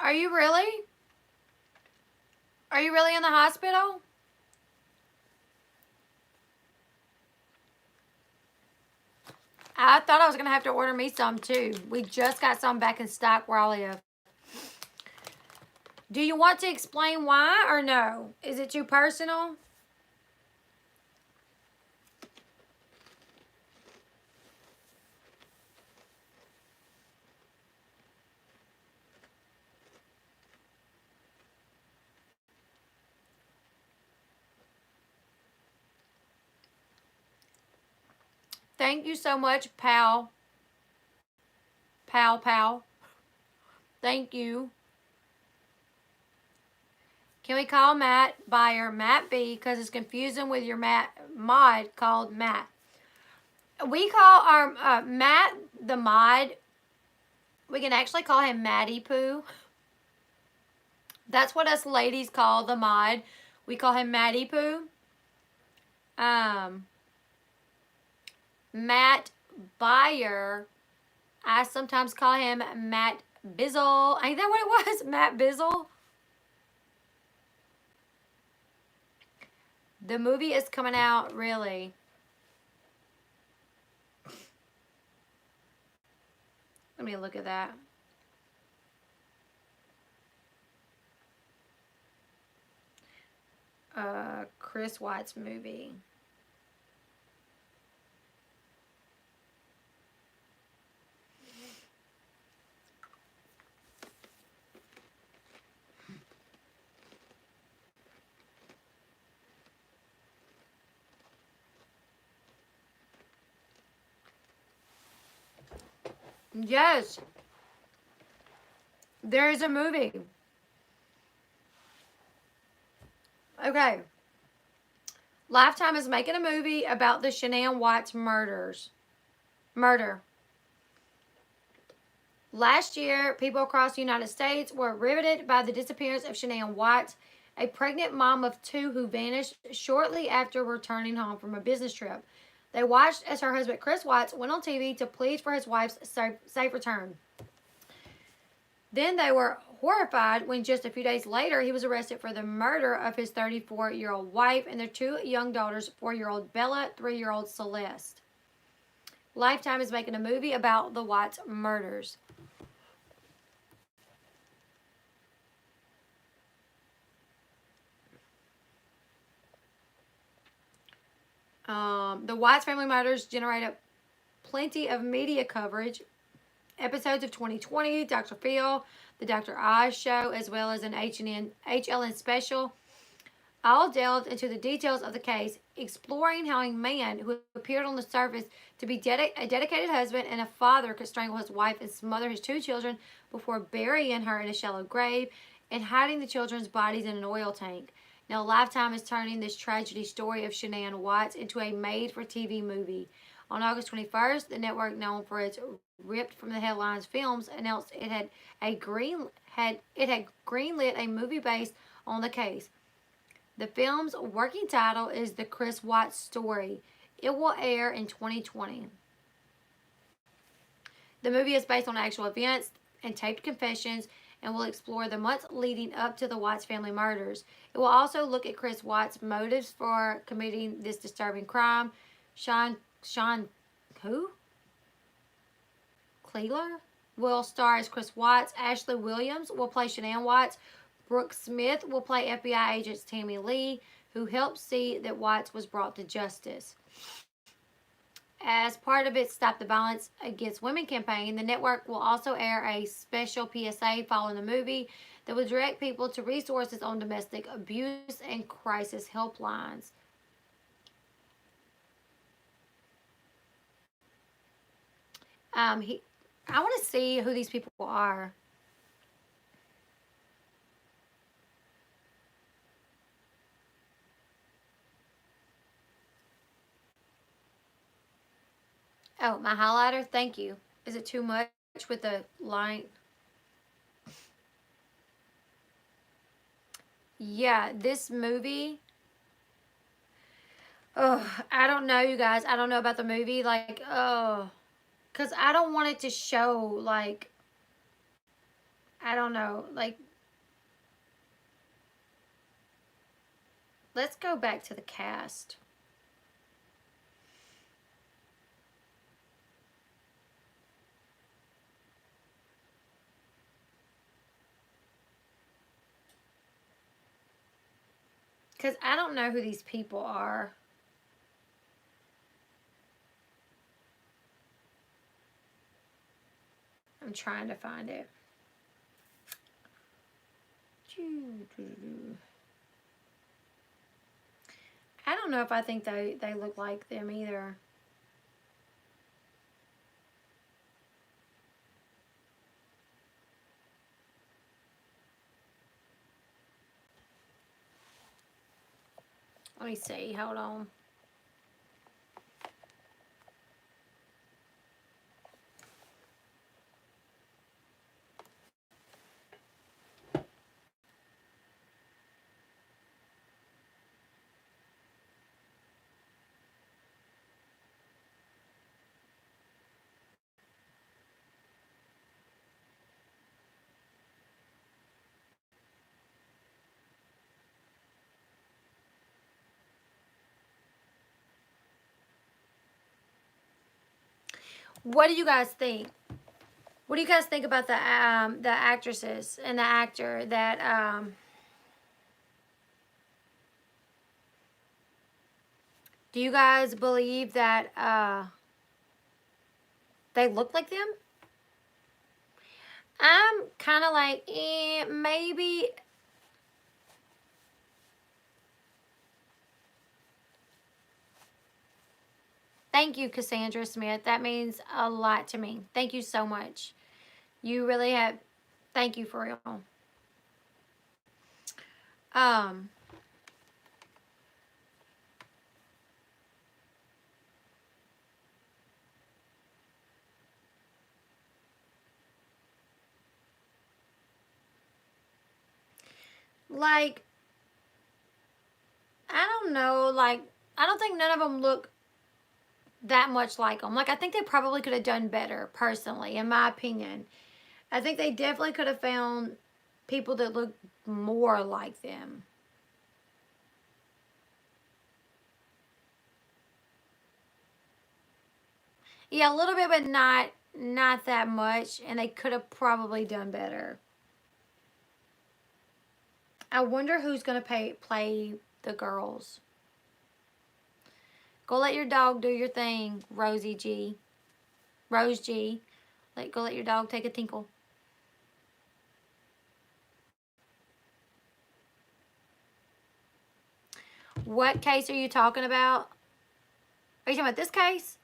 S1: Are you really? Are you really in the hospital? I thought I was going to have to order me some too. We just got some back in stock where I live. Do you want to explain why or no? Is it too personal? Thank you so much, pal. Pal. Thank you. Can we call Matt Buyer Matt B because it's confusing with your mod called Matt. We call our Matt the mod. We can actually call him Matty Poo. That's what us ladies call the mod. We call him Matty Poo. Matt Buyer, I sometimes call him Matt Bizzle. Ain't that what it was? Matt Bizzle. The movie is coming out, really. Let me look at that. Chris White's movie. Yes. There is a movie. Okay. Lifetime is making a movie about the Jenelle White's murders. murder. Last year, people across the United States were riveted by the disappearance of Jenelle Watts, a pregnant mom of 2 who vanished shortly after returning home from a business trip. They watched as her husband, Chris Watts, went on TV to plead for his wife's safe return. Then they were horrified when just a few days later he was arrested for the murder of his 34-year-old wife and their 2 young daughters, 4-year-old Bella, 3-year-old Celeste. Lifetime is making a movie about the Watts murders. The Watts family murders generated plenty of media coverage. Episodes of 2020, Dr. Phil, The Dr. Oz Show, as well as an HLN special, all delved into the details of the case, exploring how a man who appeared on the surface to be a dedicated husband and a father could strangle his wife and smother his 2 children before burying her in a shallow grave and hiding the children's bodies in an oil tank. Now, Lifetime is turning this tragedy story of Jenelle Watts into a made-for-TV movie. On August 21st, the network, known for its ripped from the headlines films, announced it had greenlit a movie based on the case. The film's working title is The Chris Watts Story. It will air in 2020. The movie is based on actual events and taped confessions and will explore the months leading up to the Watts family murders. It will also look at Chris Watts' motives for committing this disturbing crime. Sean who? Cleeler will star as Chris Watts. Ashley Williams will play Jenelle Watts. Brooke Smith will play FBI agent Tammy Lee, who helped see that Watts was brought to justice. As part of its Stop the Violence Against Women campaign, the network will also air a special PSA following the movie that will direct people to resources on domestic abuse and crisis helplines. I want to see who these people are. Oh, my highlighter? Thank you. Is it too much with the line? Yeah, this movie. Oh, I don't know, you guys. I don't know about the movie. Like, oh. Because I don't want it to show, like, I don't know. Like, let's go back to the cast. Because I don't know who these people are. I'm trying to find it. I don't know if I think they look like them either. Let me see. Hold on. What do you guys think? What do you guys think about the actresses and the actor that do you guys believe that they look like them? I'm kind of like, maybe. Thank you, Cassandra Smith. That means a lot to me. Thank you so much. You really have. Thank you for real. Um. Like, I don't know. Like, I don't think none of them look that much like them. Like, I think they probably could have done better, personally, in my opinion. I think they definitely could have found people that look more like them. Yeah, a little bit, but not that much, and they could have probably done better. I wonder who's gonna play the girls. Go let your dog do your thing, Rosie G. Rose G. Go let your dog take a tinkle. What case are you talking about? Are you talking about this case?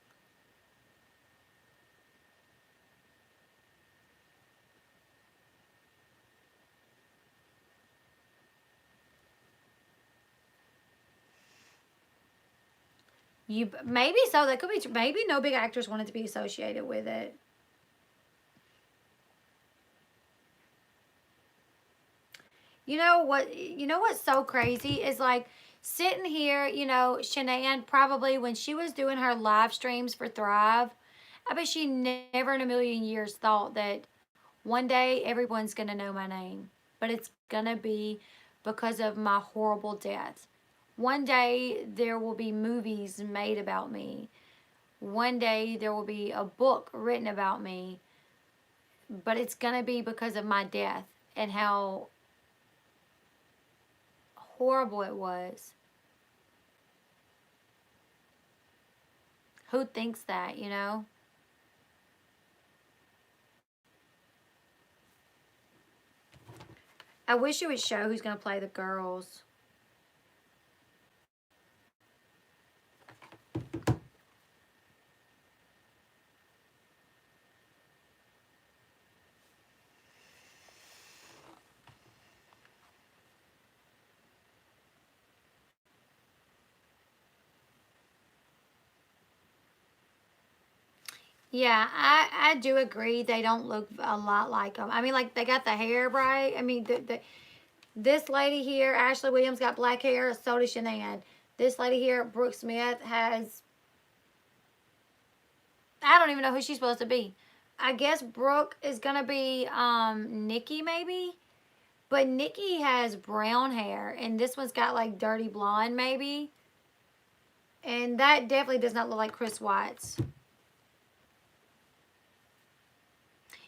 S1: You maybe so. That could be. Maybe no big actors wanted to be associated with it. You know what? You know what's so crazy is like sitting here. You know, Ch.9 probably when she was doing her live streams for Thrive, I bet she never in a million years thought that one day everyone's gonna know my name, but it's gonna be because of my horrible death. One day there will be movies made about me. One day there will be a book written about me, but it's going to be because of my death and how horrible it was. Who thinks that, you know? I wish it would show who's going to play the girls. Yeah, I do agree. They don't look a lot like them. I mean, like, they got the hair right. I mean, this lady here, Ashley Williams, got black hair. So does Ch.9. This lady here, Brooke Smith, has... I don't even know who she's supposed to be. I guess Brooke is going to be Nikki, maybe? But Nikki has brown hair, and this one's got, like, dirty blonde, maybe? And that definitely does not look like Chris Watts.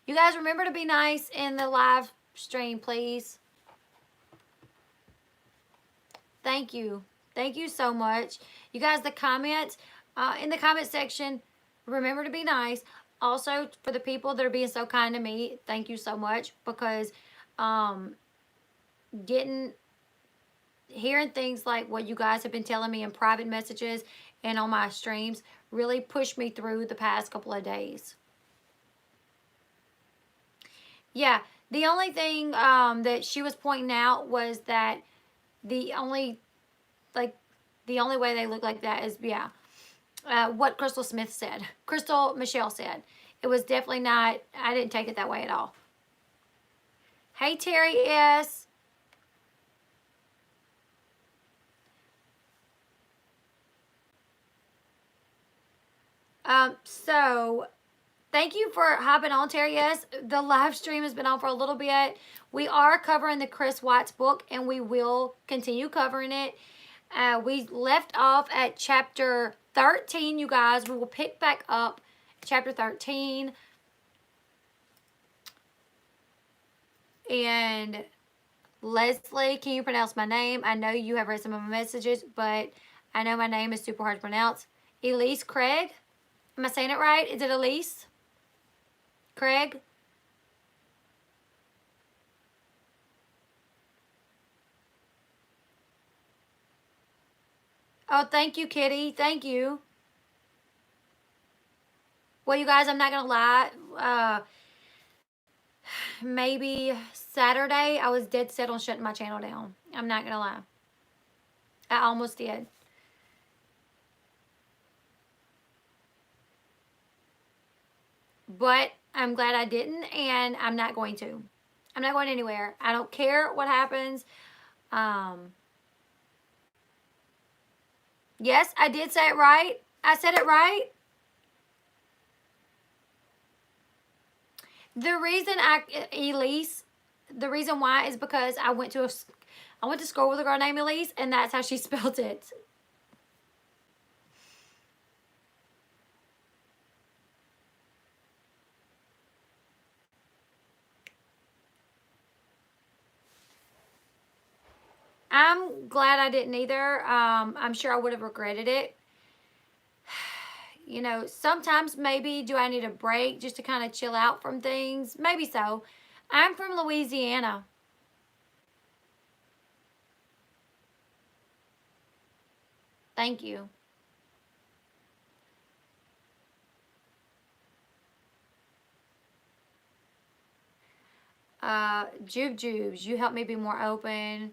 S1: You guys remember to be nice in the live stream, please. Thank you. Thank you so much. You guys, the comments, in the comment section, remember to be nice. Also, for the people that are being so kind to me, thank you so much, because hearing things like what you guys have been telling me in private messages and on my streams really pushed me through the past couple of days. Yeah, the only thing that she was pointing out was that the only way they look like that is, yeah, what Crystal Smith said. Crystal Michelle said. It was definitely not, I didn't take it that way at all. Hey, Terry S. So, thank you for hopping on, Terry S. The live stream has been on for a little bit. We are covering the Chris Watts book, and we will continue covering it. We left off at chapter 13, you guys. We will pick back up chapter 13. And Leslie, can you pronounce my name? I know you have read some of my messages, but I know my name is super hard to pronounce. Elise Craig? Am I saying it right? Is it Elise Craig? Oh, thank you, Kitty. Thank you. Well, you guys, I'm not going to lie. Maybe Saturday, I was dead set on shutting my channel down. I'm not going to lie. I almost did. But I'm glad I didn't, and I'm not going to. I'm not going anywhere. I don't care what happens. Um, yes, I did say it right. I said it right. The reason Elise, the reason why is because I went to school with a girl named Elise, and that's how she spelled it. I'm glad I didn't either. I'm sure I would have regretted it. You know, sometimes maybe do I need a break just to kind of chill out from things? Maybe so. I'm from Louisiana. Thank you. Jubes, you helped me be more open.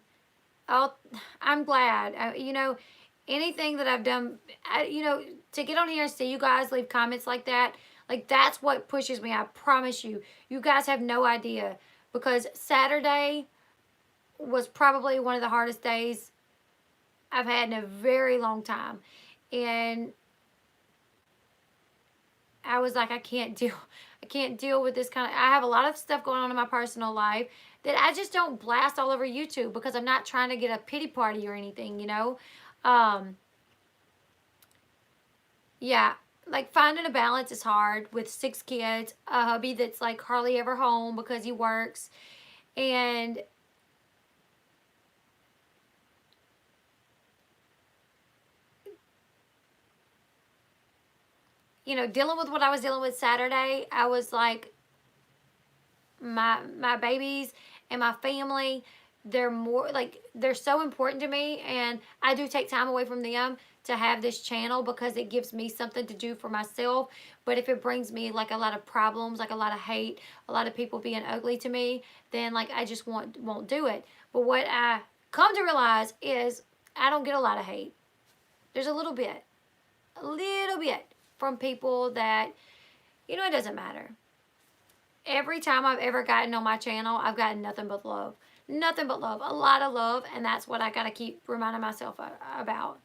S1: Oh, I'm glad. You know, anything that I've done, you know, to get on here and see you guys leave comments like that's what pushes me. I promise you. You guys have no idea because Saturday was probably one of the hardest days I've had in a very long time. And I was like, I can't deal with this kind of, I have a lot of stuff going on in my personal life that I just don't blast all over YouTube because I'm not trying to get a pity party or anything, you know? Um, yeah, like finding a balance is hard with 6 kids, a hubby that's like hardly ever home because he works, and you know, dealing with what I was dealing with Saturday, I was like, my babies and my family, they're more like they're so important to me, and I do take time away from them to have this channel because it gives me something to do for myself. But if it brings me like a lot of problems, like a lot of hate, a lot of people being ugly to me, then like I just won't do it. But what I come to realize is I don't get a lot of hate. There's a little bit from people that, you know, it doesn't matter. Every time I've ever gotten on my channel, I've gotten nothing but love. Nothing but love. A lot of love, and that's what I got to keep reminding myself about.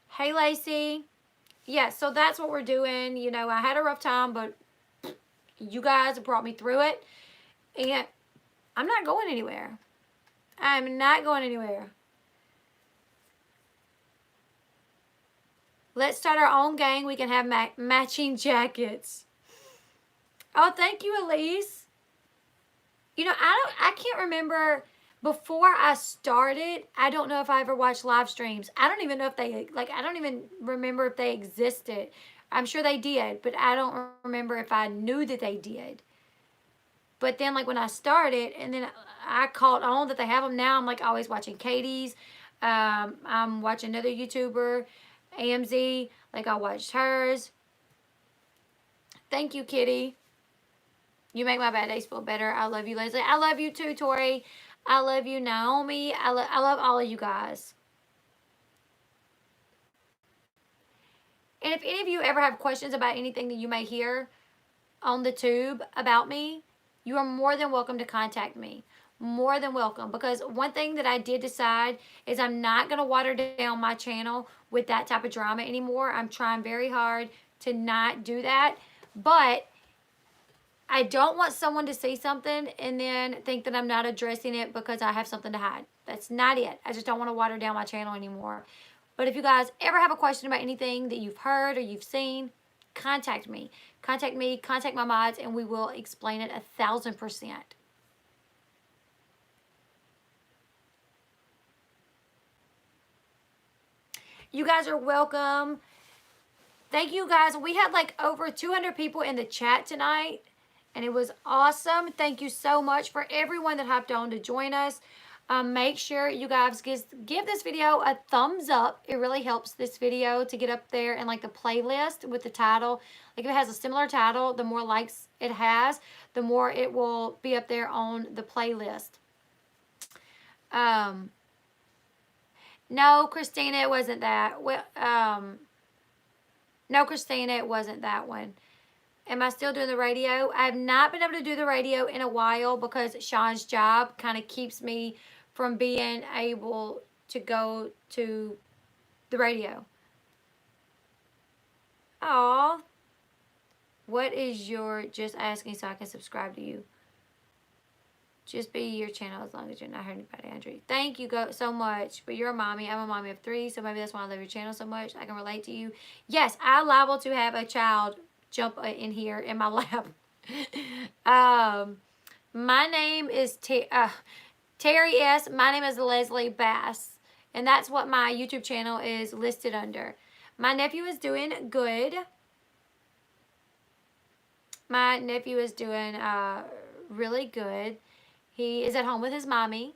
S1: Hey, Lacey. Yeah, so that's what we're doing. You know, I had a rough time, but you guys brought me through it, and I'm not going anywhere. I'm not going anywhere. Let's start our own gang. We can have matching jackets. Oh, thank you, Elise. You know, I can't remember before I started. I don't know if I ever watched live streams. I don't even know if they like. I don't even remember if they existed. I'm sure they did, but I don't remember if I knew that they did. But then, like when I started, and then I caught on that they have them now. I'm like always watching Katie's. I'm watching another YouTuber, AMZ. Like I watched hers. Thank you, Kitty. You make my bad days feel better. I love you, Leslie. I love you too, Tori. I love you, Naomi. I love all of you guys. And if any of you ever have questions about anything that you may hear on the tube about me, you are more than welcome to contact me. More than welcome. Because one thing that I did decide is I'm not going to water down my channel with that type of drama anymore. I'm trying very hard to not do that. But I don't want someone to see something and then think that I'm not addressing it because I have something to hide. That's not it. I just don't want to water down my channel anymore. But if you guys ever have a question about anything that you've heard or you've seen, contact me. Contact me, contact my mods, and we will explain it 1,000%. You guys are welcome. Thank you guys. We had like over 200 people in the chat tonight, and it was awesome. Thank you so much for everyone that hopped on to join us. Make sure you guys give this video a thumbs up. It really helps this video to get up there in like the playlist with the title. Like if it has a similar title, the more likes it has, the more it will be up there on the playlist. No, Christina, it wasn't that. Well, no, Christina, it wasn't that one. Am I still doing the radio? I have not been able to do the radio in a while because Sean's job kind of keeps me from being able to go to the radio. Aw. What is your, just asking so I can subscribe to you? Just be your channel as long as you're not hurting anybody, Andrew. Thank you so much. But you're a mommy. I'm a mommy of 3, so maybe that's why I love your channel so much. I can relate to you. Yes, I'm liable to have a child jump in here in my lap. My name is Terry S. My name is Leslie Bass. And that's what my YouTube channel is listed under. My nephew is doing good. My nephew is doing really good. He is at home with his mommy.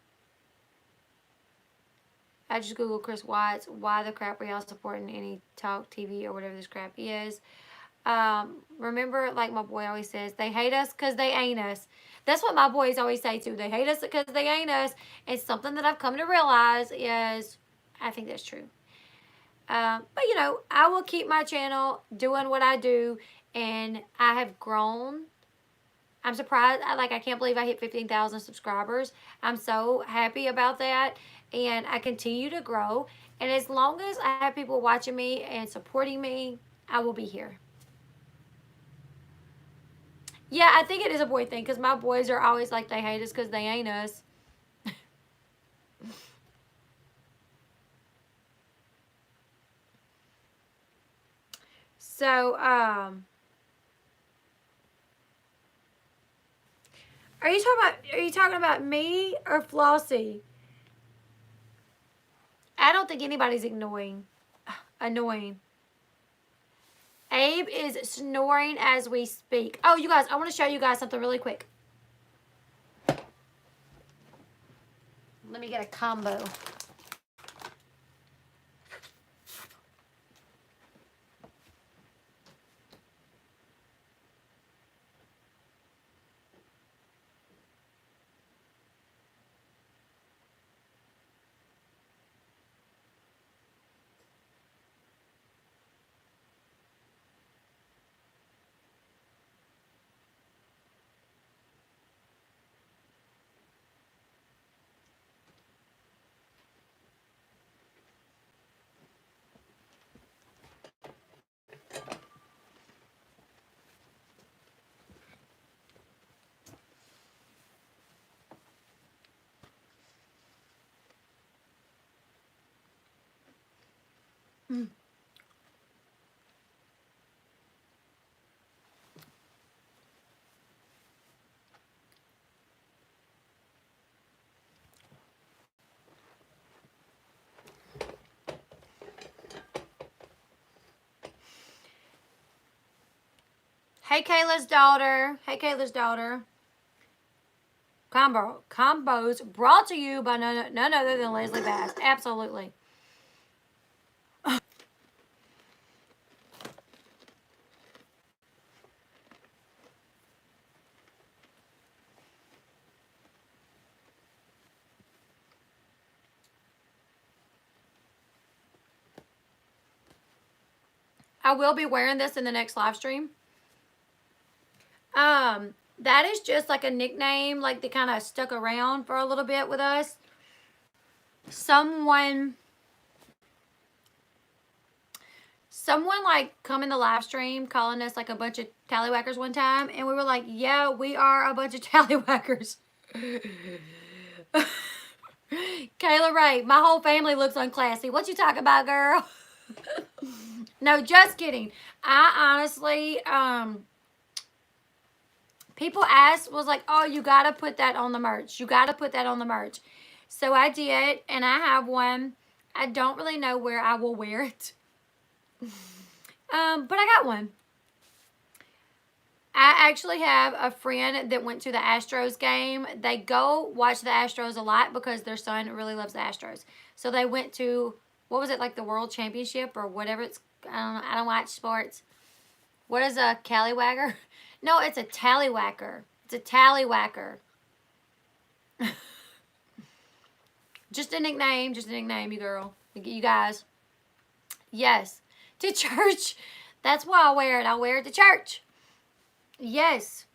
S1: I just Googled Chris Watts. Why the crap are y'all supporting any talk TV or whatever this crap is? Remember, like my boy always says, they hate us because they ain't us. That's what my boys always say too. They hate us because they ain't us. It's something that I've come to realize is, I think that's true. But you know, I will keep my channel doing what I do, and I have grown. I'm surprised. I can't believe I hit 15,000 subscribers. I'm so happy about that. And I continue to grow. And as long as I have people watching me and supporting me, I will be here. Yeah, I think it is a boy thing because my boys are always like they hate us because they ain't us. So, are you talking about me or Flossie? I don't think anybody's annoying. Abe is snoring as we speak. Oh, you guys, I want to show you guys something really quick. Let me get a combo. Hey, Kayla's daughter. Hey, Kayla's daughter. Combos brought to you by none other than Leslie Bass. Absolutely. I will be wearing this in the next live stream. That is just like a nickname, like they kind of stuck around for a little bit with us. Someone like come in the live stream calling us like a bunch of tallywhackers one time, and we were like, yeah, we are a bunch of tallywhackers. Kayla Ray, my whole family looks unclassy. What you talking about, girl? No, just kidding. I honestly, people was like, oh, you got to put that on the merch. You got to put that on the merch. So I did, and I have one. I don't really know where I will wear it. But I got one. I actually have a friend that went to the Astros game. They go watch the Astros a lot because their son really loves the Astros. So they went to, what was it, like the World Championship or whatever it's, I don't know, I don't watch sports. What is a callywagger? No, it's a tallywhacker. It's a tallywhacker. Just a nickname, you girl. You guys. Yes. To church. That's why I wear it. I wear it to church. Yes.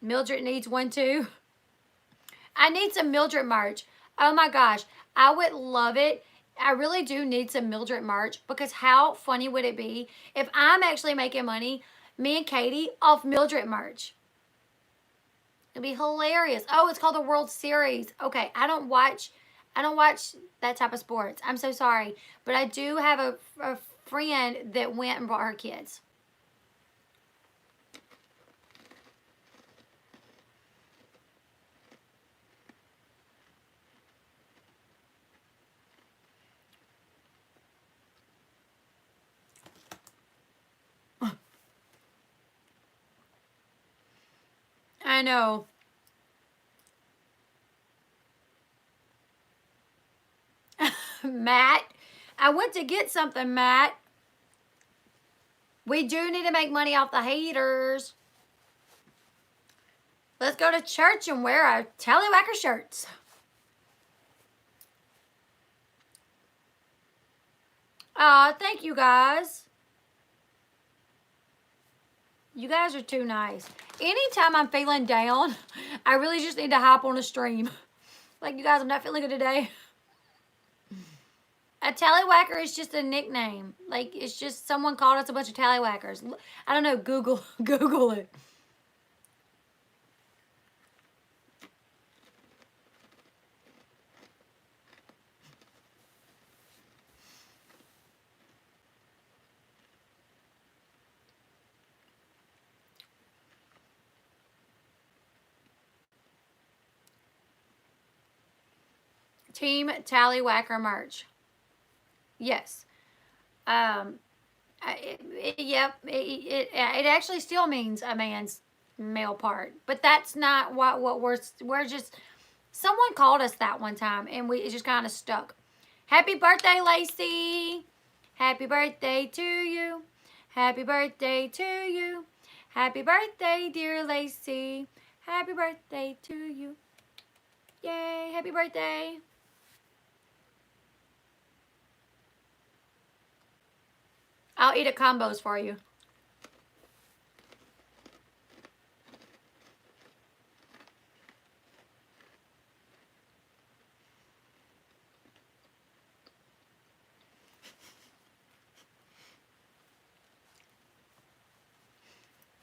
S1: Mildred needs one too. I need some Mildred merch. Oh my gosh. I would love it. I really do need some Mildred merch because how funny would it be if I'm actually making money, me and Katie, off Mildred merch? It'd be hilarious. Oh, it's called the World Series. Okay, I don't watch that type of sports. I'm so sorry. But I do have a friend that went and brought her kids. I know. Matt, I went to get something, Matt. We do need to make money off the haters. Let's go to church and wear our tallywhacker shirts. Thank you guys. You guys are too nice. Anytime I'm feeling down, I really just need to hop on a stream. Like, you guys, I'm not feeling good today. A tallywhacker is just a nickname. Like, it's just someone called us a bunch of tallywhackers. I don't know. Google it. Team Tallywhacker merch. Yes. Yep. It actually still means a man's male part, but that's not what we're just. Someone called us that one time, and it just kind of stuck. Happy birthday, Lacey. Happy birthday to you. Happy birthday to you. Happy birthday, dear Lacey. Happy birthday to you. Yay, happy birthday. I'll eat at combos for you.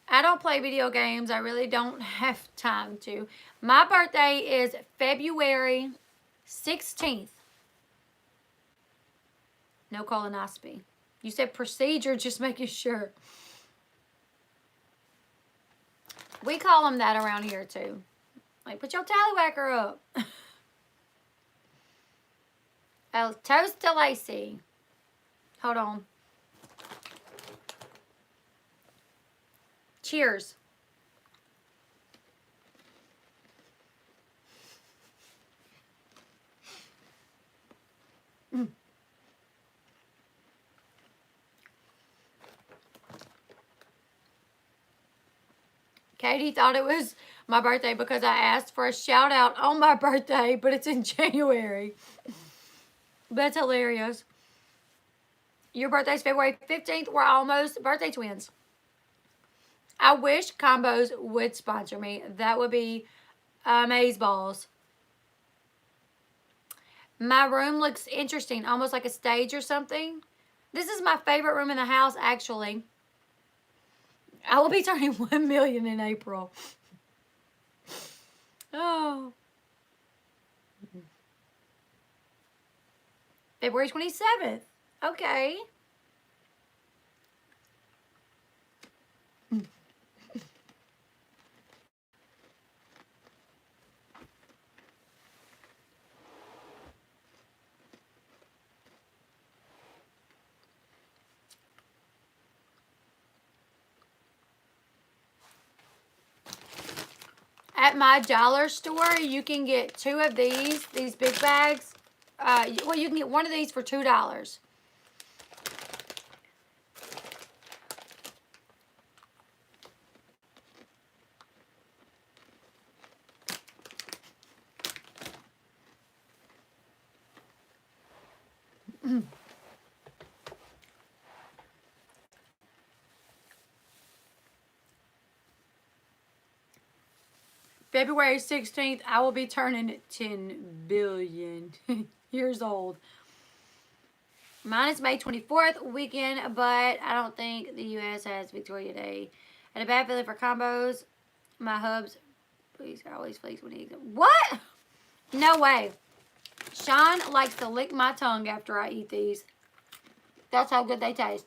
S1: I don't play video games. I really don't have time to. My birthday is February 16th. No colonoscopy. You said procedure, just making sure. We call them that around here too. Like, put your tallywhacker up. Oh, toast to Lacey. Hold on. Cheers. Katie thought it was my birthday because I asked for a shout out on my birthday, but it's in January. That's hilarious. Your birthday's February 15th. We're almost birthday twins. I wish Combos would sponsor me. That would be amazeballs. My room looks interesting, almost like a stage or something. This is my favorite room in the house, actually. I will be turning 1 million in April. Oh. February 27th. Okay. At my dollar store, you can get 2 of these big bags. Well, you can get 1 of these for $2. February 16th, I will be turning 10 billion years old. Mine is May 24th weekend, but I don't think the U.S. has Victoria Day. I had a bad feeling for combos. My hubs, please, always flex when he eats them. What? No way. Sean likes to lick my tongue after I eat these. That's how good they taste.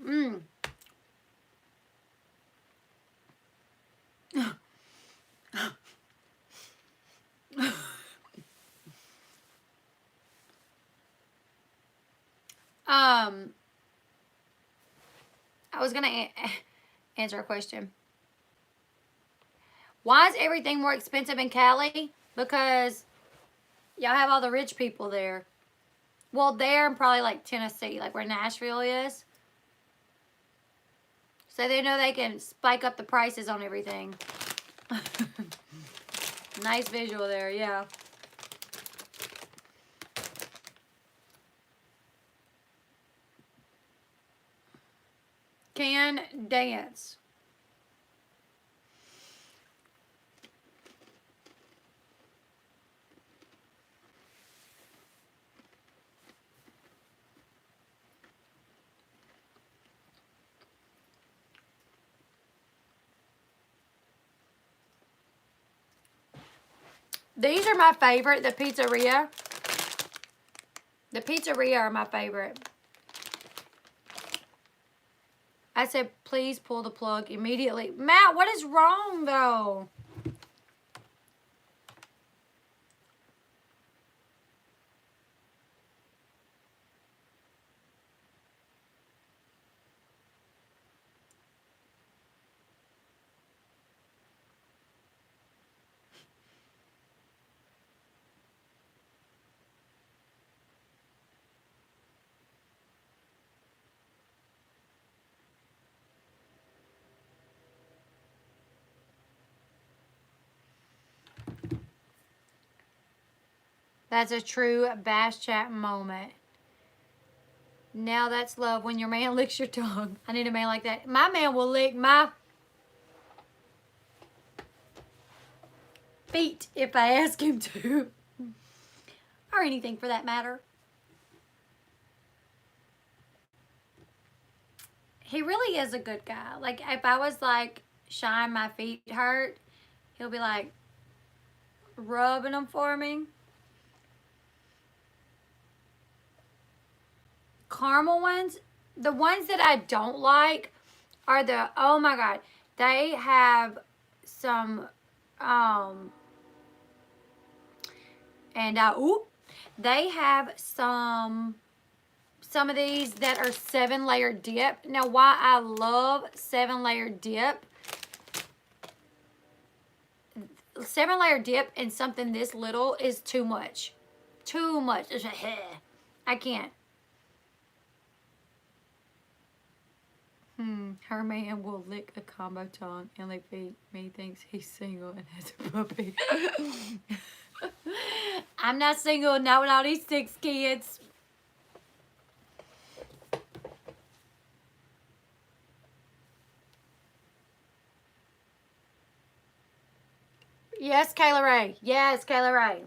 S1: Mmm. I was gonna answer a question. Why is everything more expensive in Cali? Because y'all have all the rich people there. Well, there and probably like Tennessee, like where Nashville is. So they know they can spike up the prices on everything. Nice visual there, yeah. Can dance. These are my favorite, the pizzeria. The pizzeria are my favorite. I said, please pull the plug immediately. Matt, what is wrong, though? That's a true Bash Chat moment. Now that's love when your man licks your tongue. I need a man like that. My man will lick my feet if I ask him to. Or anything for that matter. He really is a good guy. Like, if I was like, Shine, my feet hurt, he'll be like, rubbing them for me. Caramel ones, the ones that I don't like are the, oh my God, they have some, they have some of these that are 7-layer dip. Now, why I love 7-layer dip, 7-layer dip in something this little is too much. Too much. I can't. Her man will lick a combo tongue and lick feet. Me thinks he's single and has a puppy. I'm not single, not with all these 6 kids. Yes, Kayla Ray. Yes, Kayla Ray.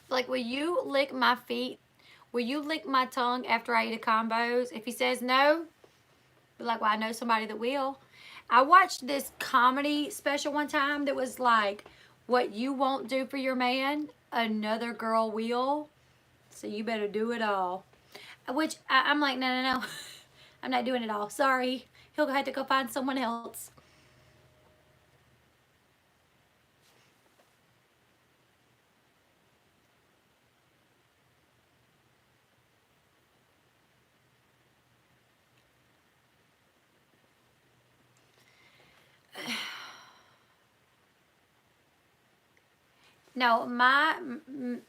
S1: Like, will you lick my feet? Will you lick my tongue after I eat a combos? If he says no, be like, well, I know somebody that will. I watched this comedy special one time that was like, what you won't do for your man, another girl will. So you better do it all. Which I'm like, no. I'm not doing it all. Sorry. He'll have to go find someone else. No,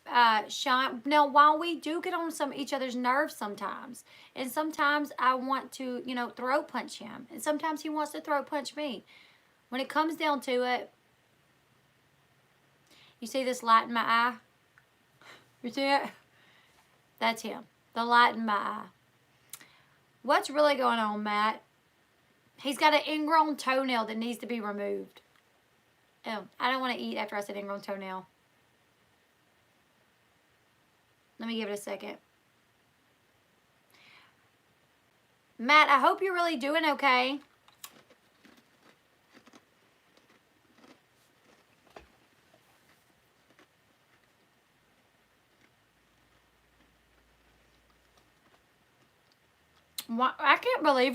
S1: Sean, now while we do get on each other's nerves sometimes, and sometimes I want to, throat punch him, and sometimes he wants to throat punch me. When it comes down to it, you see this light in my eye? You see it? That's him. The light in my eye. What's really going on, Matt? He's got an ingrown toenail that needs to be removed. Oh, I don't want to eat after I said ingrown toenail. Let me give it a second. Matt, I hope you're really doing okay. I can't believe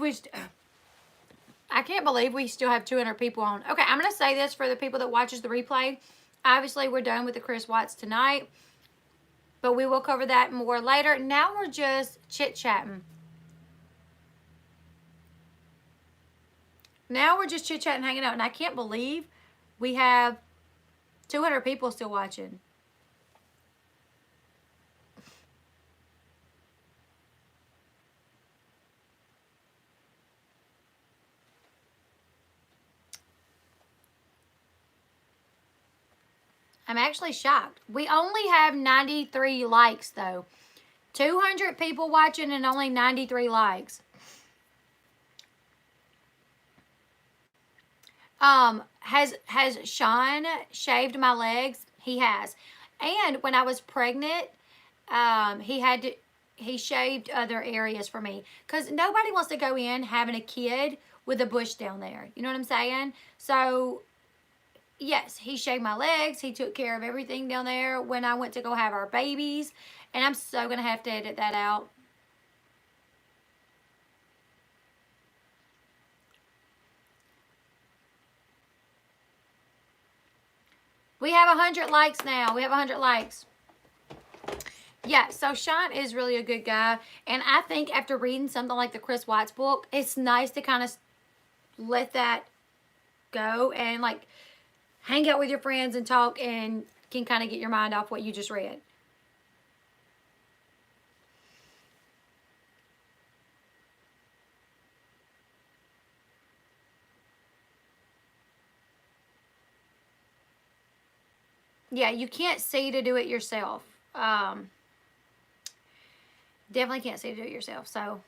S1: we still have 200 people on. Okay, I'm going to say this for the people that watches the replay. Obviously, we're done with the Chris Watts tonight, but we will cover that more later. Now we're just chit-chatting. Now we're just chit-chatting, hanging out, and I can't believe we have 200 people still watching. I'm actually shocked. We only have 93 likes, though. 200 people watching and only 93 likes. Has Sean shaved my legs? He has. And when I was pregnant, he shaved other areas for me. Because nobody wants to go in having a kid with a bush down there. You know what I'm saying? So, yes, he shaved my legs. He took care of everything down there when I went to go have our babies. And I'm so going to have to edit that out. We have 100 likes now. We have 100 likes. Yeah, so Sean is really a good guy. And I think after reading something like the Chris Watts book, it's nice to kind of let that go and like hang out with your friends and talk and can kind of get your mind off what you just read. Yeah, you can't see to do it yourself. Definitely can't see to do it yourself. So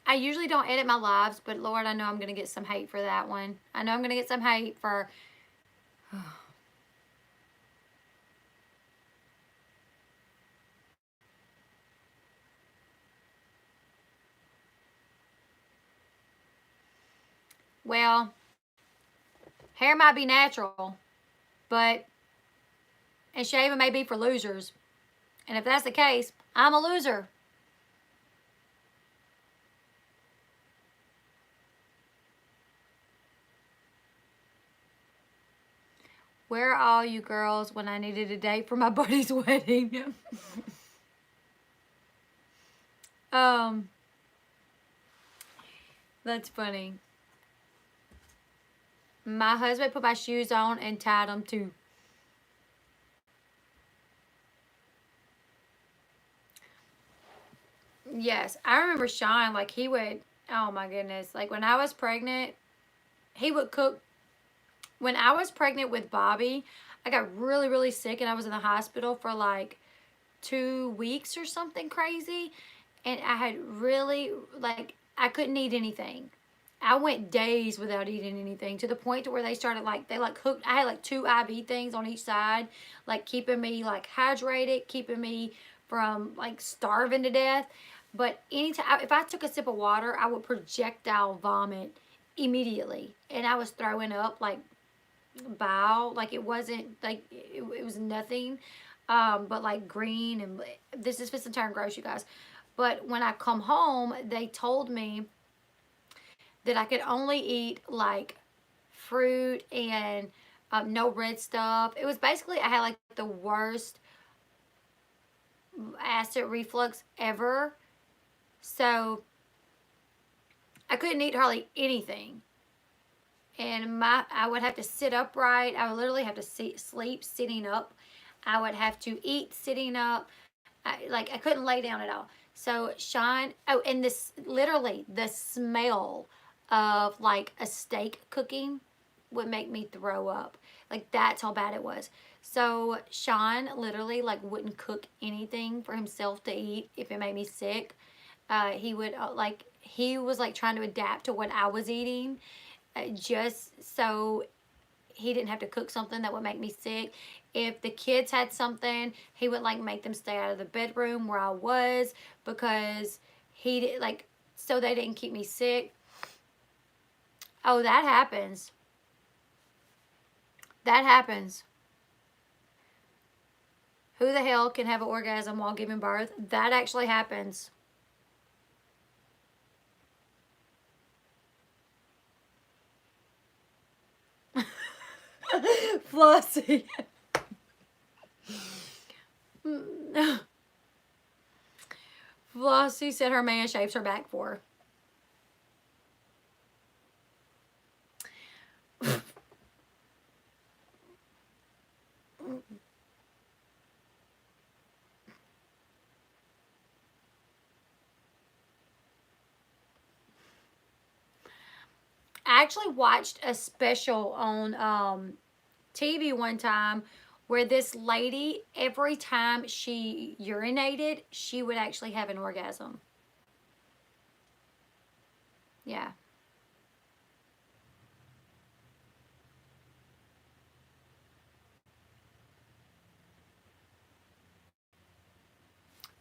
S1: I usually don't edit my lives, but Lord, I know I'm going to get some hate for that one. I know I'm going to get some hate for... Well, hair might be natural, and shaving may be for losers. And if that's the case, I'm a loser. Where are all you girls when I needed a date for my buddy's wedding? That's funny. My husband put my shoes on and tied them too. Yes, I remember Sean, like he would, oh my goodness, like when I was pregnant, he would cook. When I was pregnant with Bobby, I got really, really sick and I was in the hospital for like 2 weeks or something crazy. And I had really, like, I couldn't eat anything. I went days without eating anything to the point to where they started like, they like hooked, I had like 2 IV things on each side, like keeping me like hydrated, keeping me from like starving to death. But anytime, if I took a sip of water, I would projectile vomit immediately. And I was throwing up like bile, like it wasn't, like it was nothing but like green. And this is just turn gross, you guys. But when I come home, they told me that I could only eat like fruit and no red stuff. It was basically, I had like the worst acid reflux ever. So I couldn't eat hardly anything. and I would have to sit upright. I would literally have to sleep sitting up. I would have to eat sitting up. I couldn't lay down at all. So Sean, oh, and this literally the smell of like a steak cooking would make me throw up. Like that's how bad it was. So Sean literally like wouldn't cook anything for himself to eat if it made me sick. He would he was like trying to adapt to what I was eating, just so he didn't have to cook something that would make me sick. If the kids had something, he would like make them stay out of the bedroom where I was, because he did like, so they didn't keep me sick. Oh, that happens. That happens. Who the hell can have an orgasm while giving birth? That actually happens. Flossie. Flossie said her man shaves her back for her. I actually watched a special on TV one time where this lady, every time she urinated, she would actually have an orgasm. Yeah.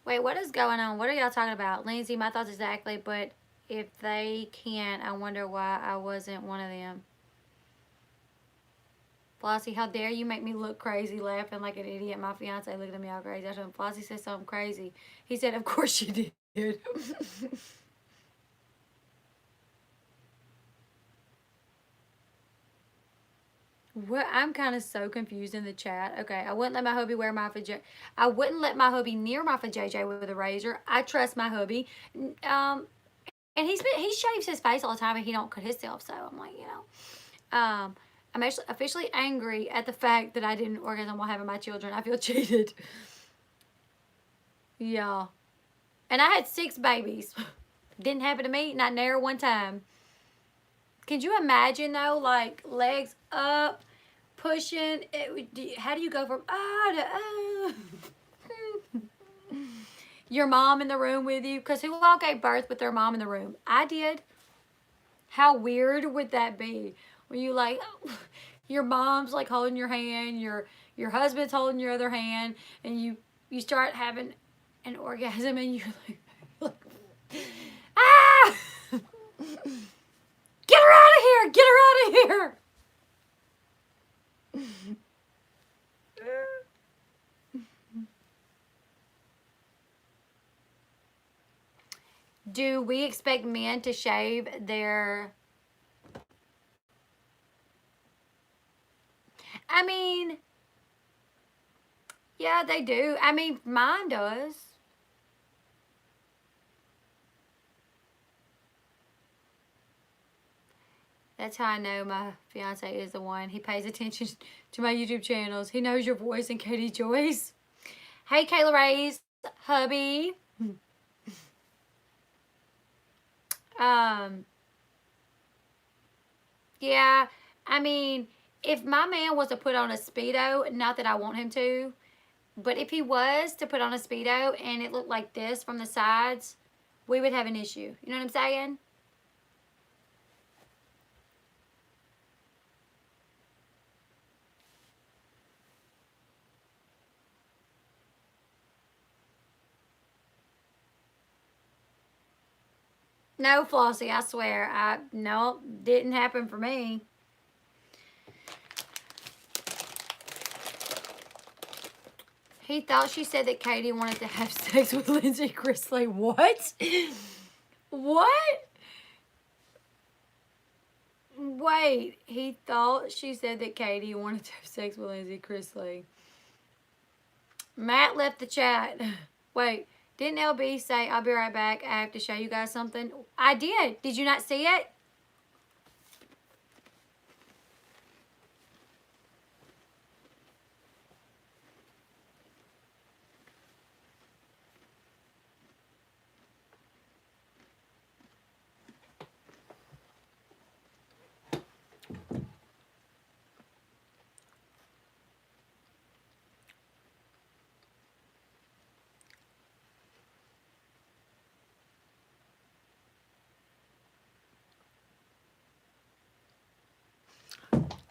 S1: Wait, what is going on? What are y'all talking about? Lindsay, my thoughts exactly, but if they can't, I wonder why I wasn't one of them. Flossie, how dare you make me look crazy laughing like an idiot. My fiance looked at me all crazy. I told him, Flossie said something crazy. He said, of course she did. What? I'm kind of so confused in the chat. Okay, I wouldn't let my hubby wear my I wouldn't let my hubby near my vajayjay with a razor. I trust my hubby. And he shaves his face all the time and he don't cut himself. So I'm like, I'm actually officially angry at the fact that I didn't orgasm while having my children. I feel cheated. Yeah. And I had 6 babies. Didn't happen to me, not near one time. Can you imagine though, like legs up, pushing? How do you go from to your mom in the room with you? Because who all gave birth with their mom in the room? I did. How weird would that be? When you like, your mom's like holding your hand, your husband's holding your other hand, and you start having an orgasm, and you're like ah! Get her out of here! Get her out of here! Do we expect men to shave their... I mean, yeah, they do. I mean, mine does. That's how I know my fiance is the one. He pays attention to my YouTube channels. He knows your voice and Katie Joyce. Hey, Kayla Ray's hubby. Yeah, I mean, if my man was to put on a Speedo, not that I want him to, but if he was to put on a Speedo and it looked like this from the sides, we would have an issue. You know what I'm saying? No, Flossie, I swear. No, didn't happen for me. He thought she said that Katie wanted to have sex with Lindsay Chrisley. What? What? Wait, he thought she said that Katie wanted to have sex with Lindsay Chrisley. Matt left the chat. Wait, didn't LB say, I'll be right back, I have to show you guys something? I did. Did you not see it?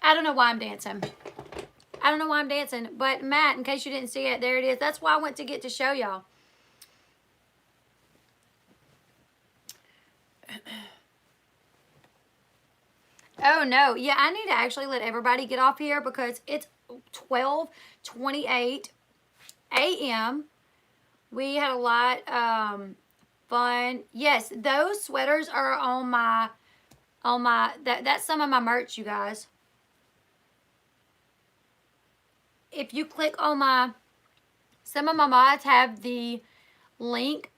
S1: I don't know why I'm dancing. I don't know why I'm dancing. But Matt, in case you didn't see it, there it is. That's why I went to get to show y'all. Oh no, yeah, I need to actually let everybody get off here because it's 12:28 a.m. We had a lot fun. Yes, those sweaters are on my that's some of my merch, you guys. If you click on some of my mods have the link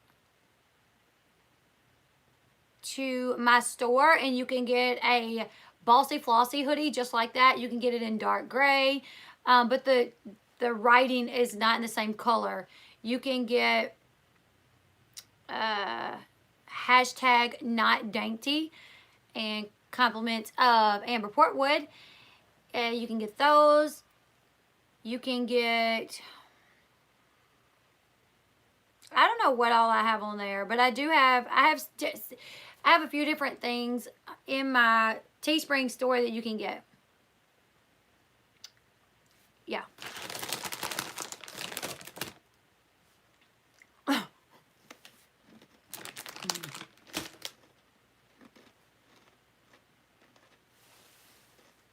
S1: to my store, and you can get a Bossy Flossy hoodie just like that. You can get it in dark gray, but the writing is not in the same color. You can get hashtag not dainty and compliments of Amber Portwood. You can get those. You can get, I don't know what all I have on there, but I have a few different things in my Teespring store that you can get. Yeah.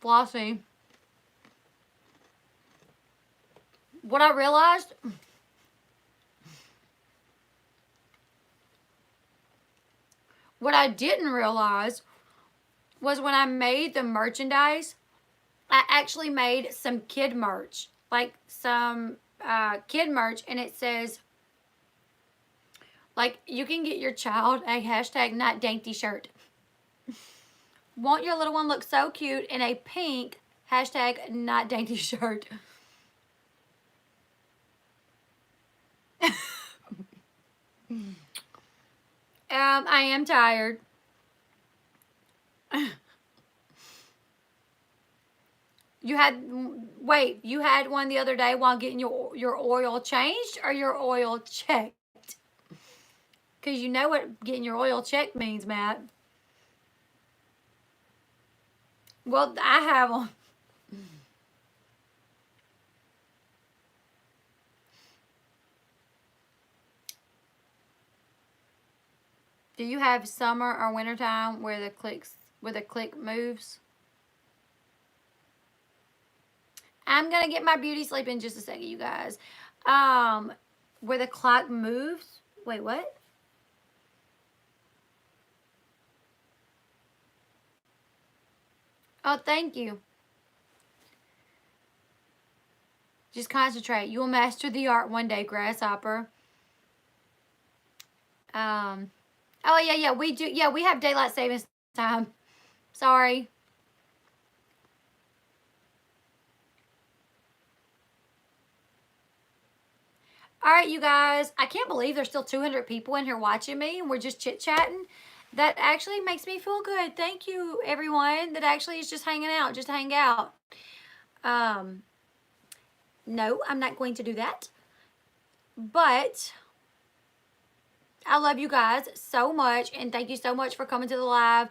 S1: Flossy. What I realized, what I didn't realize was when I made the merchandise, I actually made some kid merch, like some kid merch, and it says, like, you can get your child a hashtag not dainty shirt. Won't your little one look so cute in a pink hashtag not dainty shirt? I am tired. You had one the other day while getting your oil changed or your oil checked? Because you know what getting your oil checked means, Matt. Well, I have one. Do you have summer or wintertime where the click moves? I'm gonna get my beauty sleep in just a second, you guys. Where the clock moves. Wait, what? Oh, thank you. Just concentrate. You will master the art one day, grasshopper. Oh yeah, we do. Yeah, we have daylight savings time. Sorry. All right, you guys. I can't believe there's still 200 people in here watching me, and we're just chit-chatting. That actually makes me feel good. Thank you, everyone. That actually is just hanging out, just to hang out. No, I'm not going to do that. But I love you guys so much, and thank you so much for coming to the live.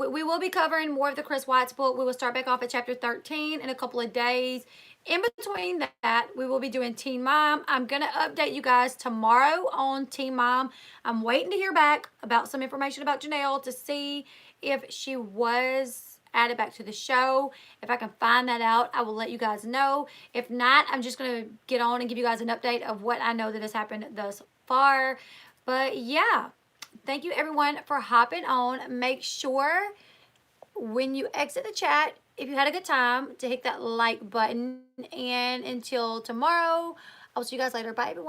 S1: We will be covering more of the Chris White's book. We will start back off at chapter 13 in a couple of days. In between that, we will be doing Teen Mom. I'm going to update you guys tomorrow on Teen Mom. I'm waiting to hear back about some information about Jenelle to see if she was added back to the show. If I can find that out, I will let you guys know. If not, I'm just going to get on and give you guys an update of what I know that has happened thus far. But yeah, thank you everyone for hopping on. Make sure when you exit the chat, if you had a good time, to hit that like button. And until tomorrow, I'll see you guys later. Bye, everyone.